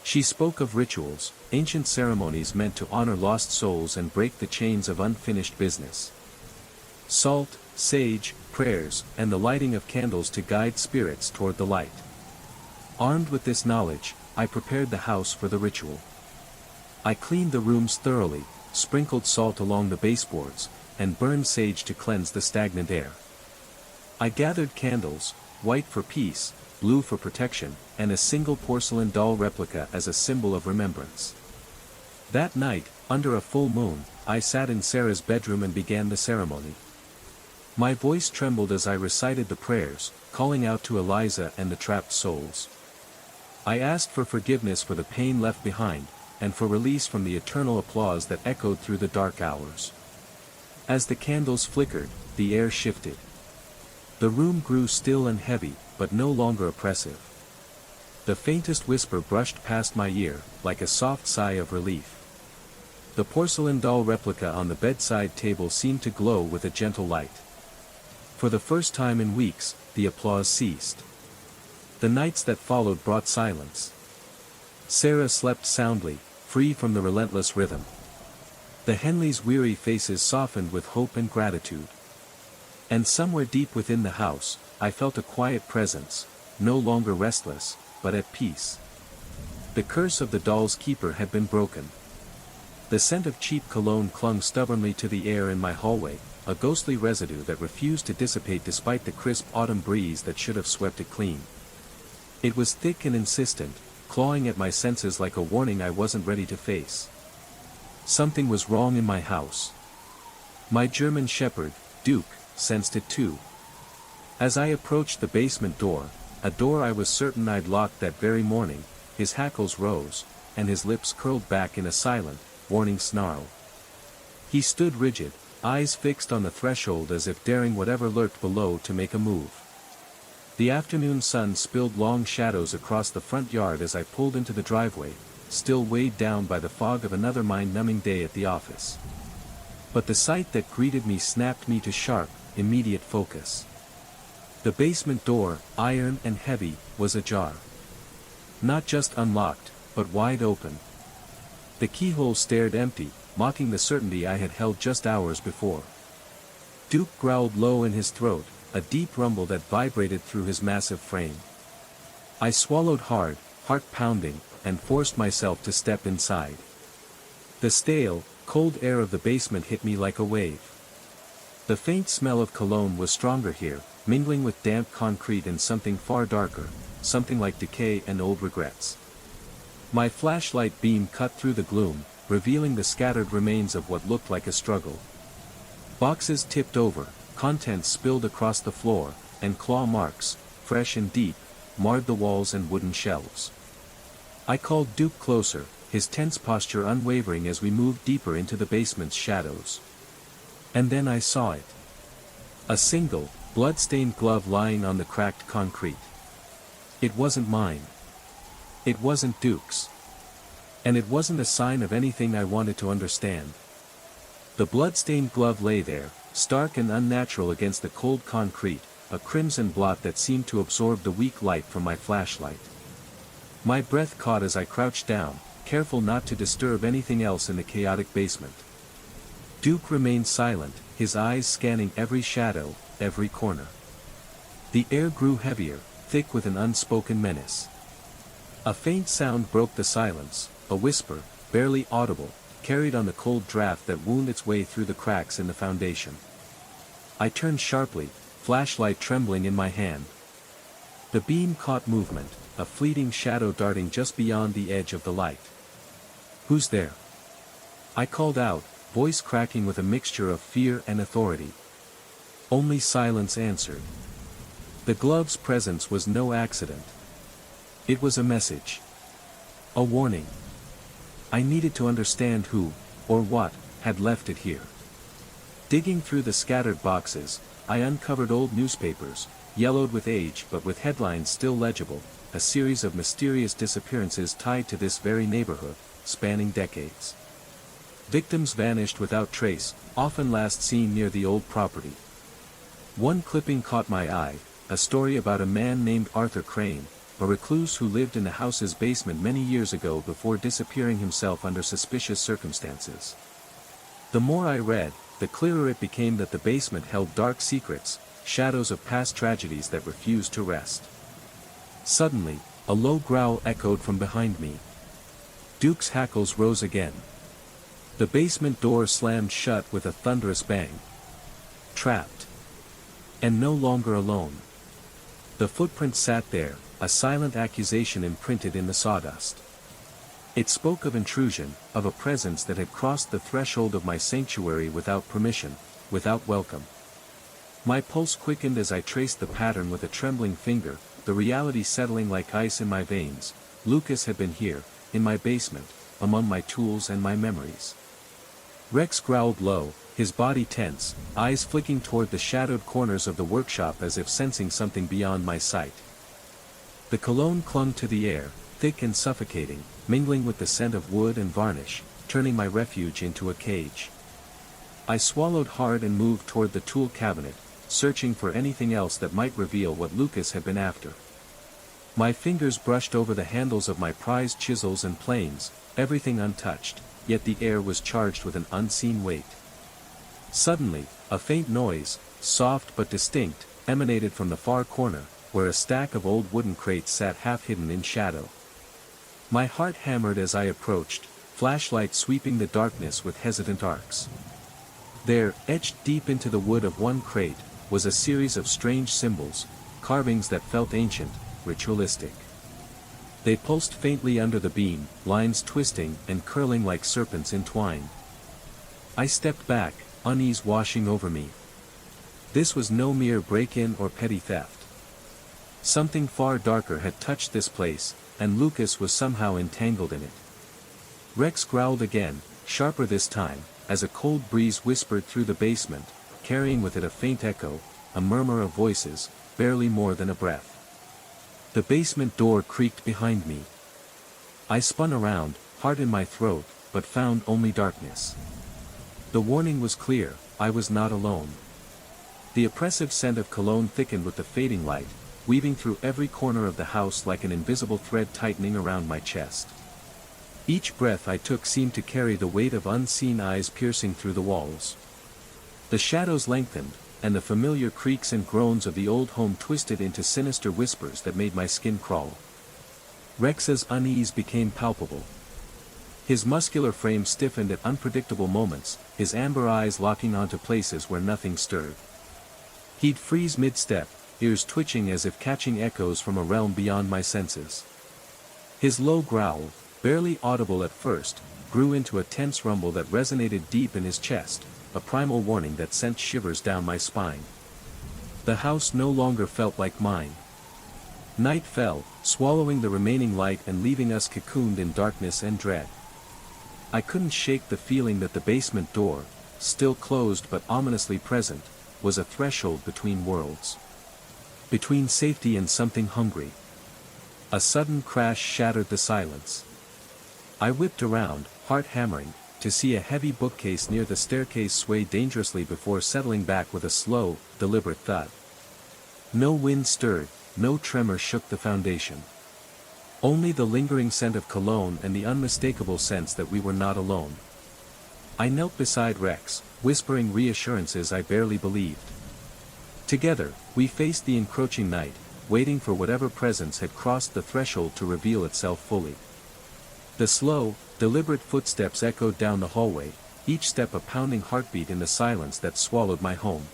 She spoke of rituals, ancient ceremonies meant to honor lost souls and break the chains of unfinished business. Salt, sage, prayers, and the lighting of candles to guide spirits toward the light. Armed with this knowledge, I prepared the house for the ritual. I cleaned the rooms thoroughly, sprinkled salt along the baseboards, and burned sage to cleanse the stagnant air. I gathered candles, white for peace, blue for protection, and a single porcelain doll replica as a symbol of remembrance. That night, under a full moon, I sat in Sarah's bedroom and began the ceremony. My voice trembled as I recited the prayers, calling out to Eliza and the trapped souls. I asked for forgiveness for the pain left behind, and for release from the eternal applause that echoed through the dark hours. As the candles flickered, the air shifted. The room grew still and heavy, but no longer oppressive. The faintest whisper brushed past my ear, like a soft sigh of relief. The porcelain doll replica on the bedside table seemed to glow with a gentle light. For the first time in weeks, the applause ceased. The nights that followed brought silence. Sarah slept soundly, free from the relentless rhythm. The Henleys' weary faces softened with hope and gratitude. And somewhere deep within the house, I felt a quiet presence, no longer restless, but at peace. The curse of the doll's keeper had been broken. The scent of cheap cologne clung stubbornly to the air in my hallway, a ghostly residue that refused to dissipate despite the crisp autumn breeze that should have swept it clean. It was thick and insistent, clawing at my senses like a warning I wasn't ready to face. Something was wrong in my house. My German shepherd, Duke, sensed it too. As I approached the basement door, a door I was certain I'd locked that very morning, his hackles rose, and his lips curled back in a silent, warning snarl. He stood rigid, eyes fixed on the threshold as if daring whatever lurked below to make a move. The afternoon sun spilled long shadows across the front yard as I pulled into the driveway, still weighed down by the fog of another mind-numbing day at the office. But the sight that greeted me snapped me to sharp, immediate focus. The basement door, iron and heavy, was ajar. Not just unlocked, but wide open. The keyhole stared empty, mocking the certainty I had held just hours before. Duke growled low in his throat, a deep rumble that vibrated through his massive frame. I swallowed hard, heart pounding, and forced myself to step inside. The stale, cold air of the basement hit me like a wave. The faint smell of cologne was stronger here, mingling with damp concrete and something far darker, something like decay and old regrets. My flashlight beam cut through the gloom, revealing the scattered remains of what looked like a struggle. Boxes tipped over, contents spilled across the floor, and claw marks, fresh and deep, marred the walls and wooden shelves. I called Duke closer, his tense posture unwavering as we moved deeper into the basement's shadows. And then I saw it. A single, blood-stained glove lying on the cracked concrete. It wasn't mine. It wasn't Duke's. And it wasn't a sign of anything I wanted to understand. The blood-stained glove lay there, stark and unnatural against the cold concrete, a crimson blot that seemed to absorb the weak light from my flashlight. My breath caught as I crouched down, careful not to disturb anything else in the chaotic basement. Duke remained silent, his eyes scanning every shadow, every corner. The air grew heavier, thick with an unspoken menace. A faint sound broke the silence, a whisper, barely audible, carried on the cold draft that wound its way through the cracks in the foundation. I turned sharply, flashlight trembling in my hand. The beam caught movement, a fleeting shadow darting just beyond the edge of the light. "Who's there?" I called out, voice cracking with a mixture of fear and authority. Only silence answered. The glove's presence was no accident. It was a message. A warning. I needed to understand who, or what, had left it here. Digging through the scattered boxes, I uncovered old newspapers, yellowed with age but with headlines still legible, a series of mysterious disappearances tied to this very neighborhood, spanning decades. Victims vanished without trace, often last seen near the old property. One clipping caught my eye, a story about a man named Arthur Crane, a recluse who lived in the house's basement many years ago before disappearing himself under suspicious circumstances. The more I read, the clearer it became that the basement held dark secrets, shadows of past tragedies that refused to rest. Suddenly, a low growl echoed from behind me. Duke's hackles rose again. The basement door slammed shut with a thunderous bang. Trapped. And no longer alone. The footprint sat there, a silent accusation imprinted in the sawdust. It spoke of intrusion, of a presence that had crossed the threshold of my sanctuary without permission, without welcome. My pulse quickened as I traced the pattern with a trembling finger, the reality settling like ice in my veins. Lucas had been here, in my basement, among my tools and my memories. Rex growled low, his body tense, eyes flicking toward the shadowed corners of the workshop as if sensing something beyond my sight. The cologne clung to the air, thick and suffocating, mingling with the scent of wood and varnish, turning my refuge into a cage. I swallowed hard and moved toward the tool cabinet, searching for anything else that might reveal what Lucas had been after. My fingers brushed over the handles of my prized chisels and planes, everything untouched, yet the air was charged with an unseen weight. Suddenly, a faint noise, soft but distinct, emanated from the far corner, where a stack of old wooden crates sat half-hidden in shadow. My heart hammered as I approached, flashlight sweeping the darkness with hesitant arcs. There, etched deep into the wood of one crate, was a series of strange symbols, carvings that felt ancient, ritualistic. They pulsed faintly under the beam, lines twisting and curling like serpents entwined. I stepped back, unease washing over me. This was no mere break-in or petty theft. Something far darker had touched this place, and Lucas was somehow entangled in it. Rex growled again, sharper this time, as a cold breeze whispered through the basement, carrying with it a faint echo, a murmur of voices, barely more than a breath. The basement door creaked behind me. I spun around, heart in my throat, but found only darkness. The warning was clear, I was not alone. The oppressive scent of cologne thickened with the fading light, weaving through every corner of the house like an invisible thread tightening around my chest. Each breath I took seemed to carry the weight of unseen eyes piercing through the walls. The shadows lengthened, and the familiar creaks and groans of the old home twisted into sinister whispers that made my skin crawl. Rex's unease became palpable. His muscular frame stiffened at unpredictable moments, his amber eyes locking onto places where nothing stirred. He'd freeze mid-step, ears twitching as if catching echoes from a realm beyond my senses. His low growl, barely audible at first, grew into a tense rumble that resonated deep in his chest, a primal warning that sent shivers down my spine. The house no longer felt like mine. Night fell, swallowing the remaining light and leaving us cocooned in darkness and dread. I couldn't shake the feeling that the basement door, still closed but ominously present, was a threshold between worlds. Between safety and something hungry. A sudden crash shattered the silence. I whipped around, heart hammering, to see a heavy bookcase near the staircase sway dangerously before settling back with a slow, deliberate thud. No wind stirred, no tremor shook the foundation. Only the lingering scent of cologne and the unmistakable sense that we were not alone. I knelt beside Rex, whispering reassurances I barely believed. Together, we faced the encroaching night, waiting for whatever presence had crossed the threshold to reveal itself fully. The slow, deliberate footsteps echoed down the hallway, each step a pounding heartbeat in the silence that swallowed my home.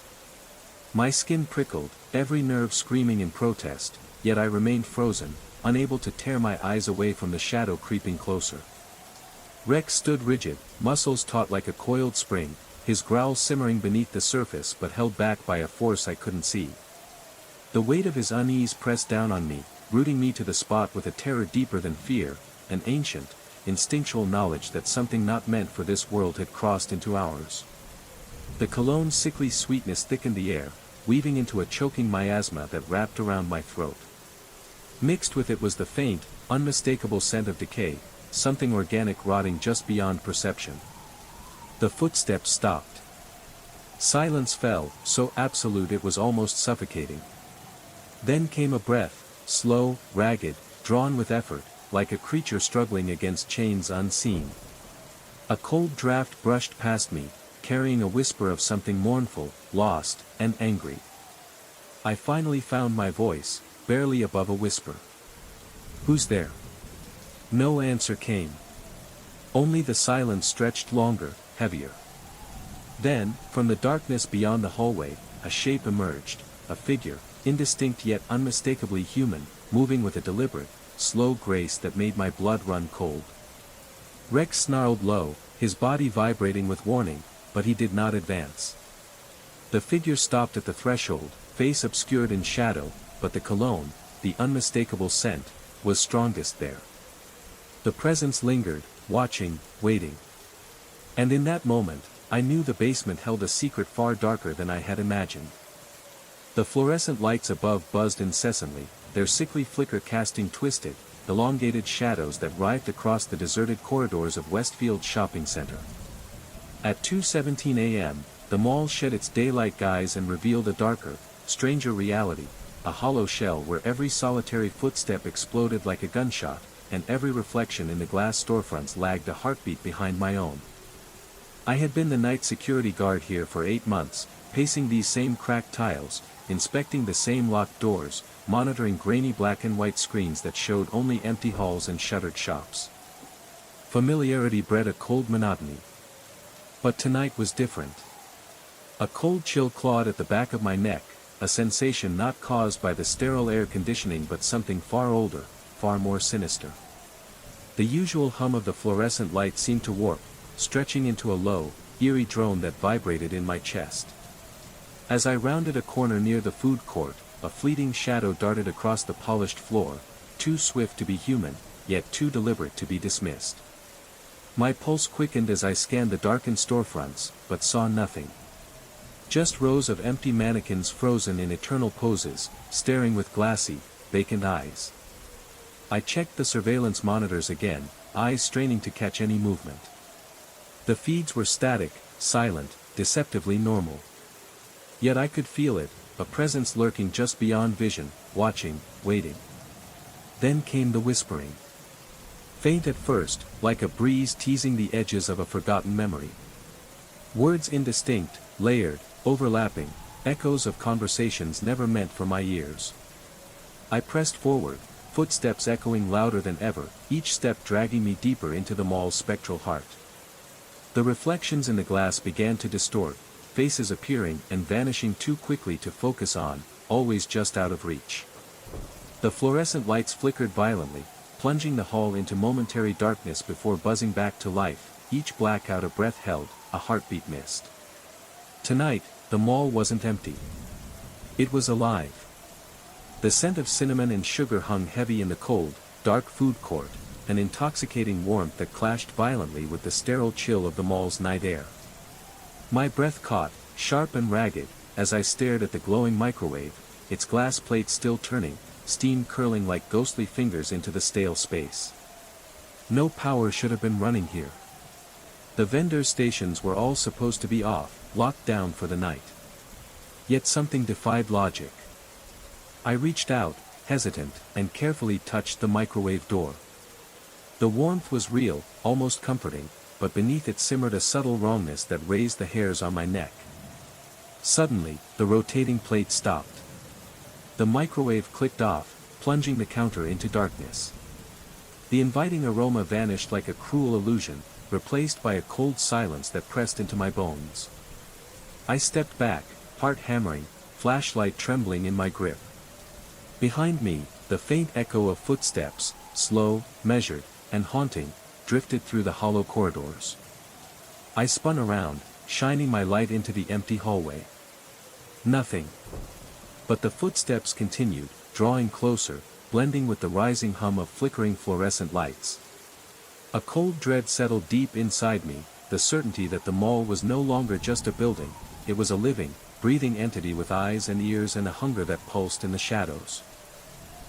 My skin prickled, every nerve screaming in protest, yet I remained frozen, unable to tear my eyes away from the shadow creeping closer. Rex stood rigid, muscles taut like a coiled spring, his growl simmering beneath the surface but held back by a force I couldn't see. The weight of his unease pressed down on me, rooting me to the spot with a terror deeper than fear, an ancient, instinctual knowledge that something not meant for this world had crossed into ours. The cologne's sickly sweetness thickened the air, weaving into a choking miasma that wrapped around my throat. Mixed with it was the faint, unmistakable scent of decay, something organic rotting just beyond perception. The footsteps stopped. Silence fell, so absolute it was almost suffocating. Then came a breath, slow, ragged, drawn with effort, like a creature struggling against chains unseen. A cold draft brushed past me, carrying a whisper of something mournful, lost, and angry. I finally found my voice, barely above a whisper. "Who's there?" No answer came. Only the silence stretched longer, heavier. Then, from the darkness beyond the hallway, a shape emerged, a figure, indistinct yet unmistakably human, moving with a deliberate, slow grace that made my blood run cold. Rex snarled low, his body vibrating with warning, but he did not advance. The figure stopped at the threshold, face obscured in shadow, but the cologne, the unmistakable scent, was strongest there. The presence lingered, watching, waiting. And in that moment, I knew the basement held a secret far darker than I had imagined. The fluorescent lights above buzzed incessantly, their sickly flicker casting twisted, elongated shadows that writhed across the deserted corridors of Westfield's shopping center. At 2:17 a.m., the mall shed its daylight guise and revealed a darker, stranger reality, a hollow shell where every solitary footstep exploded like a gunshot, and every reflection in the glass storefronts lagged a heartbeat behind my own. I had been the night security guard here for 8 months, pacing these same cracked tiles, inspecting the same locked doors, monitoring grainy black and white screens that showed only empty halls and shuttered shops. Familiarity bred a cold monotony. But tonight was different. A cold chill clawed at the back of my neck, a sensation not caused by the sterile air conditioning but something far older, far more sinister. The usual hum of the fluorescent light seemed to warp, stretching into a low, eerie drone that vibrated in my chest. As I rounded a corner near the food court, a fleeting shadow darted across the polished floor, too swift to be human, yet too deliberate to be dismissed. My pulse quickened as I scanned the darkened storefronts, but saw nothing. Just rows of empty mannequins frozen in eternal poses, staring with glassy, vacant eyes. I checked the surveillance monitors again, eyes straining to catch any movement. The feeds were static, silent, deceptively normal. Yet I could feel it, a presence lurking just beyond vision, watching, waiting. Then came the whispering. Faint at first, like a breeze teasing the edges of a forgotten memory. Words indistinct, layered, overlapping, echoes of conversations never meant for my ears. I pressed forward, footsteps echoing louder than ever, each step dragging me deeper into the mall's spectral heart. The reflections in the glass began to distort, faces appearing and vanishing too quickly to focus on, always just out of reach. The fluorescent lights flickered violently, plunging the hall into momentary darkness before buzzing back to life, each blackout a breath held, a heartbeat missed. Tonight, the mall wasn't empty. It was alive. The scent of cinnamon and sugar hung heavy in the cold, dark food court, an intoxicating warmth that clashed violently with the sterile chill of the mall's night air. My breath caught, sharp and ragged, as I stared at the glowing microwave, its glass plate still turning, steam curling like ghostly fingers into the stale space. No power should have been running here. The vendor stations were all supposed to be off, locked down for the night. Yet something defied logic. I reached out, hesitant, and carefully touched the microwave door. The warmth was real, almost comforting, but beneath it simmered a subtle wrongness that raised the hairs on my neck. Suddenly, the rotating plate stopped. The microwave clicked off, plunging the counter into darkness. The inviting aroma vanished like a cruel illusion, replaced by a cold silence that pressed into my bones. I stepped back, heart hammering, flashlight trembling in my grip. Behind me, the faint echo of footsteps, slow, measured, and haunting, drifted through the hollow corridors. I spun around, shining my light into the empty hallway. Nothing. But the footsteps continued, drawing closer, blending with the rising hum of flickering fluorescent lights. A cold dread settled deep inside me, the certainty that the mall was no longer just a building, it was a living, breathing entity with eyes and ears and a hunger that pulsed in the shadows.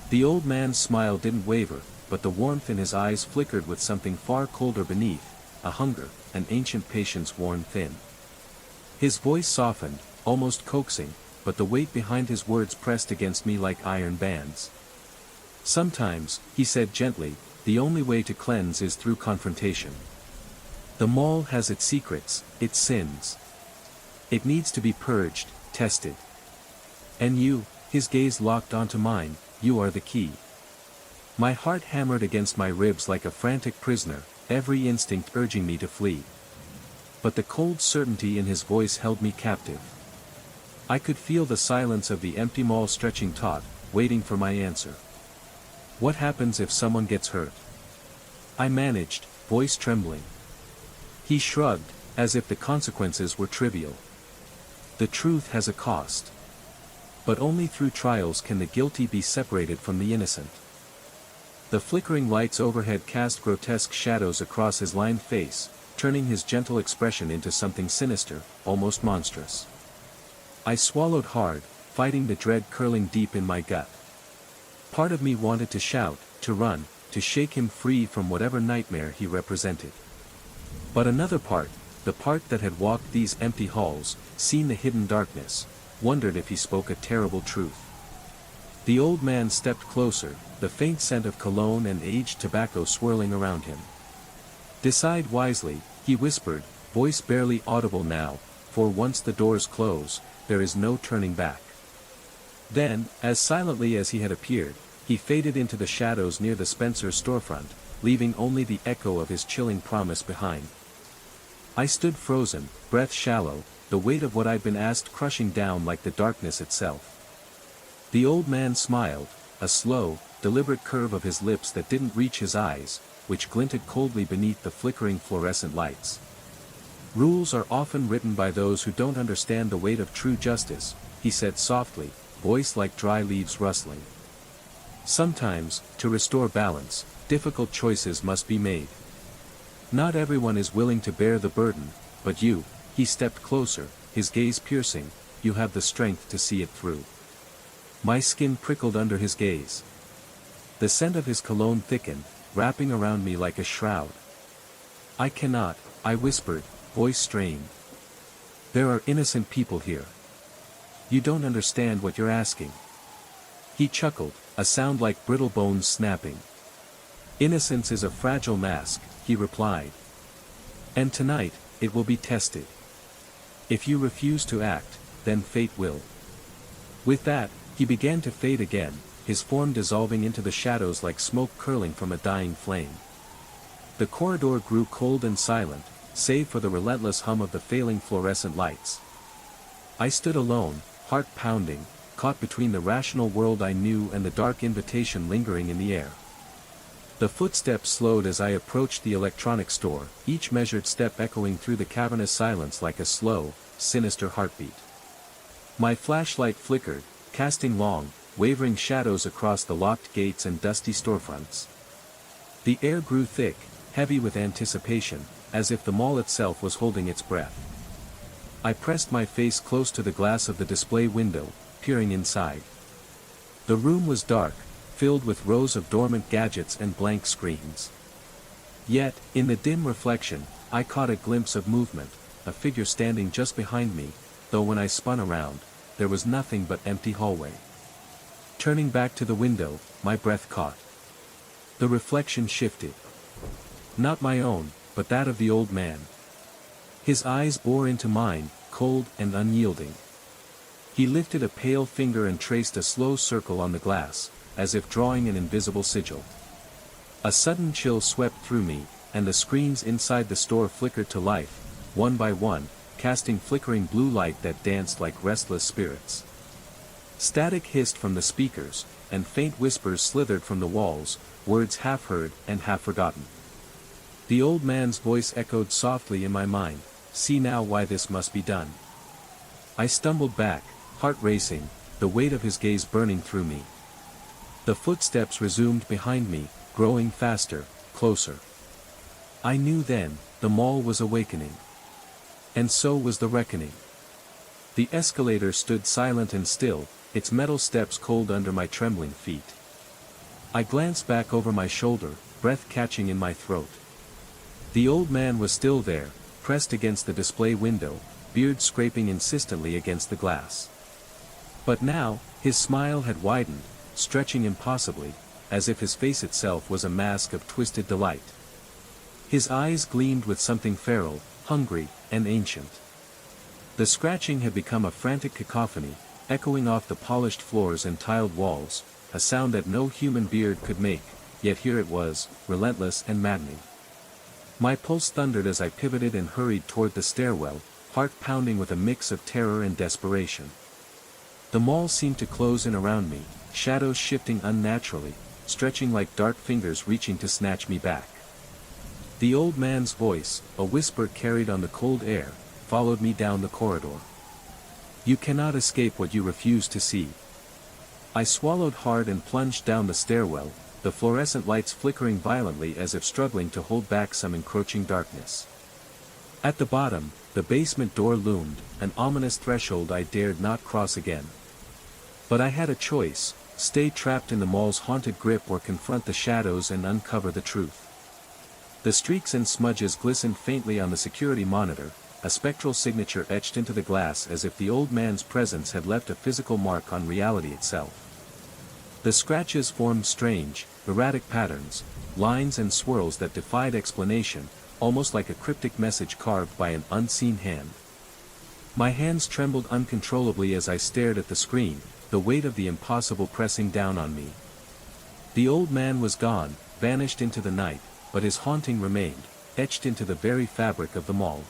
The old man's smile didn't waver, but the warmth in his eyes flickered with something far colder beneath, a hunger, an ancient patience worn thin. His voice softened, almost coaxing, but the weight behind his words pressed against me like iron bands. Sometimes, he said gently, the only way to cleanse is through confrontation. The mall has its secrets, its sins. It needs to be purged, tested. And you, his gaze locked onto mine, you are the key. My heart hammered against my ribs like a frantic prisoner, every instinct urging me to flee. But the cold certainty in his voice held me captive. I could feel the silence of the empty mall stretching taut, waiting for my answer. What happens if someone gets hurt? I managed, voice trembling. He shrugged, as if the consequences were trivial. The truth has a cost. But only through trials can the guilty be separated from the innocent. The flickering lights overhead cast grotesque shadows across his lined face, turning his gentle expression into something sinister, almost monstrous. I swallowed hard, fighting the dread curling deep in my gut. Part of me wanted to shout, to run, to shake him free from whatever nightmare he represented. But another part, the part that had walked these empty halls, seen the hidden darkness, wondered if he spoke a terrible truth. The old man stepped closer, the faint scent of cologne and aged tobacco swirling around him. Decide wisely, he whispered, voice barely audible now, for once the doors close, there is no turning back. Then, as silently as he had appeared, he faded into the shadows near the Spencer storefront, leaving only the echo of his chilling promise behind. I stood frozen, breath shallow, the weight of what I'd been asked crushing down like the darkness itself. The old man smiled, a slow, deliberate curve of his lips that didn't reach his eyes, which glinted coldly beneath the flickering fluorescent lights. Rules are often written by those who don't understand the weight of true justice, he said softly, voice like dry leaves rustling. Sometimes, to restore balance, difficult choices must be made. Not everyone is willing to bear the burden, but you, he stepped closer, his gaze piercing, you have the strength to see it through. My skin prickled under his gaze. The scent of his cologne thickened, wrapping around me like a shroud. I cannot, I whispered, voice strained. There are innocent people here. You don't understand what you're asking. He chuckled, a sound like brittle bones snapping. Innocence is a fragile mask, he replied. And tonight, it will be tested. If you refuse to act, then fate will. With that, he began to fade again, his form dissolving into the shadows like smoke curling from a dying flame. The corridor grew cold and silent, save for the relentless hum of the failing fluorescent lights. I stood alone, heart pounding, caught between the rational world I knew and the dark invitation lingering in the air. The footsteps slowed as I approached the electronics store, each measured step echoing through the cavernous silence like a slow, sinister heartbeat. My flashlight flickered, casting long, wavering shadows across the locked gates and dusty storefronts. The air grew thick, heavy with anticipation, as if the mall itself was holding its breath. I pressed my face close to the glass of the display window, peering inside. The room was dark, filled with rows of dormant gadgets and blank screens. Yet, in the dim reflection, I caught a glimpse of movement, a figure standing just behind me, though when I spun around, there was nothing but empty hallway. Turning back to the window, my breath caught. The reflection shifted. Not my own, but that of the old man. His eyes bore into mine, cold and unyielding. He lifted a pale finger and traced a slow circle on the glass, as if drawing an invisible sigil. A sudden chill swept through me, and the screens inside the store flickered to life, one by one, casting flickering blue light that danced like restless spirits. Static hissed from the speakers, and faint whispers slithered from the walls, words half heard and half forgotten. The old man's voice echoed softly in my mind, "See now why this must be done." I stumbled back, heart racing, the weight of his gaze burning through me. The footsteps resumed behind me, growing faster, closer. I knew then, the mall was awakening. And so was the reckoning. The escalator stood silent and still, its metal steps cold under my trembling feet. I glanced back over my shoulder, breath catching in my throat. The old man was still there, pressed against the display window, beard scraping insistently against the glass. But now, his smile had widened, stretching impossibly, as if his face itself was a mask of twisted delight. His eyes gleamed with something feral, hungry, and ancient. The scratching had become a frantic cacophony, echoing off the polished floors and tiled walls, a sound that no human beard could make, yet here it was, relentless and maddening. My pulse thundered as I pivoted and hurried toward the stairwell, heart pounding with a mix of terror and desperation. The mall seemed to close in around me, shadows shifting unnaturally, stretching like dark fingers reaching to snatch me back. The old man's voice, a whisper carried on the cold air, followed me down the corridor. "You cannot escape what you refuse to see." I swallowed hard and plunged down the stairwell, the fluorescent lights flickering violently as if struggling to hold back some encroaching darkness. At the bottom, the basement door loomed, an ominous threshold I dared not cross again. But I had a choice: stay trapped in the mall's haunted grip or confront the shadows and uncover the truth. The streaks and smudges glistened faintly on the security monitor, a spectral signature etched into the glass as if the old man's presence had left a physical mark on reality itself. The scratches formed strange, erratic patterns, lines and swirls that defied explanation, almost like a cryptic message carved by an unseen hand. My hands trembled uncontrollably as I stared at the screen, the weight of the impossible pressing down on me. The old man was gone, vanished into the night, but his haunting remained, etched into the very fabric of the mall.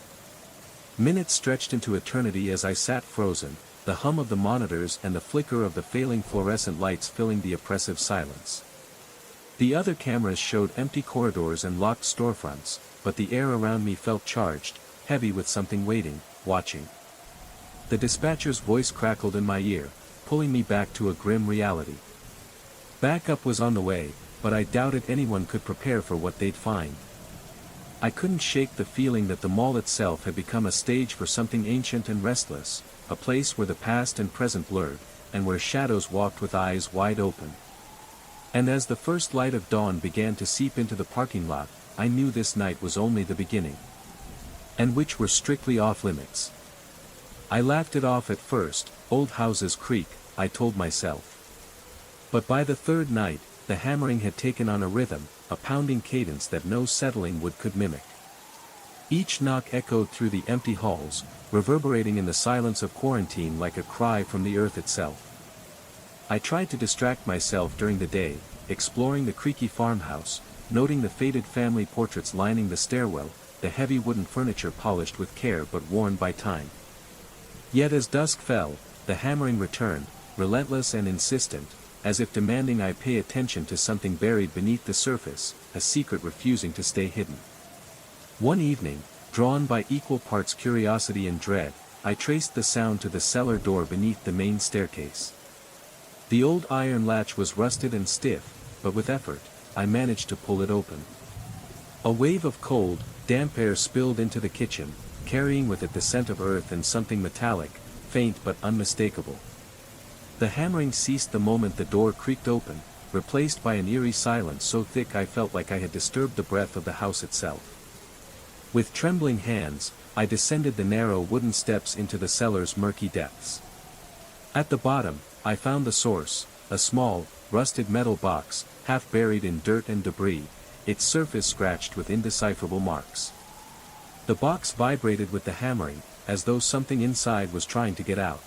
Minutes stretched into eternity as I sat frozen, the hum of the monitors and the flicker of the failing fluorescent lights filling the oppressive silence. The other cameras showed empty corridors and locked storefronts, but the air around me felt charged, heavy with something waiting, watching. The dispatcher's voice crackled in my ear, pulling me back to a grim reality. Backup was on the way, but I doubted anyone could prepare for what they'd find. I couldn't shake the feeling that the mall itself had become a stage for something ancient and restless, a place where the past and present blurred, and where shadows walked with eyes wide open. And as the first light of dawn began to seep into the parking lot, I knew this night was only the beginning. And which were strictly off limits. I laughed it off at first, old houses creak, I told myself. But by the third night, the hammering had taken on a rhythm, a pounding cadence that no settling wood could mimic. Each knock echoed through the empty halls, reverberating in the silence of quarantine like a cry from the earth itself. I tried to distract myself during the day, exploring the creaky farmhouse, noting the faded family portraits lining the stairwell, the heavy wooden furniture polished with care but worn by time. Yet as dusk fell, the hammering returned, relentless and insistent, as if demanding I pay attention to something buried beneath the surface, a secret refusing to stay hidden. One evening, drawn by equal parts curiosity and dread, I traced the sound to the cellar door beneath the main staircase. The old iron latch was rusted and stiff, but with effort, I managed to pull it open. A wave of cold, damp air spilled into the kitchen, carrying with it the scent of earth and something metallic, faint but unmistakable. The hammering ceased the moment the door creaked open, replaced by an eerie silence so thick I felt like I had disturbed the breath of the house itself. With trembling hands, I descended the narrow wooden steps into the cellar's murky depths. At the bottom, I found the source, a small, rusted metal box, half buried in dirt and debris, its surface scratched with indecipherable marks. The box vibrated with the hammering, as though something inside was trying to get out.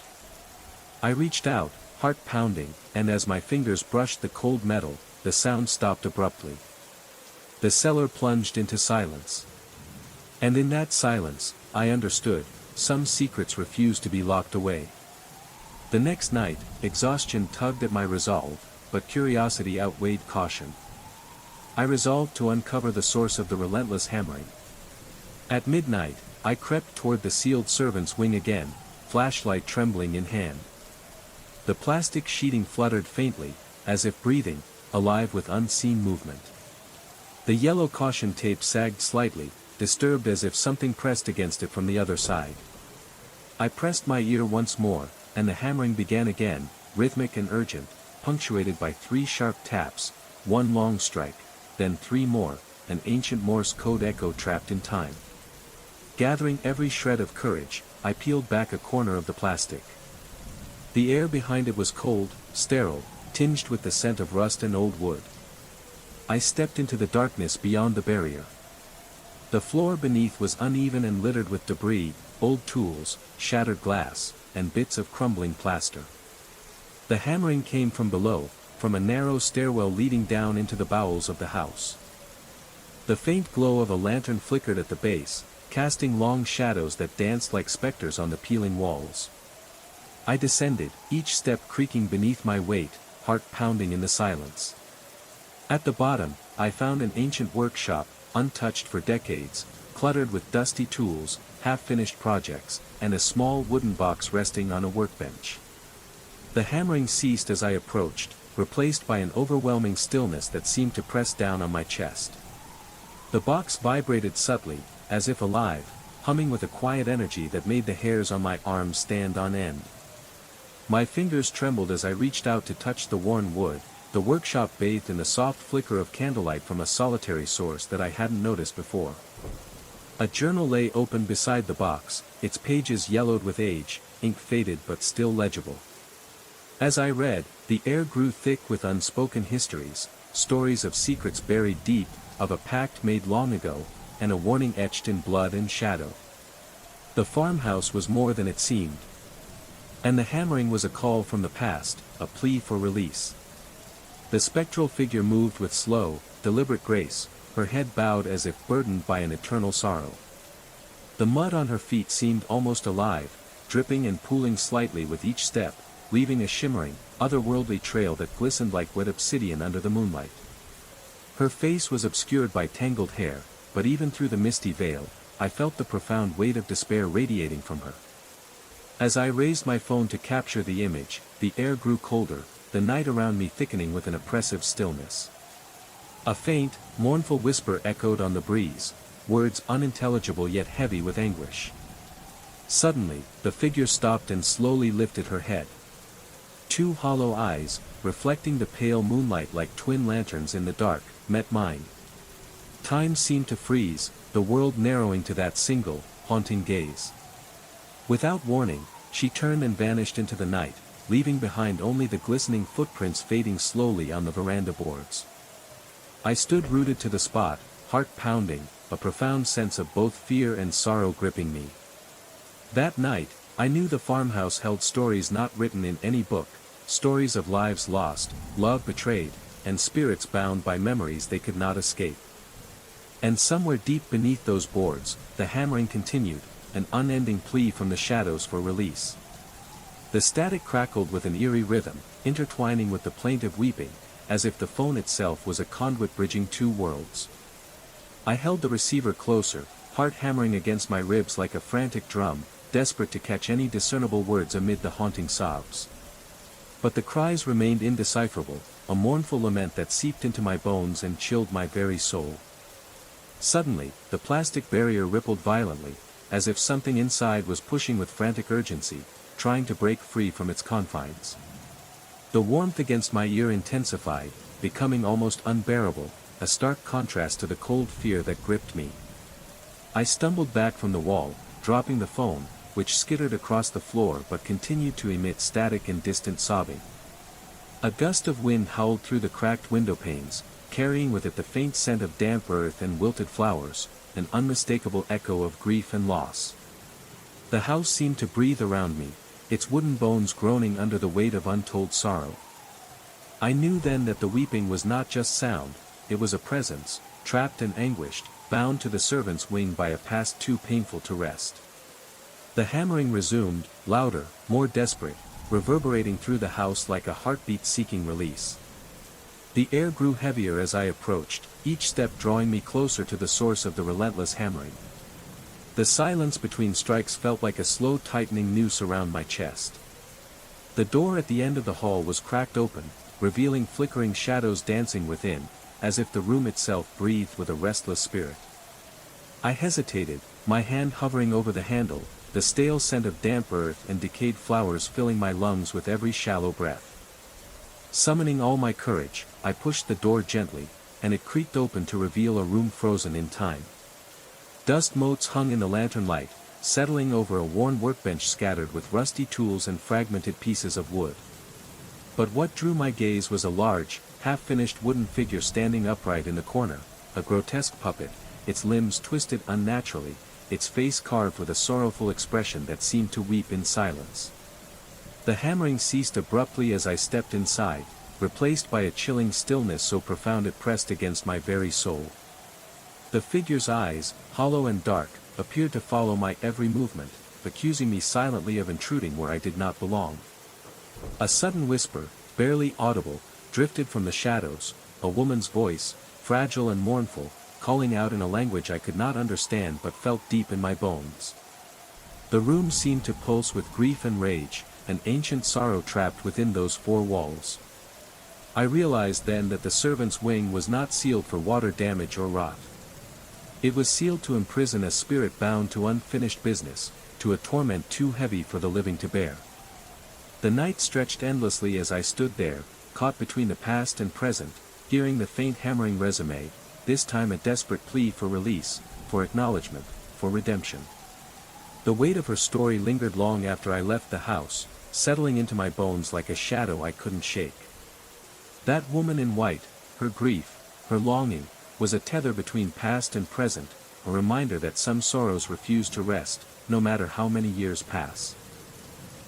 I reached out, heart pounding, and as my fingers brushed the cold metal, the sound stopped abruptly. The cellar plunged into silence. And in that silence, I understood, some secrets refused to be locked away. The next night, exhaustion tugged at my resolve, but curiosity outweighed caution. I resolved to uncover the source of the relentless hammering. At midnight, I crept toward the sealed servant's wing again, flashlight trembling in hand. The plastic sheeting fluttered faintly, as if breathing, alive with unseen movement. The yellow caution tape sagged slightly, disturbed as if something pressed against it from the other side. I pressed my ear once more, and the hammering began again, rhythmic and urgent, punctuated by 3 sharp taps, 1 long strike, then 3 more, an ancient Morse code echo trapped in time. Gathering every shred of courage, I peeled back a corner of the plastic. The air behind it was cold, sterile, tinged with the scent of rust and old wood. I stepped into the darkness beyond the barrier. The floor beneath was uneven and littered with debris, old tools, shattered glass, and bits of crumbling plaster. The hammering came from below, from a narrow stairwell leading down into the bowels of the house. The faint glow of a lantern flickered at the base, casting long shadows that danced like specters on the peeling walls. I descended, each step creaking beneath my weight, heart pounding in the silence. At the bottom, I found an ancient workshop, untouched for decades, cluttered with dusty tools, half-finished projects, and a small wooden box resting on a workbench. The hammering ceased as I approached, replaced by an overwhelming stillness that seemed to press down on my chest. The box vibrated subtly, as if alive, humming with a quiet energy that made the hairs on my arms stand on end. My fingers trembled as I reached out to touch the worn wood, the workshop bathed in the soft flicker of candlelight from a solitary source that I hadn't noticed before. A journal lay open beside the box, its pages yellowed with age, ink faded but still legible. As I read, the air grew thick with unspoken histories, stories of secrets buried deep, of a pact made long ago, and a warning etched in blood and shadow. The farmhouse was more than it seemed. And the hammering was a call from the past, a plea for release. The spectral figure moved with slow, deliberate grace, her head bowed as if burdened by an eternal sorrow. The mud on her feet seemed almost alive, dripping and pooling slightly with each step, leaving a shimmering, otherworldly trail that glistened like wet obsidian under the moonlight. Her face was obscured by tangled hair, but even through the misty veil, I felt the profound weight of despair radiating from her. As I raised my phone to capture the image, the air grew colder, the night around me thickening with an oppressive stillness. A faint, mournful whisper echoed on the breeze, words unintelligible yet heavy with anguish. Suddenly, the figure stopped and slowly lifted her head. 2 hollow eyes, reflecting the pale moonlight like twin lanterns in the dark, met mine. Time seemed to freeze, the world narrowing to that single, haunting gaze. Without warning, she turned and vanished into the night, leaving behind only the glistening footprints fading slowly on the veranda boards. I stood rooted to the spot, heart pounding, a profound sense of both fear and sorrow gripping me. That night, I knew the farmhouse held stories not written in any book, stories of lives lost, love betrayed, and spirits bound by memories they could not escape. And somewhere deep beneath those boards, the hammering continued, an unending plea from the shadows for release. The static crackled with an eerie rhythm, intertwining with the plaintive weeping, as if the phone itself was a conduit bridging two worlds. I held the receiver closer, heart hammering against my ribs like a frantic drum, desperate to catch any discernible words amid the haunting sobs. But the cries remained indecipherable, a mournful lament that seeped into my bones and chilled my very soul. Suddenly, the plastic barrier rippled violently, as if something inside was pushing with frantic urgency, trying to break free from its confines. The warmth against my ear intensified, becoming almost unbearable, a stark contrast to the cold fear that gripped me. I stumbled back from the wall, dropping the phone, which skittered across the floor but continued to emit static and distant sobbing. A gust of wind howled through the cracked window panes, carrying with it the faint scent of damp earth and wilted flowers, an unmistakable echo of grief and loss. The house seemed to breathe around me, its wooden bones groaning under the weight of untold sorrow. I knew then that the weeping was not just sound, it was a presence, trapped and anguished, bound to the servant's wing by a past too painful to rest. The hammering resumed, louder, more desperate, reverberating through the house like a heartbeat seeking release. The air grew heavier as I approached, each step drawing me closer to the source of the relentless hammering. The silence between strikes felt like a slow tightening noose around my chest. The door at the end of the hall was cracked open, revealing flickering shadows dancing within, as if the room itself breathed with a restless spirit. I hesitated, my hand hovering over the handle, the stale scent of damp earth and decayed flowers filling my lungs with every shallow breath. Summoning all my courage, I pushed the door gently, and it creaked open to reveal a room frozen in time. Dust motes hung in the lantern light, settling over a worn workbench scattered with rusty tools and fragmented pieces of wood. But what drew my gaze was a large, half-finished wooden figure standing upright in the corner, a grotesque puppet, its limbs twisted unnaturally, its face carved with a sorrowful expression that seemed to weep in silence. The hammering ceased abruptly as I stepped inside, replaced by a chilling stillness so profound it pressed against my very soul. The figure's eyes, hollow and dark, appeared to follow my every movement, accusing me silently of intruding where I did not belong. A sudden whisper, barely audible, drifted from the shadows, a woman's voice, fragile and mournful, calling out in a language I could not understand but felt deep in my bones. The room seemed to pulse with grief and rage, an ancient sorrow trapped within those four walls. I realized then that the servant's wing was not sealed for water damage or rot. It was sealed to imprison a spirit bound to unfinished business, to a torment too heavy for the living to bear. The night stretched endlessly as I stood there, caught between the past and present, hearing the faint hammering resume, this time a desperate plea for release, for acknowledgement, for redemption. The weight of her story lingered long after I left the house, settling into my bones like a shadow I couldn't shake. That woman in white, her grief, her longing, was a tether between past and present, a reminder that some sorrows refuse to rest, no matter how many years pass.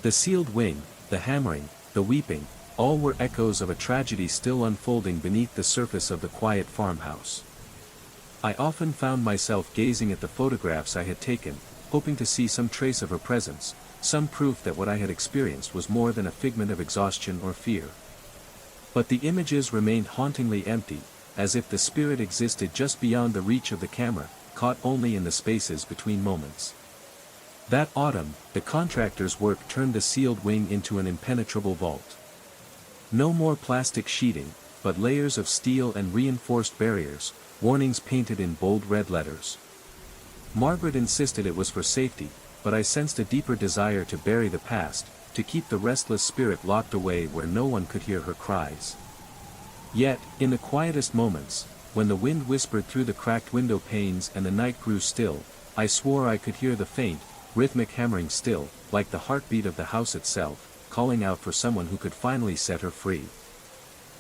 The sealed wing, the hammering, the weeping, all were echoes of a tragedy still unfolding beneath the surface of the quiet farmhouse. I often found myself gazing at the photographs I had taken, hoping to see some trace of her presence, some proof that what I had experienced was more than a figment of exhaustion or fear. But the images remained hauntingly empty, as if the spirit existed just beyond the reach of the camera, caught only in the spaces between moments. That autumn, the contractor's work turned the sealed wing into an impenetrable vault. No more plastic sheeting, but layers of steel and reinforced barriers, warnings painted in bold red letters. Margaret insisted it was for safety, but I sensed a deeper desire to bury the past, to keep the restless spirit locked away where no one could hear her cries. Yet, in the quietest moments, when the wind whispered through the cracked window panes and the night grew still, I swore I could hear the faint, rhythmic hammering still, like the heartbeat of the house itself, calling out for someone who could finally set her free.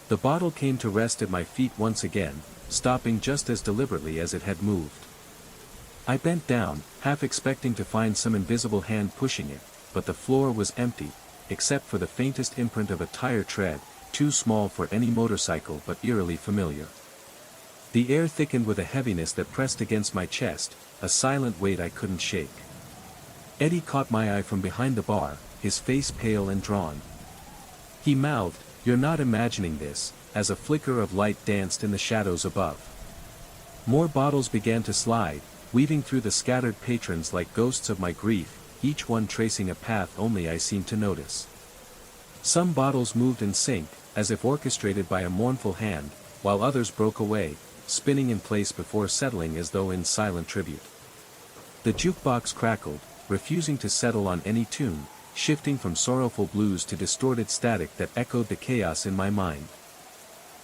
The bottle came to rest at my feet once again, stopping just as deliberately as it had moved. I bent down, half expecting to find some invisible hand pushing it, but the floor was empty, except for the faintest imprint of a tire tread, too small for any motorcycle but eerily familiar. The air thickened with a heaviness that pressed against my chest, a silent weight I couldn't shake. Eddie caught my eye from behind the bar, his face pale and drawn. He mouthed, "You're not imagining this," as a flicker of light danced in the shadows above. More bottles began to slide, weaving through the scattered patrons like ghosts of my grief, each one tracing a path only I seemed to notice. Some bottles moved in sync, as if orchestrated by a mournful hand, while others broke away, spinning in place before settling as though in silent tribute. The jukebox crackled, refusing to settle on any tune, shifting from sorrowful blues to distorted static that echoed the chaos in my mind.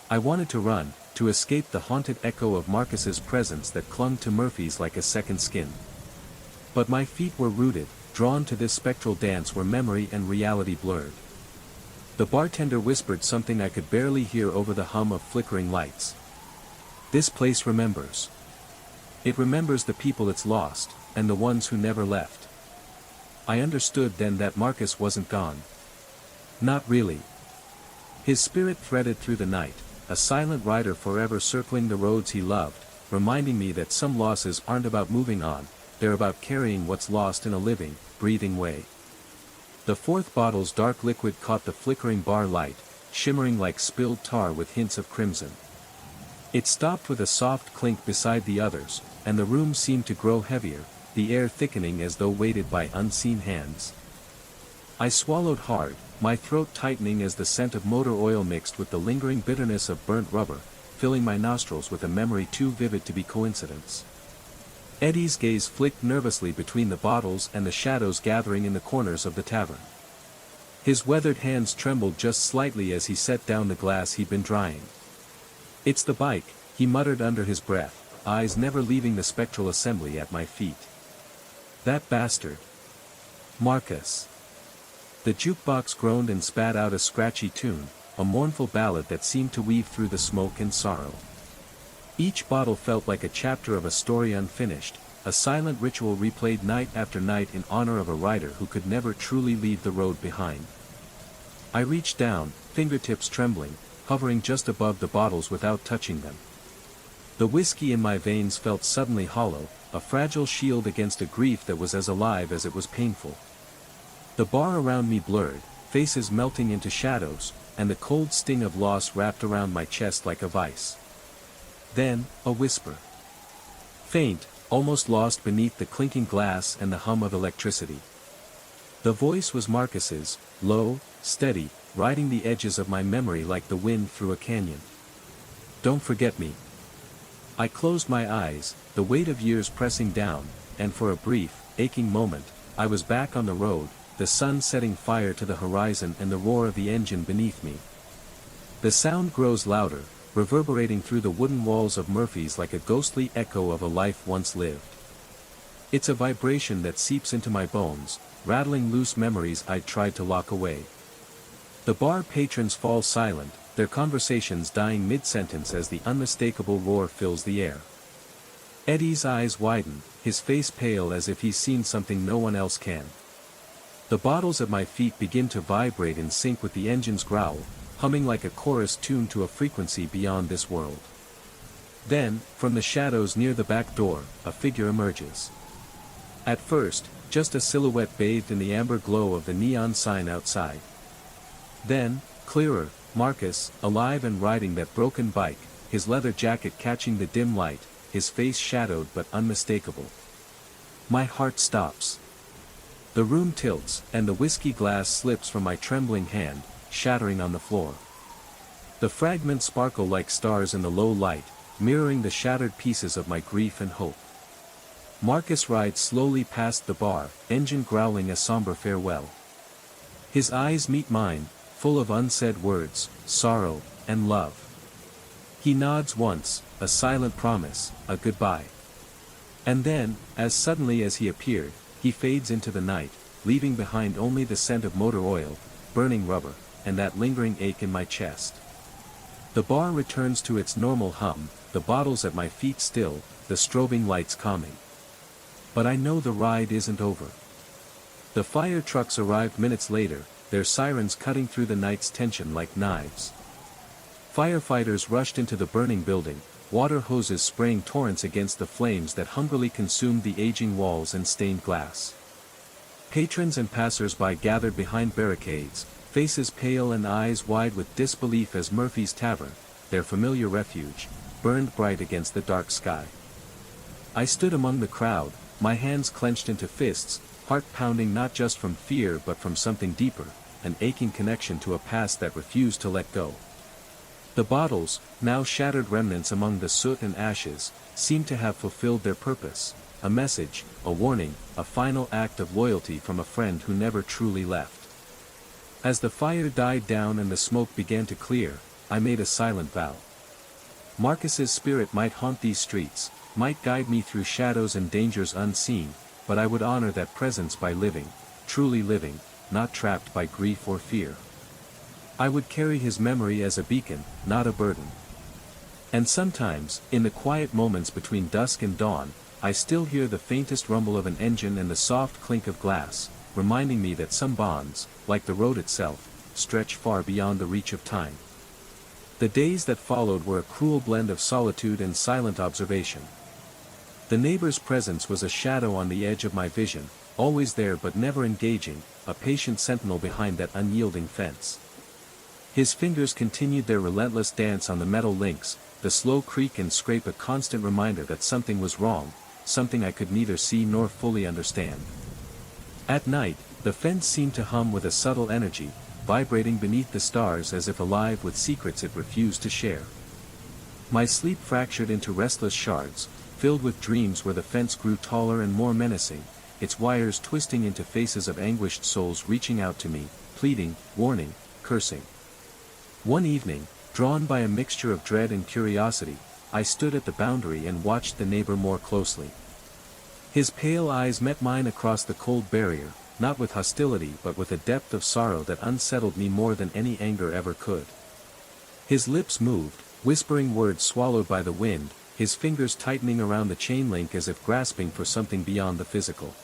I wanted to run, to escape the haunted echo of Marcus's presence that clung to Murphy's like a second skin. But my feet were rooted, drawn to this spectral dance where memory and reality blurred. The bartender whispered something I could barely hear over the hum of flickering lights. "This place remembers. It remembers the people it's lost, and the ones who never left." I understood then that Marcus wasn't gone. Not really. His spirit threaded through the night, a silent rider forever circling the roads he loved, reminding me that some losses aren't about moving on, they're about carrying what's lost in a living, breathing way. The fourth bottle's dark liquid caught the flickering bar light, shimmering like spilled tar with hints of crimson. It stopped with a soft clink beside the others, and the room seemed to grow heavier, the air thickening as though weighted by unseen hands. I swallowed hard, my throat tightening as the scent of motor oil mixed with the lingering bitterness of burnt rubber, filling my nostrils with a memory too vivid to be coincidence. Eddie's gaze flicked nervously between the bottles and the shadows gathering in the corners of the tavern. His weathered hands trembled just slightly as he set down the glass he'd been drying. "It's the bike," he muttered under his breath, eyes never leaving the spectral assembly at my feet. "That bastard. Marcus." The jukebox groaned and spat out a scratchy tune, a mournful ballad that seemed to weave through the smoke and sorrow. Each bottle felt like a chapter of a story unfinished, a silent ritual replayed night after night in honor of a rider who could never truly leave the road behind. I reached down, fingertips trembling, hovering just above the bottles without touching them. The whiskey in my veins felt suddenly hollow, a fragile shield against a grief that was as alive as it was painful. The bar around me blurred, faces melting into shadows, and the cold sting of loss wrapped around my chest like a vice. Then, a whisper. Faint, almost lost beneath the clinking glass and the hum of electricity. The voice was Marcus's, low, steady, riding the edges of my memory like the wind through a canyon. "Don't forget me." I closed my eyes, the weight of years pressing down, and for a brief, aching moment, I was back on the road, the sun setting fire to the horizon and the roar of the engine beneath me. The sound grows louder, reverberating through the wooden walls of Murphy's like a ghostly echo of a life once lived. It's a vibration that seeps into my bones, rattling loose memories I'd tried to lock away. The bar patrons fall silent, their conversations dying mid-sentence as the unmistakable roar fills the air. Eddie's eyes widen, his face pale as if he's seen something no one else can. The bottles at my feet begin to vibrate in sync with the engine's growl, humming like a chorus tuned to a frequency beyond this world. Then, from the shadows near the back door, a figure emerges. At first, just a silhouette bathed in the amber glow of the neon sign outside. Then, clearer, Marcus, alive and riding that broken bike, his leather jacket catching the dim light, his face shadowed but unmistakable. My heart stops. The room tilts, and the whiskey glass slips from my trembling hand, shattering on the floor. The fragments sparkle like stars in the low light, mirroring the shattered pieces of my grief and hope. Marcus rides slowly past the bar, engine growling a somber farewell. His eyes meet mine, full of unsaid words, sorrow, and love. He nods once, a silent promise, a goodbye. And then, as suddenly as he appeared, he fades into the night, leaving behind only the scent of motor oil, burning rubber, and that lingering ache in my chest. The bar returns to its normal hum, the bottles at my feet still, the strobing lights calming. But I know the ride isn't over. The fire trucks arrived minutes later, their sirens cutting through the night's tension like knives. Firefighters rushed into the burning building, water hoses spraying torrents against the flames that hungrily consumed the aging walls and stained glass. Patrons and passers-by gathered behind barricades, faces pale and eyes wide with disbelief as Murphy's Tavern, their familiar refuge, burned bright against the dark sky. I stood among the crowd, my hands clenched into fists, heart pounding not just from fear but from something deeper, an aching connection to a past that refused to let go. The bottles, now shattered remnants among the soot and ashes, seemed to have fulfilled their purpose, a message, a warning, a final act of loyalty from a friend who never truly left. As the fire died down and the smoke began to clear, I made a silent vow. Marcus's spirit might haunt these streets, might guide me through shadows and dangers unseen, but I would honor that presence by living, truly living, not trapped by grief or fear. I would carry his memory as a beacon, not a burden. And sometimes, in the quiet moments between dusk and dawn, I still hear the faintest rumble of an engine and the soft clink of glass, reminding me that some bonds, like the road itself, stretch far beyond the reach of time. The days that followed were a cruel blend of solitude and silent observation. The neighbor's presence was a shadow on the edge of my vision, always there but never engaging, a patient sentinel behind that unyielding fence. His fingers continued their relentless dance on the metal links, the slow creak and scrape a constant reminder that something was wrong, something I could neither see nor fully understand. At night, the fence seemed to hum with a subtle energy, vibrating beneath the stars as if alive with secrets it refused to share. My sleep fractured into restless shards, filled with dreams where the fence grew taller and more menacing, its wires twisting into faces of anguished souls reaching out to me, pleading, warning, cursing. One evening, drawn by a mixture of dread and curiosity, I stood at the boundary and watched the neighbor more closely. His pale eyes met mine across the cold barrier, not with hostility but with a depth of sorrow that unsettled me more than any anger ever could. His lips moved, whispering words swallowed by the wind, his fingers tightening around the chain link as if grasping for something beyond the physical.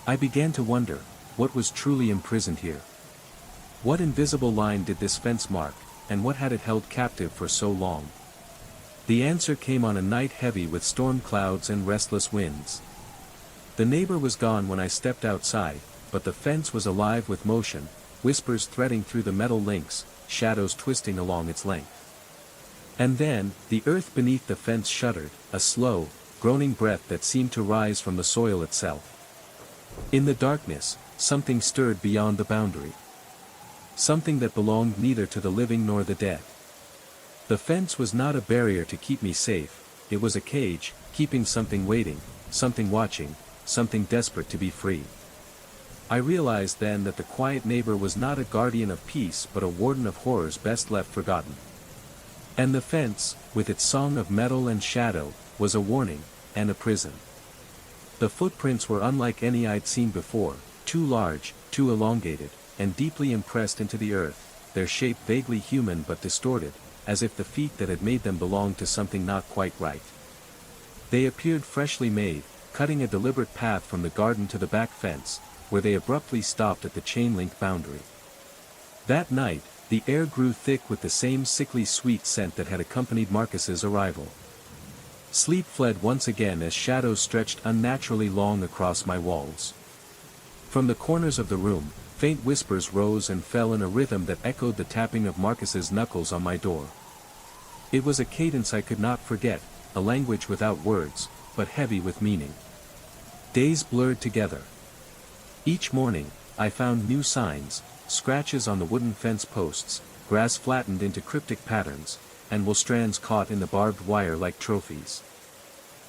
I began to wonder, what was truly imprisoned here? What invisible line did this fence mark, and what had it held captive for so long? The answer came on a night heavy with storm clouds and restless winds. The neighbor was gone when I stepped outside, but the fence was alive with motion, whispers threading through the metal links, shadows twisting along its length. And then, the earth beneath the fence shuddered, a slow, groaning breath that seemed to rise from the soil itself. In the darkness, something stirred beyond the boundary. Something that belonged neither to the living nor the dead. The fence was not a barrier to keep me safe, it was a cage, keeping something waiting, something watching, something desperate to be free. I realized then that the quiet neighbor was not a guardian of peace but a warden of horrors best left forgotten. And the fence, with its song of metal and shadow, was a warning, and a prison. The footprints were unlike any I'd seen before, too large, too elongated, and deeply impressed into the earth, their shape vaguely human but distorted, as if the feet that had made them belonged to something not quite right. They appeared freshly made, cutting a deliberate path from the garden to the back fence, where they abruptly stopped at the chain-link boundary. That night, the air grew thick with the same sickly sweet scent that had accompanied Marcus's arrival. Sleep fled once again as shadows stretched unnaturally long across my walls. From the corners of the room, faint whispers rose and fell in a rhythm that echoed the tapping of Marcus's knuckles on my door. It was a cadence I could not forget, a language without words, but heavy with meaning. Days blurred together. Each morning, I found new signs, scratches on the wooden fence posts, grass flattened into cryptic patterns, and wool strands caught in the barbed wire like trophies.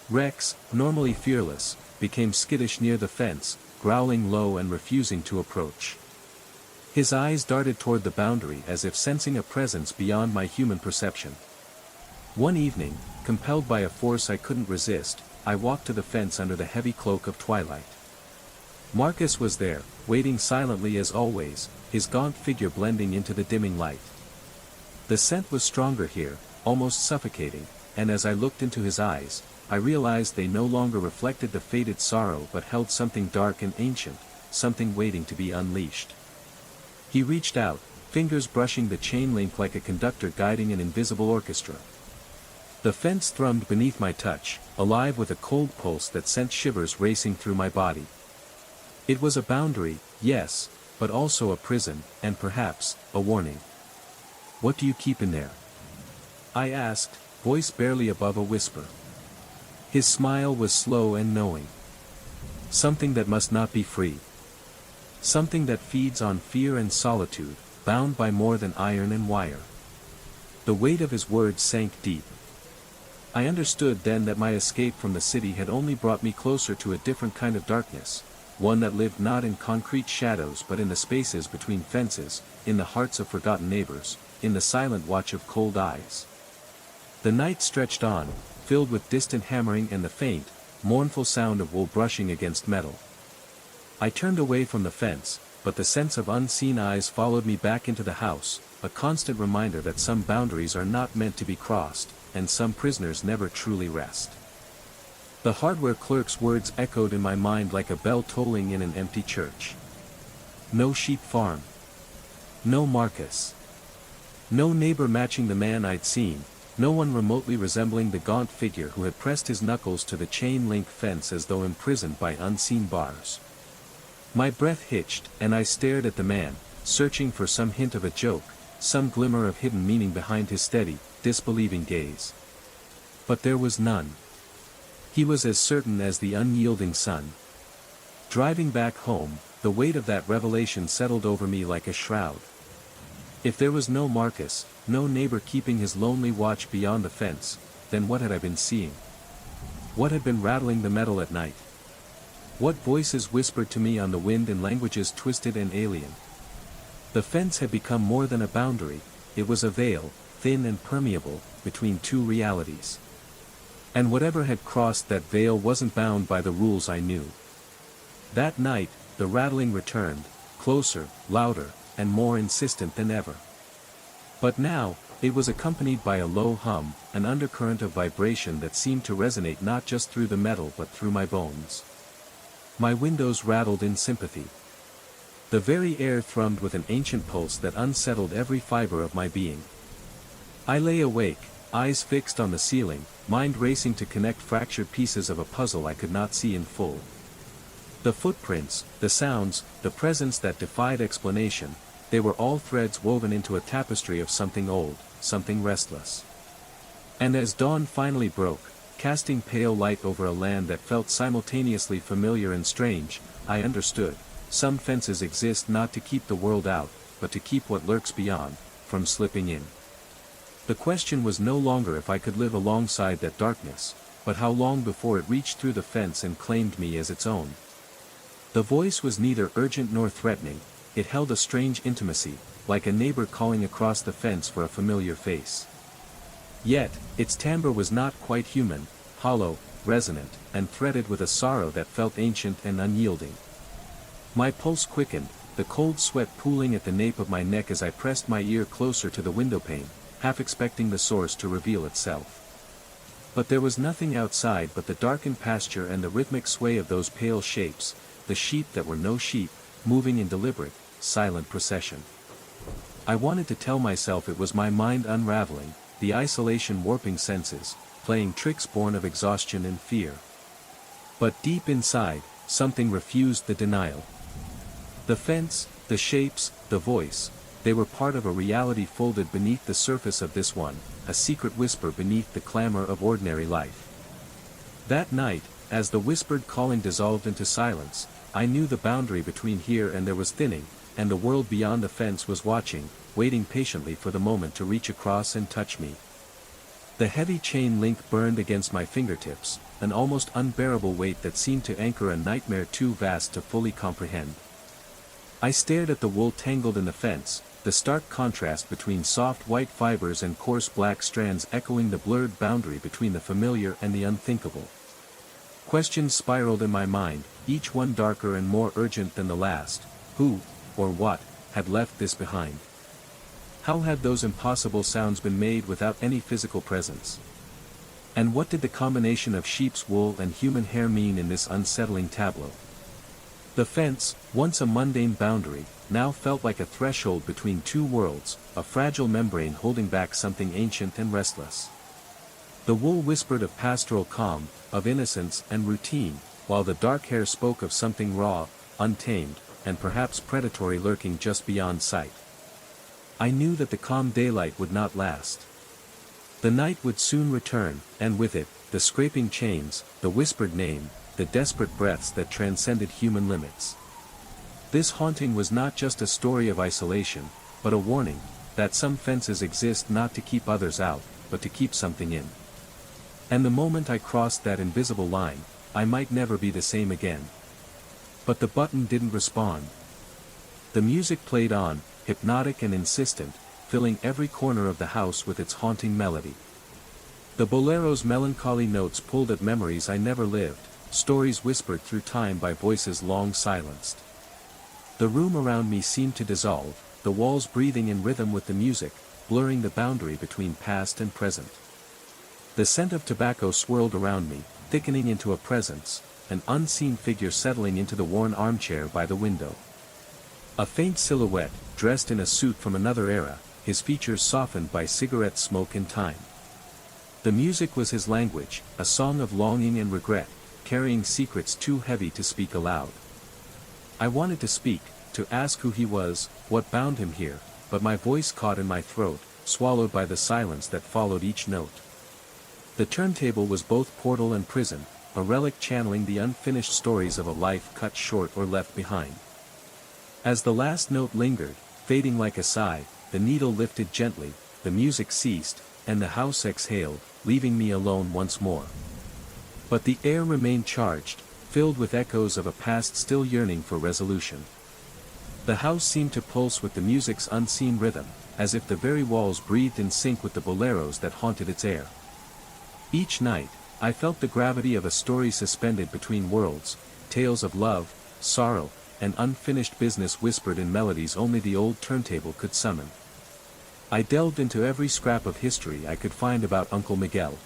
Rex, normally fearless, became skittish near the fence, growling low and refusing to approach. His eyes darted toward the boundary as if sensing a presence beyond my human perception. One evening, compelled by a force I couldn't resist, I walked to the fence under the heavy cloak of twilight. Marcus was there, waiting silently as always, his gaunt figure blending into the dimming light. The scent was stronger here, almost suffocating, and as I looked into his eyes, I realized they no longer reflected the faded sorrow but held something dark and ancient, something waiting to be unleashed. He reached out, fingers brushing the chain link like a conductor guiding an invisible orchestra. The fence thrummed beneath my touch, alive with a cold pulse that sent shivers racing through my body. It was a boundary, yes, but also a prison, and perhaps, a warning. "What do you keep in there?" I asked, voice barely above a whisper. His smile was slow and knowing. "Something that must not be free. Something that feeds on fear and solitude, bound by more than iron and wire." The weight of his words sank deep. I understood then that my escape from the city had only brought me closer to a different kind of darkness, one that lived not in concrete shadows but in the spaces between fences, in the hearts of forgotten neighbors, in the silent watch of cold eyes. The night stretched on, filled with distant hammering and the faint, mournful sound of wool brushing against metal. I turned away from the fence, but the sense of unseen eyes followed me back into the house, a constant reminder that some boundaries are not meant to be crossed, and some prisoners never truly rest. The hardware clerk's words echoed in my mind like a bell tolling in an empty church. No sheep farm. No Marcus. No neighbor matching the man I'd seen, no one remotely resembling the gaunt figure who had pressed his knuckles to the chain-link fence as though imprisoned by unseen bars. My breath hitched, and I stared at the man, searching for some hint of a joke, some glimmer of hidden meaning behind his steady, disbelieving gaze. But there was none. He was as certain as the unyielding sun. Driving back home, the weight of that revelation settled over me like a shroud. If there was no Marcus, no neighbor keeping his lonely watch beyond the fence, then what had I been seeing? What had been rattling the metal at night? What voices whispered to me on the wind in languages twisted and alien? The fence had become more than a boundary, it was a veil, thin and permeable, between two realities. And whatever had crossed that veil wasn't bound by the rules I knew. That night, the rattling returned, closer, louder, and more insistent than ever. But now, it was accompanied by a low hum, an undercurrent of vibration that seemed to resonate not just through the metal but through my bones. My windows rattled in sympathy. The very air thrummed with an ancient pulse that unsettled every fiber of my being. I lay awake, eyes fixed on the ceiling, mind racing to connect fractured pieces of a puzzle I could not see in full. The footprints, the sounds, the presence that defied explanation, they were all threads woven into a tapestry of something old, something restless. And as dawn finally broke, casting pale light over a land that felt simultaneously familiar and strange, I understood, some fences exist not to keep the world out, but to keep what lurks beyond, from slipping in. The question was no longer if I could live alongside that darkness, but how long before it reached through the fence and claimed me as its own. The voice was neither urgent nor threatening, it held a strange intimacy, like a neighbor calling across the fence for a familiar face. Yet, its timbre was not quite human, hollow, resonant, and threaded with a sorrow that felt ancient and unyielding. My pulse quickened, the cold sweat pooling at the nape of my neck as I pressed my ear closer to the windowpane, half expecting the source to reveal itself. But there was nothing outside but the darkened pasture and the rhythmic sway of those pale shapes, the sheep that were no sheep, moving in deliberate, silent procession. I wanted to tell myself it was my mind unraveling, the isolation warping senses, playing tricks born of exhaustion and fear. But deep inside, something refused the denial. The fence, the shapes, the voice, they were part of a reality folded beneath the surface of this one, a secret whisper beneath the clamor of ordinary life. That night, as the whispered calling dissolved into silence, I knew the boundary between here and there was thinning, and the world beyond the fence was watching, waiting patiently for the moment to reach across and touch me. The heavy chain link burned against my fingertips, an almost unbearable weight that seemed to anchor a nightmare too vast to fully comprehend. I stared at the wool tangled in the fence, the stark contrast between soft white fibers and coarse black strands echoing the blurred boundary between the familiar and the unthinkable. Questions spiraled in my mind, each one darker and more urgent than the last. Who, or what, had left this behind? How had those impossible sounds been made without any physical presence? And what did the combination of sheep's wool and human hair mean in this unsettling tableau? The fence, once a mundane boundary, now felt like a threshold between two worlds, a fragile membrane holding back something ancient and restless. The wool whispered of pastoral calm, of innocence and routine, while the dark hair spoke of something raw, untamed, and perhaps predatory lurking just beyond sight. I knew that the calm daylight would not last. The night would soon return, and with it, the scraping chains, the whispered name, the desperate breaths that transcended human limits. This haunting was not just a story of isolation, but a warning, that some fences exist not to keep others out, but to keep something in. And the moment I crossed that invisible line, I might never be the same again. But the button didn't respond. The music played on, hypnotic and insistent, filling every corner of the house with its haunting melody. The bolero's melancholy notes pulled at memories I never lived, stories whispered through time by voices long silenced. The room around me seemed to dissolve, the walls breathing in rhythm with the music, blurring the boundary between past and present. The scent of tobacco swirled around me, thickening into a presence, an unseen figure settling into the worn armchair by the window. A faint silhouette, dressed in a suit from another era, his features softened by cigarette smoke and time. The music was his language, a song of longing and regret, carrying secrets too heavy to speak aloud. I wanted to speak, to ask who he was, what bound him here, but my voice caught in my throat, swallowed by the silence that followed each note. The turntable was both portal and prison, a relic channeling the unfinished stories of a life cut short or left behind. As the last note lingered, fading like a sigh, the needle lifted gently, the music ceased, and the house exhaled, leaving me alone once more. But the air remained charged, filled with echoes of a past still yearning for resolution. The house seemed to pulse with the music's unseen rhythm, as if the very walls breathed in sync with the boleros that haunted its air. Each night, I felt the gravity of a story suspended between worlds, tales of love, sorrow, and unfinished business whispered in melodies only the old turntable could summon. I delved into every scrap of history I could find about Uncle Miguel.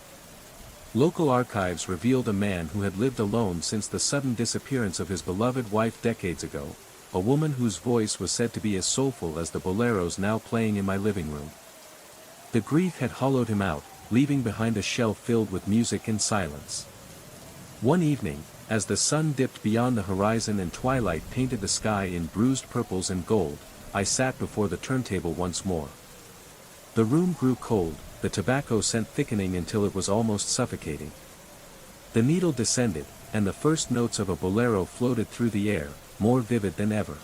Local archives revealed a man who had lived alone since the sudden disappearance of his beloved wife decades ago, a woman whose voice was said to be as soulful as the boleros now playing in my living room. The grief had hollowed him out, leaving behind a shelf filled with music and silence. One evening, as the sun dipped beyond the horizon and twilight painted the sky in bruised purples and gold, I sat before the turntable once more. The room grew cold, the tobacco scent thickening until it was almost suffocating. The needle descended, and the first notes of a bolero floated through the air, more vivid than ever.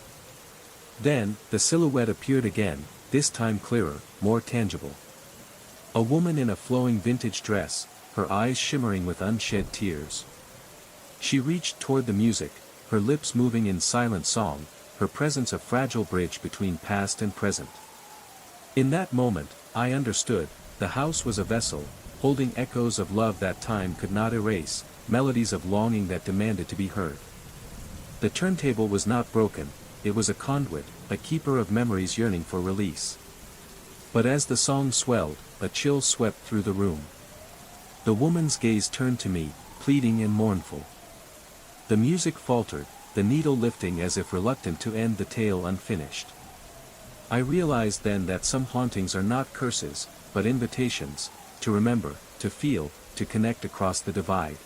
Then, the silhouette appeared again, this time clearer, more tangible. A woman in a flowing vintage dress, her eyes shimmering with unshed tears. She reached toward the music, her lips moving in silent song, her presence a fragile bridge between past and present. In that moment, I understood, the house was a vessel, holding echoes of love that time could not erase, melodies of longing that demanded to be heard. The turntable was not broken, it was a conduit, a keeper of memories yearning for release. But as the song swelled, a chill swept through the room. The woman's gaze turned to me, pleading and mournful. The music faltered, the needle lifting as if reluctant to end the tale unfinished. I realized then that some hauntings are not curses, but invitations, to remember, to feel, to connect across the divide.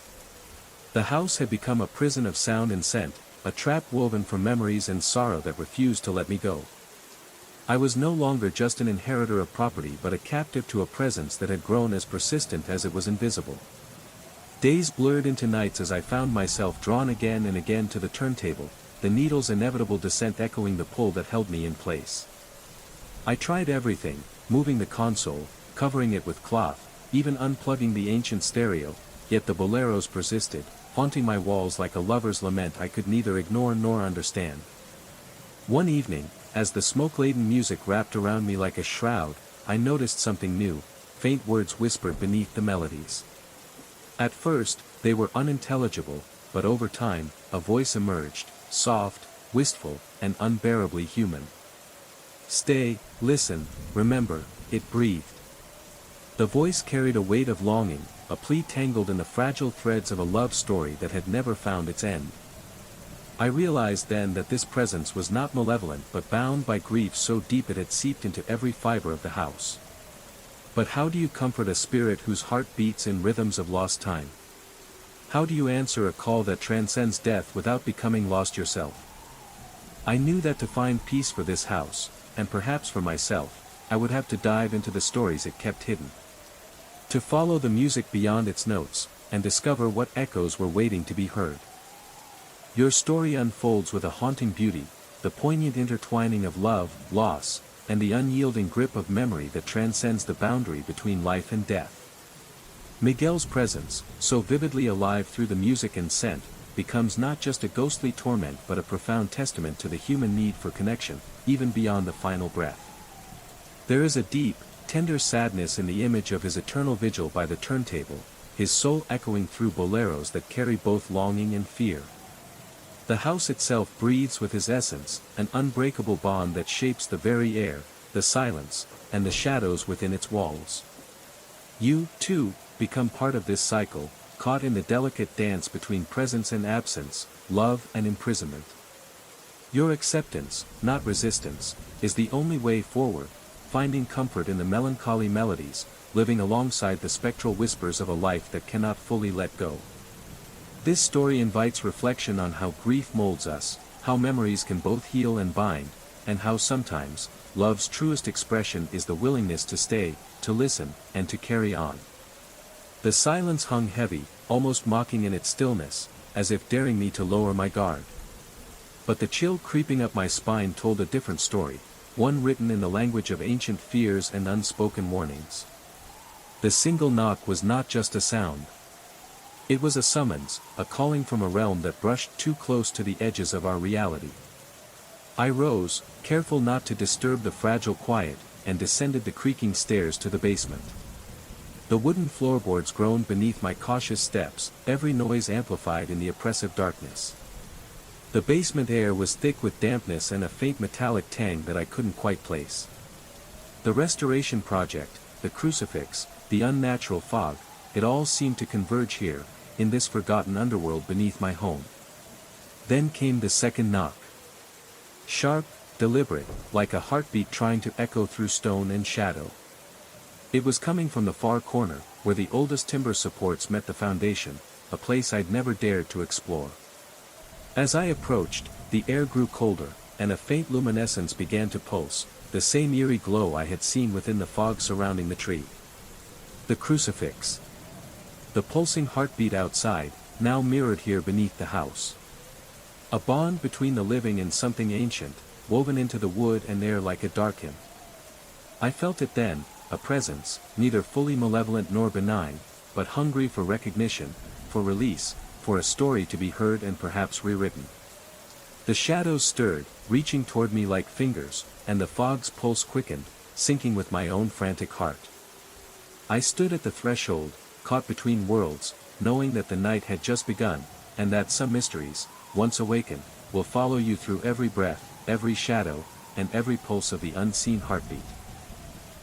The house had become a prison of sound and scent, a trap woven from memories and sorrow that refused to let me go. I was no longer just an inheritor of property but a captive to a presence that had grown as persistent as it was invisible. Days blurred into nights as I found myself drawn again and again to the turntable, the needle's inevitable descent echoing the pull that held me in place. I tried everything, moving the console, covering it with cloth, even unplugging the ancient stereo, yet the boleros persisted, haunting my walls like a lover's lament I could neither ignore nor understand. One evening, as the smoke-laden music wrapped around me like a shroud, I noticed something new, faint words whispered beneath the melodies. At first, They were unintelligible, but over time, a voice emerged, soft, wistful, and unbearably human. "Stay, listen, remember," it breathed. The voice carried a weight of longing, a plea tangled in the fragile threads of a love story that had never found its end. I realized then that this presence was not malevolent but bound by grief so deep it had seeped into every fiber of the house. But how do you comfort a spirit whose heart beats in rhythms of lost time? How do you answer a call that transcends death without becoming lost yourself? I knew that to find peace for this house, and perhaps for myself, I would have to dive into the stories it kept hidden. To follow the music beyond its notes, and discover what echoes were waiting to be heard. Your story unfolds with a haunting beauty, the poignant intertwining of love, loss, and the unyielding grip of memory that transcends the boundary between life and death. Miguel's presence, so vividly alive through the music and scent, becomes not just a ghostly torment but a profound testament to the human need for connection, even beyond the final breath. There is a deep, tender sadness in the image of his eternal vigil by the turntable, his soul echoing through boleros that carry both longing and fear. The house itself breathes with his essence, an unbreakable bond that shapes the very air, the silence, and the shadows within its walls. You, too, become part of this cycle, caught in the delicate dance between presence and absence, love and imprisonment. Your acceptance, not resistance, is the only way forward, finding comfort in the melancholy melodies, living alongside the spectral whispers of a life that cannot fully let go. This story invites reflection on how grief molds us, how memories can both heal and bind, and how sometimes, love's truest expression is the willingness to stay, to listen, and to carry on. The silence hung heavy, almost mocking in its stillness, as if daring me to lower my guard. But the chill creeping up my spine told a different story, one written in the language of ancient fears and unspoken warnings. The single knock was not just a sound. It was a summons, a calling from a realm that brushed too close to the edges of our reality. I rose, careful not to disturb the fragile quiet, and descended the creaking stairs to the basement. The wooden floorboards groaned beneath my cautious steps, every noise amplified in the oppressive darkness. The basement air was thick with dampness and a faint metallic tang that I couldn't quite place. The restoration project, the crucifix, the unnatural fog, it all seemed to converge here, in this forgotten underworld beneath my home. Then came the second knock. Sharp, deliberate, like a heartbeat trying to echo through stone and shadow. It was coming from the far corner, where the oldest timber supports met the foundation, a place I'd never dared to explore. As I approached, the air grew colder, and a faint luminescence began to pulse, the same eerie glow I had seen within the fog surrounding the tree. The crucifix. The pulsing heartbeat outside, now mirrored here beneath the house. A bond between the living and something ancient, woven into the wood and air like a dark hymn. I felt it then, a presence, neither fully malevolent nor benign, but hungry for recognition, for release, for a story to be heard and perhaps rewritten. The shadows stirred, reaching toward me like fingers, and the fog's pulse quickened, syncing with my own frantic heart. I stood at the threshold, caught between worlds, knowing that the night had just begun, and that some mysteries, once awakened, will follow you through every breath, every shadow, and every pulse of the unseen heartbeat.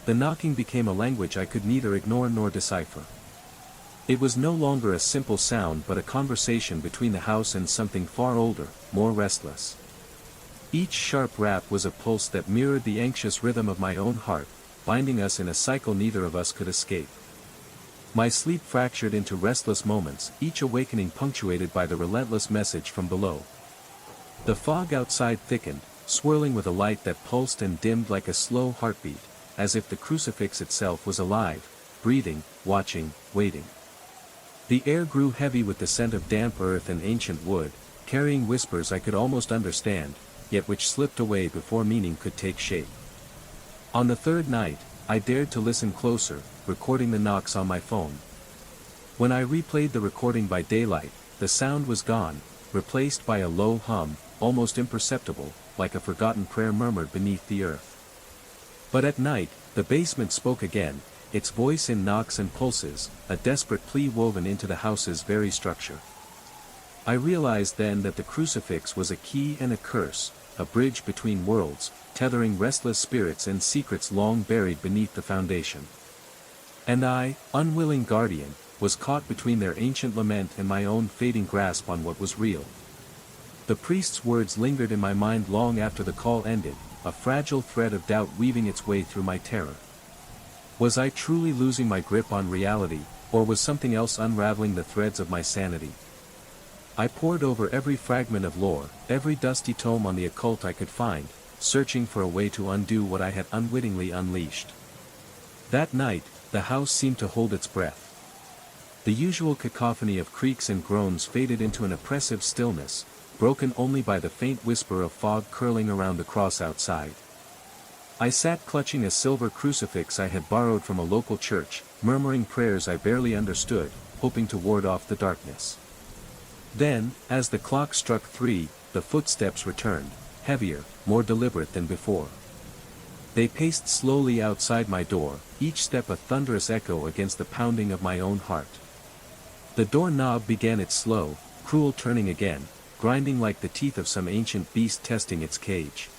The knocking became a language I could neither ignore nor decipher. It was no longer a simple sound but a conversation between the house and something far older, more restless. Each sharp rap was a pulse that mirrored the anxious rhythm of my own heart, binding us in a cycle neither of us could escape. My sleep fractured into restless moments, each awakening punctuated by the relentless message from below. The fog outside thickened, swirling with a light that pulsed and dimmed like a slow heartbeat, as if the crucifix itself was alive, breathing, watching, waiting. The air grew heavy with the scent of damp earth and ancient wood, carrying whispers I could almost understand, yet which slipped away before meaning could take shape. On the third night, I dared to listen closer, recording the knocks on my phone. When I replayed the recording by daylight, the sound was gone, replaced by a low hum, almost imperceptible, like a forgotten prayer murmured beneath the earth. But at night, the basement spoke again, its voice in knocks and pulses, a desperate plea woven into the house's very structure. I realized then that the crucifix was a key and a curse, a bridge between worlds, tethering restless spirits and secrets long buried beneath the foundation. And I, unwilling guardian, was caught between their ancient lament and my own fading grasp on what was real. The priest's words lingered in my mind long after the call ended, a fragile thread of doubt weaving its way through my terror. Was I truly losing my grip on reality, or was something else unraveling the threads of my sanity? I pored over every fragment of lore, every dusty tome on the occult I could find, searching for a way to undo what I had unwittingly unleashed. That night, the house seemed to hold its breath. The usual cacophony of creaks and groans faded into an oppressive stillness, broken only by the faint whisper of fog curling around the cross outside. I sat clutching a silver crucifix I had borrowed from a local church, murmuring prayers I barely understood, hoping to ward off the darkness. Then, as the clock struck 3, the footsteps returned, heavier, more deliberate than before. They paced slowly outside my door, each step a thunderous echo against the pounding of my own heart. The doorknob began its slow, cruel turning again, grinding like the teeth of some ancient beast testing its cage.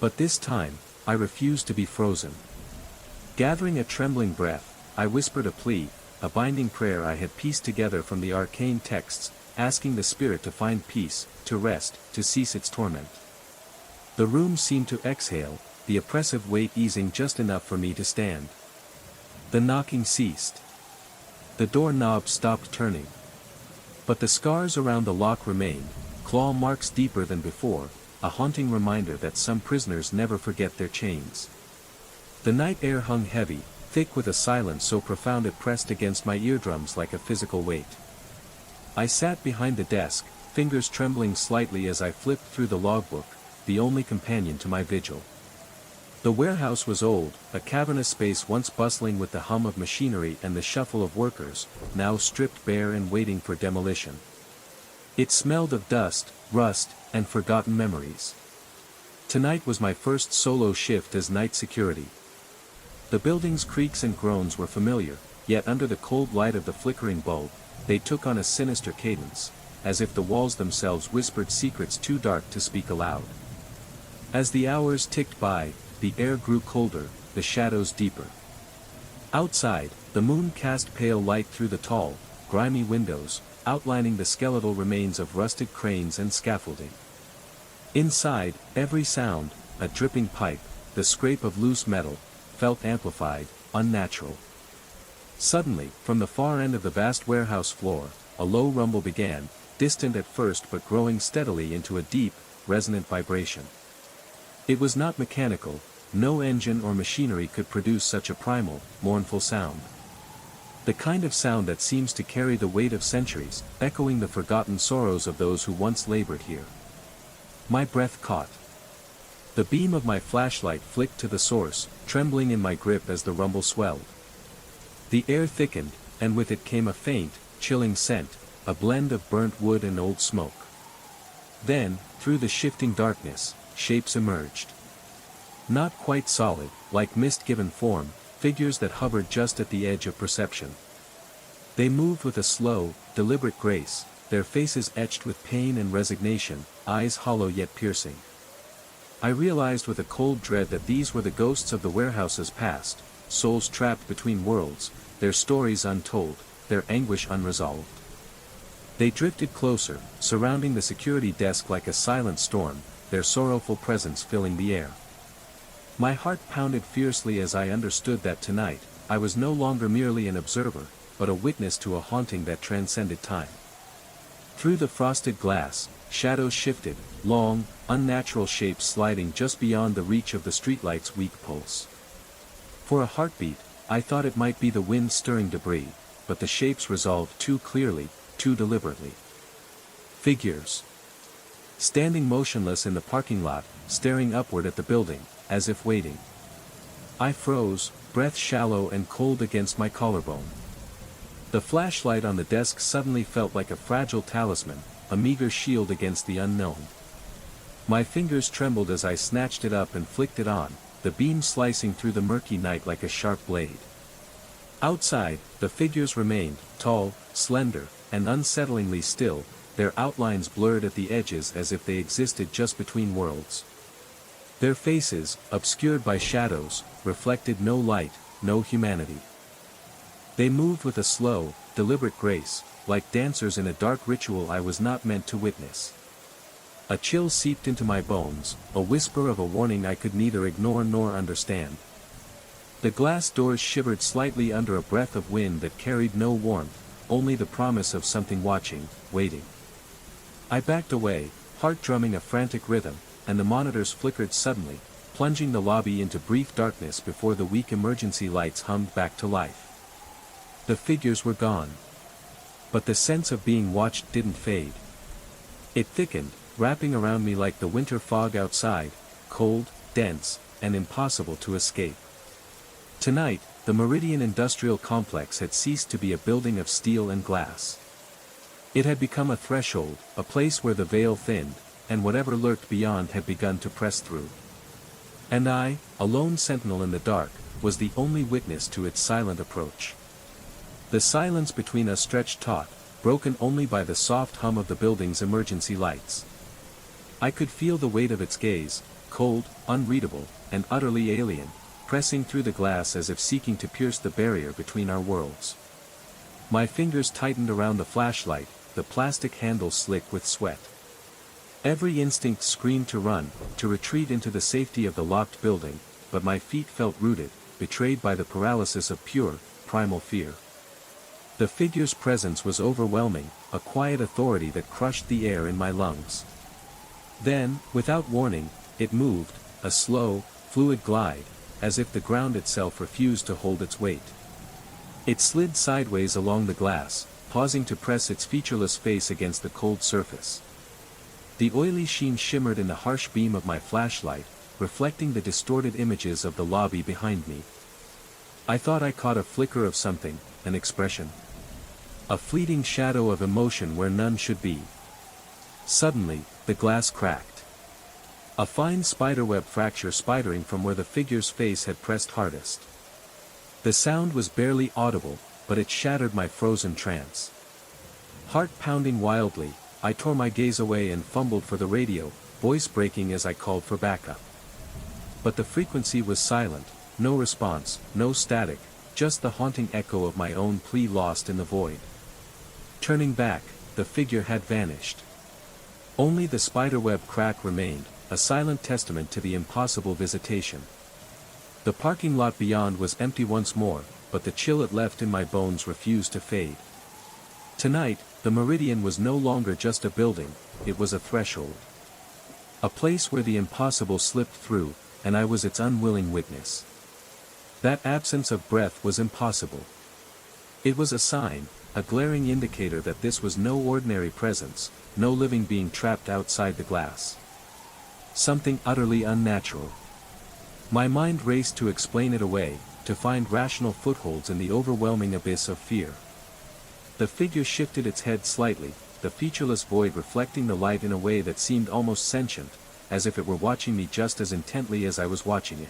But this time, I refused to be frozen. Gathering a trembling breath, I whispered a plea, a binding prayer I had pieced together from the arcane texts, asking the spirit to find peace, to rest, to cease its torment. The room seemed to exhale, the oppressive weight easing just enough for me to stand. The knocking ceased. The doorknob stopped turning. But the scars around the lock remained, claw marks deeper than before, a haunting reminder that some prisoners never forget their chains. The night air hung heavy, thick with a silence so profound it pressed against my eardrums like a physical weight. I sat behind the desk, fingers trembling slightly as I flipped through the logbook, the only companion to my vigil. The warehouse was old, a cavernous space once bustling with the hum of machinery and the shuffle of workers, now stripped bare and waiting for demolition. It smelled of dust, rust, and forgotten memories. Tonight was my first solo shift as night security. The building's creaks and groans were familiar, yet under the cold light of the flickering bulb, they took on a sinister cadence, as if the walls themselves whispered secrets too dark to speak aloud. As the hours ticked by, the air grew colder, the shadows deeper. Outside, the moon cast pale light through the tall, grimy windows, outlining the skeletal remains of rusted cranes and scaffolding. Inside, every sound, a dripping pipe, the scrape of loose metal, felt amplified, unnatural. Suddenly, from the far end of the vast warehouse floor, a low rumble began, distant at first but growing steadily into a deep, resonant vibration. It was not mechanical, no engine or machinery could produce such a primal, mournful sound. The kind of sound that seems to carry the weight of centuries, echoing the forgotten sorrows of those who once labored here. My breath caught. The beam of my flashlight flicked to the source, trembling in my grip as the rumble swelled. The air thickened, and with it came a faint, chilling scent, a blend of burnt wood and old smoke. Then, through the shifting darkness, shapes emerged. Not quite solid, like mist-given form, figures that hovered just at the edge of perception. They moved with a slow, deliberate grace, their faces etched with pain and resignation, eyes hollow yet piercing. I realized with a cold dread that these were the ghosts of the warehouse's past, souls trapped between worlds, their stories untold, their anguish unresolved. They drifted closer, surrounding the security desk like a silent storm, their sorrowful presence filling the air. My heart pounded fiercely as I understood that tonight, I was no longer merely an observer, but a witness to a haunting that transcended time. Through the frosted glass, shadows shifted, long, unnatural shapes sliding just beyond the reach of the streetlight's weak pulse. For a heartbeat, I thought it might be the wind stirring debris, but the shapes resolved too clearly, too deliberately. Figures. Standing motionless in the parking lot, staring upward at the building, as if waiting. I froze, breath shallow and cold against my collarbone. The flashlight on the desk suddenly felt like a fragile talisman, a meager shield against the unknown. My fingers trembled as I snatched it up and flicked it on, the beam slicing through the murky night like a sharp blade. Outside, the figures remained, tall, slender, and unsettlingly still, their outlines blurred at the edges as if they existed just between worlds. Their faces, obscured by shadows, reflected no light, no humanity. They moved with a slow, deliberate grace, like dancers in a dark ritual I was not meant to witness. A chill seeped into my bones, a whisper of a warning I could neither ignore nor understand. The glass doors shivered slightly under a breath of wind that carried no warmth, only the promise of something watching, waiting. I backed away, heart drumming a frantic rhythm, and the monitors flickered suddenly, plunging the lobby into brief darkness before the weak emergency lights hummed back to life. The figures were gone. But the sense of being watched didn't fade. It thickened, wrapping around me like the winter fog outside, cold, dense, and impossible to escape. Tonight, the Meridian Industrial Complex had ceased to be a building of steel and glass. It had become a threshold, a place where the veil thinned, and whatever lurked beyond had begun to press through. And I, a lone sentinel in the dark, was the only witness to its silent approach. The silence between us stretched taut, broken only by the soft hum of the building's emergency lights. I could feel the weight of its gaze, cold, unreadable, and utterly alien, pressing through the glass as if seeking to pierce the barrier between our worlds. My fingers tightened around the flashlight, the plastic handle slick with sweat. Every instinct screamed to run, to retreat into the safety of the locked building, but my feet felt rooted, betrayed by the paralysis of pure, primal fear. The figure's presence was overwhelming, a quiet authority that crushed the air in my lungs. Then, without warning, it moved, a slow, fluid glide, as if the ground itself refused to hold its weight. It slid sideways along the glass, pausing to press its featureless face against the cold surface. The oily sheen shimmered in the harsh beam of my flashlight, reflecting the distorted images of the lobby behind me. I thought I caught a flicker of something, an expression. A fleeting shadow of emotion where none should be. Suddenly, the glass cracked. A fine spiderweb fracture spidering from where the figure's face had pressed hardest. The sound was barely audible, but it shattered my frozen trance. Heart pounding wildly, I tore my gaze away and fumbled for the radio, voice breaking as I called for backup. But the frequency was silent, no response, no static, just the haunting echo of my own plea lost in the void. Turning back, the figure had vanished. Only the spiderweb crack remained, a silent testament to the impossible visitation. The parking lot beyond was empty once more, but the chill it left in my bones refused to fade. Tonight, the Meridian was no longer just a building, it was a threshold. A place where the impossible slipped through, and I was its unwilling witness. That absence of breath was impossible. It was a sign, a glaring indicator that this was no ordinary presence, no living being trapped outside the glass. Something utterly unnatural. My mind raced to explain it away, to find rational footholds in the overwhelming abyss of fear. The figure shifted its head slightly, the featureless void reflecting the light in a way that seemed almost sentient, as if it were watching me just as intently as I was watching it.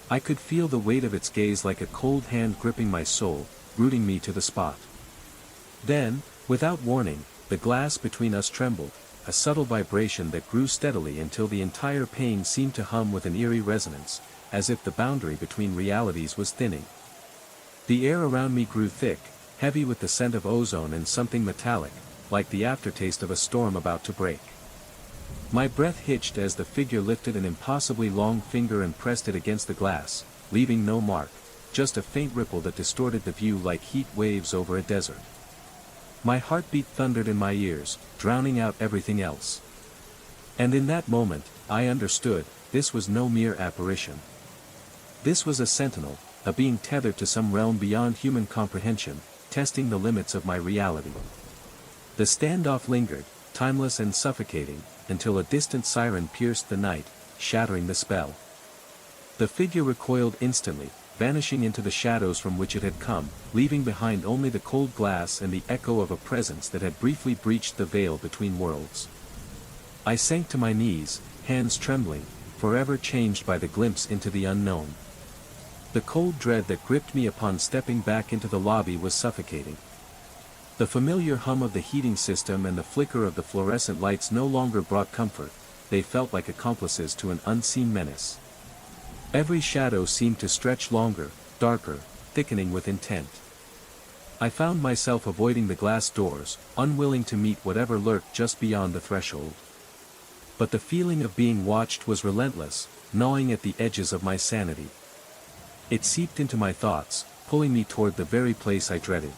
I could feel the weight of its gaze like a cold hand gripping my soul, rooting me to the spot. Then, without warning, the glass between us trembled, a subtle vibration that grew steadily until the entire pane seemed to hum with an eerie resonance, as if the boundary between realities was thinning. The air around me grew thick, heavy with the scent of ozone and something metallic, like the aftertaste of a storm about to break. My breath hitched as the figure lifted an impossibly long finger and pressed it against the glass, leaving no mark, just a faint ripple that distorted the view like heat waves over a desert. My heartbeat thundered in my ears, drowning out everything else. And in that moment, I understood, this was no mere apparition. This was a sentinel, a being tethered to some realm beyond human comprehension, testing the limits of my reality. The standoff lingered, timeless and suffocating, until a distant siren pierced the night, shattering the spell. The figure recoiled instantly, vanishing into the shadows from which it had come, leaving behind only the cold glass and the echo of a presence that had briefly breached the veil between worlds. I sank to my knees, hands trembling, forever changed by the glimpse into the unknown. The cold dread that gripped me upon stepping back into the lobby was suffocating. The familiar hum of the heating system and the flicker of the fluorescent lights no longer brought comfort, they felt like accomplices to an unseen menace. Every shadow seemed to stretch longer, darker, thickening with intent. I found myself avoiding the glass doors, unwilling to meet whatever lurked just beyond the threshold. But the feeling of being watched was relentless, gnawing at the edges of my sanity. It seeped into my thoughts, pulling me toward the very place I dreaded.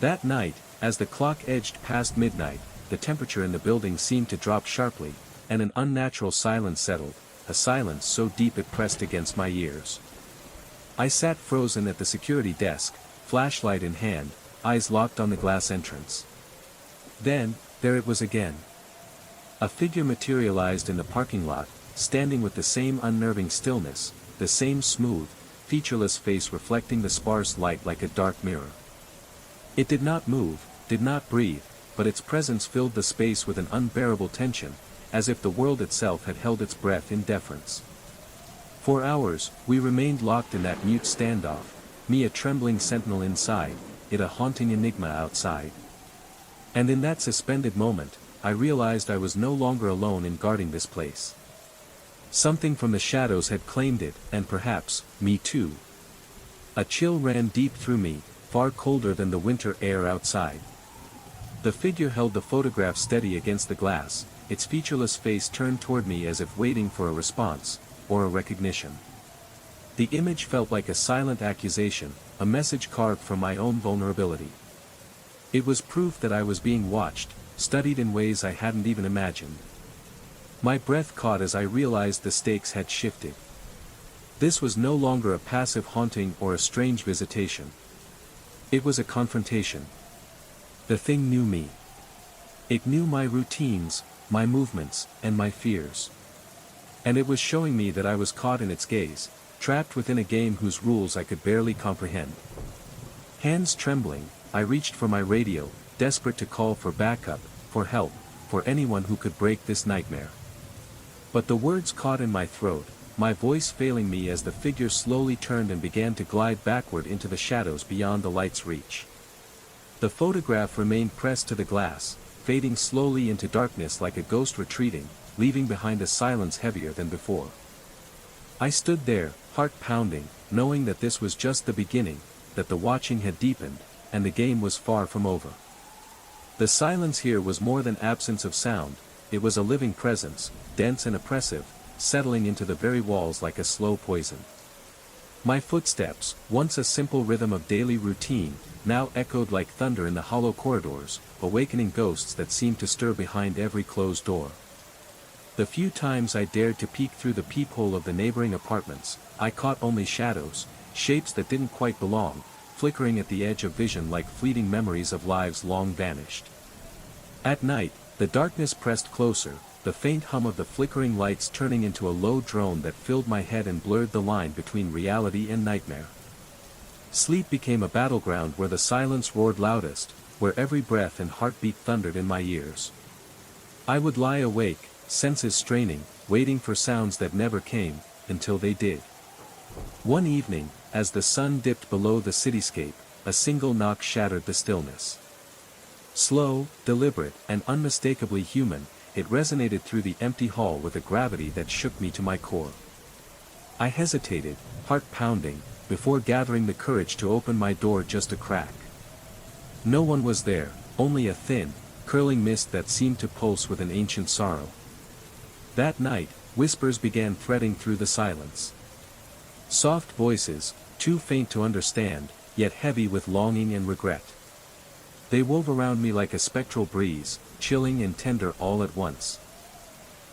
That night, as the clock edged past midnight, the temperature in the building seemed to drop sharply, and an unnatural silence settled, a silence so deep it pressed against my ears. I sat frozen at the security desk, flashlight in hand, eyes locked on the glass entrance. Then, there it was again. A figure materialized in the parking lot, standing with the same unnerving stillness, the same smooth, featureless face reflecting the sparse light like a dark mirror. It did not move, did not breathe, but its presence filled the space with an unbearable tension, as if the world itself had held its breath in deference. For hours, we remained locked in that mute standoff, me a trembling sentinel inside, it a haunting enigma outside. And in that suspended moment, I realized I was no longer alone in guarding this place. Something from the shadows had claimed it, and perhaps, me too. A chill ran deep through me, far colder than the winter air outside. The figure held the photograph steady against the glass, its featureless face turned toward me as if waiting for a response, or a recognition. The image felt like a silent accusation, a message carved from my own vulnerability. It was proof that I was being watched, studied in ways I hadn't even imagined. My breath caught as I realized the stakes had shifted. This was no longer a passive haunting or a strange visitation. It was a confrontation. The thing knew me. It knew my routines, my movements, and my fears. And it was showing me that I was caught in its gaze, trapped within a game whose rules I could barely comprehend. Hands trembling, I reached for my radio, desperate to call for backup, for help, for anyone who could break this nightmare. But the words caught in my throat, my voice failing me as the figure slowly turned and began to glide backward into the shadows beyond the light's reach. The photograph remained pressed to the glass, fading slowly into darkness like a ghost retreating, leaving behind a silence heavier than before. I stood there, heart pounding, knowing that this was just the beginning, that the watching had deepened, and the game was far from over. The silence here was more than absence of sound, it was a living presence, dense and oppressive, settling into the very walls like a slow poison. My footsteps, once a simple rhythm of daily routine, now echoed like thunder in the hollow corridors, awakening ghosts that seemed to stir behind every closed door. The few times I dared to peek through the peephole of the neighboring apartments, I caught only shadows, shapes that didn't quite belong, flickering at the edge of vision like fleeting memories of lives long vanished. At night, the darkness pressed closer, the faint hum of the flickering lights turning into a low drone that filled my head and blurred the line between reality and nightmare. Sleep became a battleground where the silence roared loudest, where every breath and heartbeat thundered in my ears. I would lie awake, senses straining, waiting for sounds that never came, until they did. One evening, as the sun dipped below the cityscape, a single knock shattered the stillness. Slow, deliberate, and unmistakably human, it resonated through the empty hall with a gravity that shook me to my core. I hesitated, heart pounding, before gathering the courage to open my door just a crack. No one was there, only a thin, curling mist that seemed to pulse with an ancient sorrow. That night, whispers began threading through the silence. Soft voices, too faint to understand, yet heavy with longing and regret. They wove around me like a spectral breeze, chilling and tender all at once.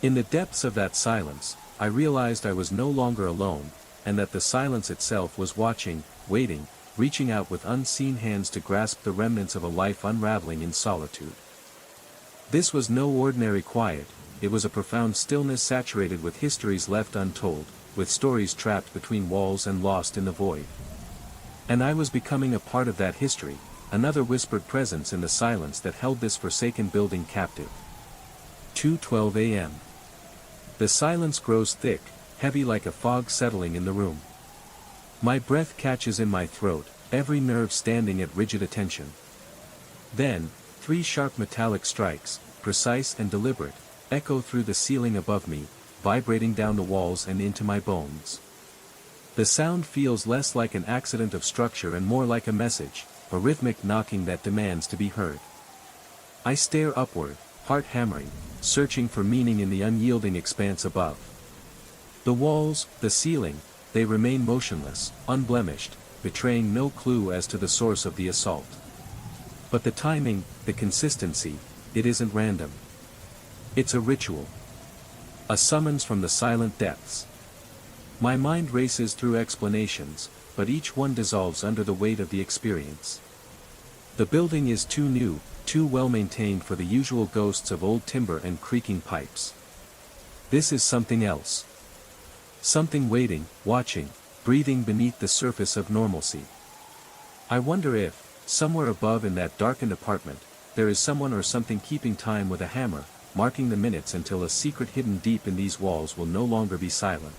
In the depths of that silence, I realized I was no longer alone, and that the silence itself was watching, waiting, reaching out with unseen hands to grasp the remnants of a life unraveling in solitude. This was no ordinary quiet, it was a profound stillness saturated with histories left untold, with stories trapped between walls and lost in the void. And I was becoming a part of that history, another whispered presence in the silence that held this forsaken building captive. 2:12 a.m. The silence grows thick, heavy like a fog settling in the room. My breath catches in my throat, every nerve standing at rigid attention. Then, 3 sharp metallic strikes, precise and deliberate, echo through the ceiling above me, vibrating down the walls and into my bones. The sound feels less like an accident of structure and more like a message, a rhythmic knocking that demands to be heard. I stare upward, heart hammering, searching for meaning in the unyielding expanse above. The walls, the ceiling, they remain motionless, unblemished, betraying no clue as to the source of the assault. But the timing, the consistency, it isn't random. It's a ritual. A summons from the silent depths. My mind races through explanations, but each one dissolves under the weight of the experience. The building is too new, too well maintained for the usual ghosts of old timber and creaking pipes. This is something else. Something waiting, watching, breathing beneath the surface of normalcy. I wonder if, somewhere above in that darkened apartment, there is someone or something keeping time with a hammer, marking the minutes until a secret hidden deep in these walls will no longer be silent.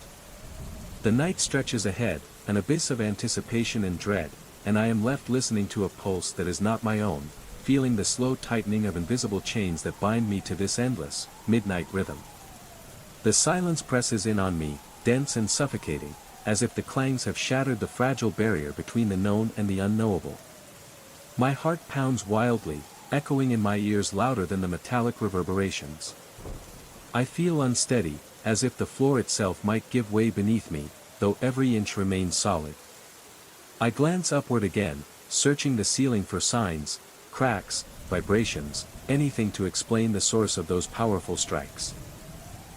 The night stretches ahead, an abyss of anticipation and dread, and I am left listening to a pulse that is not my own, feeling the slow tightening of invisible chains that bind me to this endless, midnight rhythm. The silence presses in on me, dense and suffocating, as if the clangs have shattered the fragile barrier between the known and the unknowable. My heart pounds wildly, echoing in my ears louder than the metallic reverberations. I feel unsteady, as if the floor itself might give way beneath me, though every inch remains solid. I glance upward again, searching the ceiling for signs, cracks, vibrations, anything to explain the source of those powerful strikes.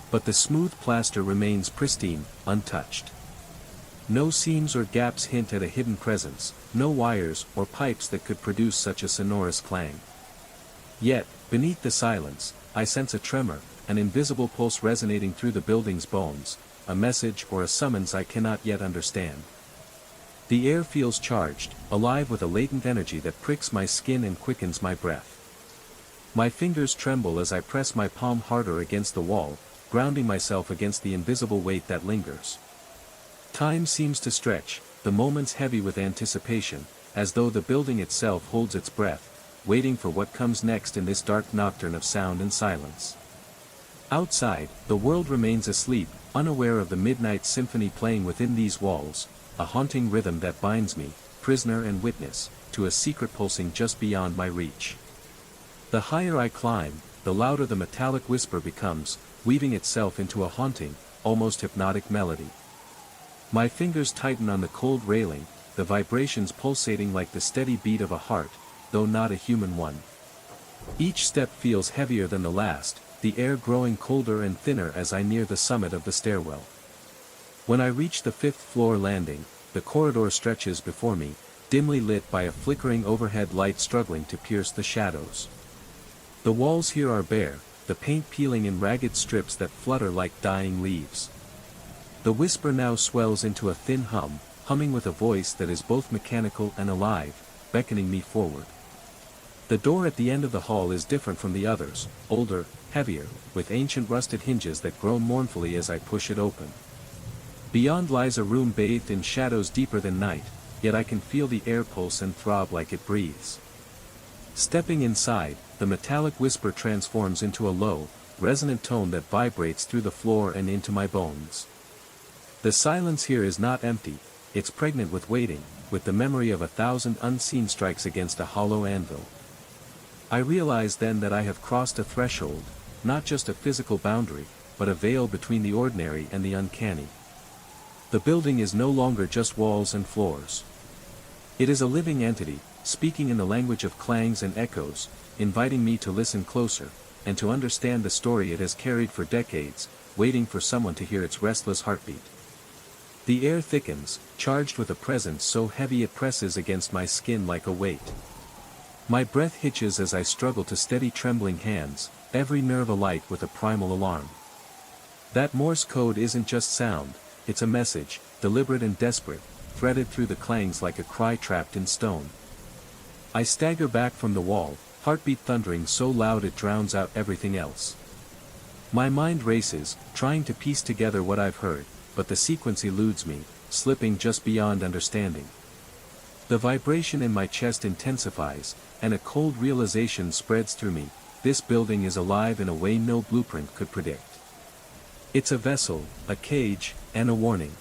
But the smooth plaster remains pristine, untouched. No seams or gaps hint at a hidden presence, no wires or pipes that could produce such a sonorous clang. Yet, beneath the silence, I sense a tremor, an invisible pulse resonating through the building's bones, a message or a summons I cannot yet understand. The air feels charged, alive with a latent energy that pricks my skin and quickens my breath. My fingers tremble as I press my palm harder against the wall, grounding myself against the invisible weight that lingers. Time seems to stretch, the moments heavy with anticipation, as though the building itself holds its breath, waiting for what comes next in this dark nocturne of sound and silence. Outside, the world remains asleep, unaware of the midnight symphony playing within these walls, a haunting rhythm that binds me, prisoner and witness, to a secret pulsing just beyond my reach. The higher I climb, the louder the metallic whisper becomes, weaving itself into a haunting, almost hypnotic melody. My fingers tighten on the cold railing, the vibrations pulsating like the steady beat of a heart, though not a human one. Each step feels heavier than the last, the air growing colder and thinner as I near the summit of the stairwell. When I reach the 5th floor landing, the corridor stretches before me, dimly lit by a flickering overhead light struggling to pierce the shadows. The walls here are bare, the paint peeling in ragged strips that flutter like dying leaves. The whisper now swells into a thin hum, humming with a voice that is both mechanical and alive, beckoning me forward. The door at the end of the hall is different from the others, older, heavier, with ancient rusted hinges that groan mournfully as I push it open. Beyond lies a room bathed in shadows deeper than night, yet I can feel the air pulse and throb like it breathes. Stepping inside, the metallic whisper transforms into a low, resonant tone that vibrates through the floor and into my bones. The silence here is not empty, it's pregnant with waiting, with the memory of 1,000 unseen strikes against a hollow anvil. I realize then that I have crossed a threshold, not just a physical boundary, but a veil between the ordinary and the uncanny. The building is no longer just walls and floors. It is a living entity, speaking in the language of clangs and echoes, inviting me to listen closer, and to understand the story it has carried for decades, waiting for someone to hear its restless heartbeat. The air thickens, charged with a presence so heavy it presses against my skin like a weight. My breath hitches as I struggle to steady trembling hands, every nerve alight with a primal alarm. That Morse code isn't just sound, it's a message, deliberate and desperate, threaded through the clangs like a cry trapped in stone. I stagger back from the wall, heartbeat thundering so loud it drowns out everything else. My mind races, trying to piece together what I've heard, but the sequence eludes me, slipping just beyond understanding. The vibration in my chest intensifies, and a cold realization spreads through me: this building is alive in a way no blueprint could predict. It's a vessel, a cage, and a warning.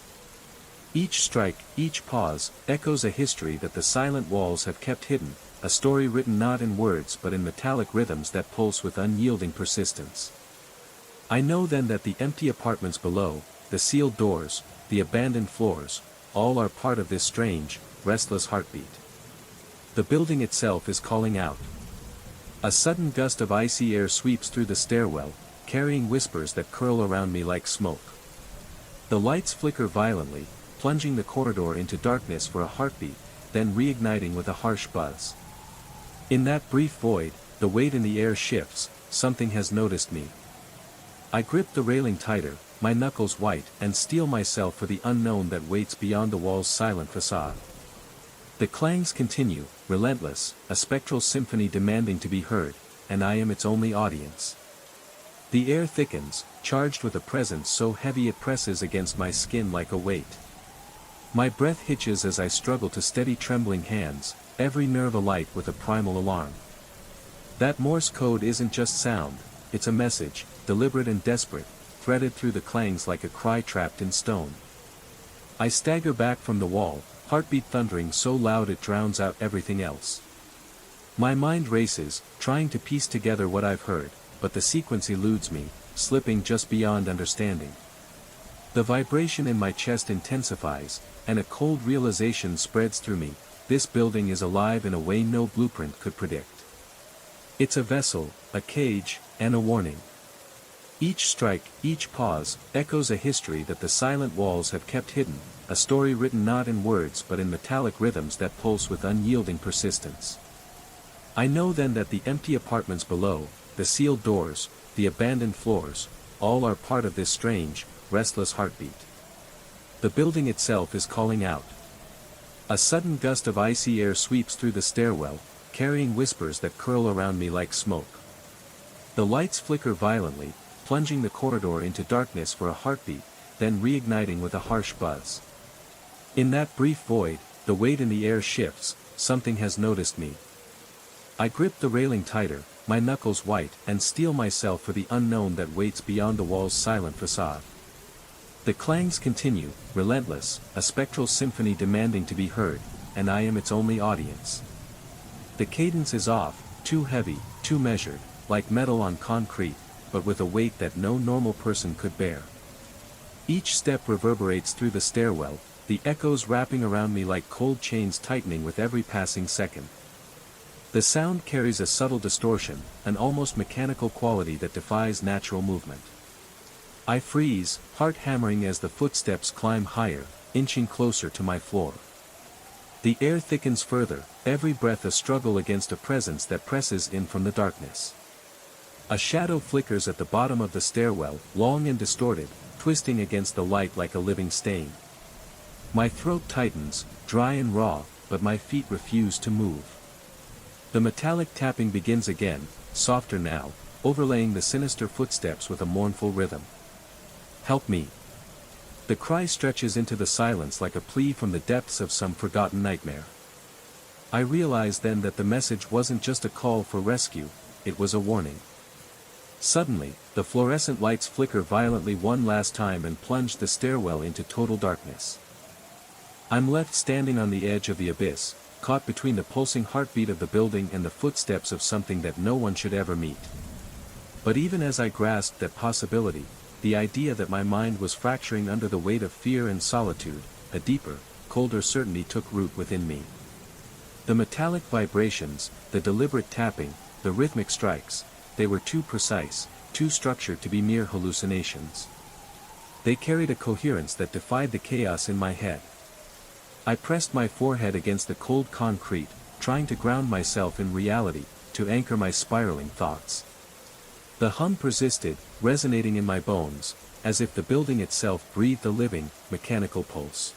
Each strike, each pause, echoes a history that the silent walls have kept hidden, a story written not in words but in metallic rhythms that pulse with unyielding persistence. I know then that the empty apartments below, the sealed doors, the abandoned floors, all are part of this strange, restless heartbeat. The building itself is calling out. A sudden gust of icy air sweeps through the stairwell, carrying whispers that curl around me like smoke. The lights flicker violently, plunging the corridor into darkness for a heartbeat, then reigniting with a harsh buzz. In that brief void, the weight in the air shifts. Something has noticed me. I grip the railing tighter, my knuckles white, and steel myself for the unknown that waits beyond the wall's silent facade. The clangs continue, relentless, a spectral symphony demanding to be heard, and I am its only audience. The air thickens, charged with a presence so heavy it presses against my skin like a weight. My breath hitches as I struggle to steady trembling hands, every nerve alight with a primal alarm. That Morse code isn't just sound, it's a message, deliberate and desperate, threaded through the clangs like a cry trapped in stone. I stagger back from the wall, heartbeat thundering so loud it drowns out everything else. My mind races, trying to piece together what I've heard, but the sequence eludes me, slipping just beyond understanding. The vibration in my chest intensifies, and a cold realization spreads through me: this building is alive in a way no blueprint could predict. It's a vessel, a cage, and a warning. Each strike, each pause, echoes a history that the silent walls have kept hidden, a story written not in words but in metallic rhythms that pulse with unyielding persistence. I know then that the empty apartments below, the sealed doors, the abandoned floors, all are part of this strange, restless heartbeat. The building itself is calling out. A sudden gust of icy air sweeps through the stairwell, carrying whispers that curl around me like smoke. The lights flicker violently, plunging the corridor into darkness for a heartbeat, then reigniting with a harsh buzz. In that brief void, the weight in the air shifts. Something has noticed me. I grip the railing tighter, my knuckles white, and steel myself for the unknown that waits beyond the wall's silent facade. The clangs continue, relentless, a spectral symphony demanding to be heard, and I am its only audience. The cadence is off, too heavy, too measured, like metal on concrete, but with a weight that no normal person could bear. Each step reverberates through the stairwell, the echoes wrapping around me like cold chains tightening with every passing second. The sound carries a subtle distortion, an almost mechanical quality that defies natural movement. I freeze, heart hammering as the footsteps climb higher, inching closer to my floor. The air thickens further, every breath a struggle against a presence that presses in from the darkness. A shadow flickers at the bottom of the stairwell, long and distorted, twisting against the light like a living stain. My throat tightens, dry and raw, but my feet refuse to move. The metallic tapping begins again, softer now, overlaying the sinister footsteps with a mournful rhythm. Help me. The cry stretches into the silence like a plea from the depths of some forgotten nightmare. I realize then that the message wasn't just a call for rescue, it was a warning. Suddenly, the fluorescent lights flicker violently one last time and plunge the stairwell into total darkness. I'm left standing on the edge of the abyss, caught between the pulsing heartbeat of the building and the footsteps of something that no one should ever meet. But even as I grasped that possibility, the idea that my mind was fracturing under the weight of fear and solitude, a deeper, colder certainty took root within me. The metallic vibrations, the deliberate tapping, the rhythmic strikes, they were too precise, too structured to be mere hallucinations. They carried a coherence that defied the chaos in my head. I pressed my forehead against the cold concrete, trying to ground myself in reality, to anchor my spiraling thoughts. The hum persisted, resonating in my bones, as if the building itself breathed a living, mechanical pulse.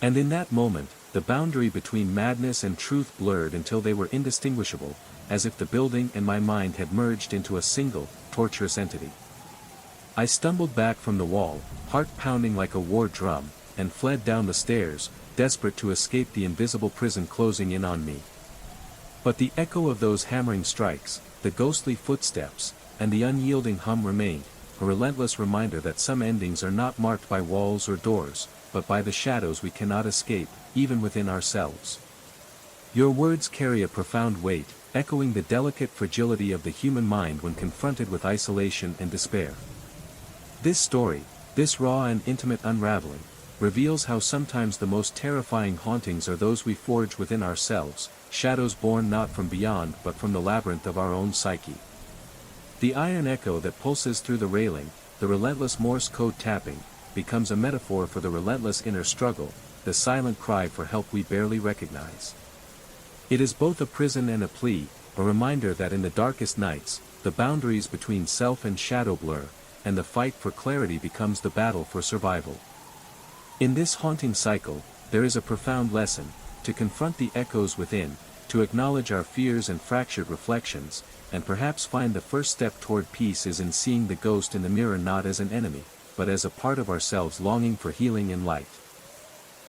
And in that moment, the boundary between madness and truth blurred until they were indistinguishable, as if the building and my mind had merged into a single, torturous entity. I stumbled back from the wall, heart pounding like a war drum, and fled down the stairs, desperate to escape the invisible prison closing in on me. But the echo of those hammering strikes, the ghostly footsteps, and the unyielding hum remained, a relentless reminder that some endings are not marked by walls or doors, but by the shadows we cannot escape, even within ourselves. Your words carry a profound weight, echoing the delicate fragility of the human mind when confronted with isolation and despair. This story, this raw and intimate unraveling, reveals how sometimes the most terrifying hauntings are those we forge within ourselves, shadows born not from beyond but from the labyrinth of our own psyche. The iron echo that pulses through the railing, the relentless Morse code tapping, becomes a metaphor for the relentless inner struggle, the silent cry for help we barely recognize. It is both a prison and a plea, a reminder that in the darkest nights, the boundaries between self and shadow blur, and the fight for clarity becomes the battle for survival. In this haunting cycle, there is a profound lesson: to confront the echoes within, to acknowledge our fears and fractured reflections, and perhaps find the first step toward peace is in seeing the ghost in the mirror not as an enemy, but as a part of ourselves longing for healing and light.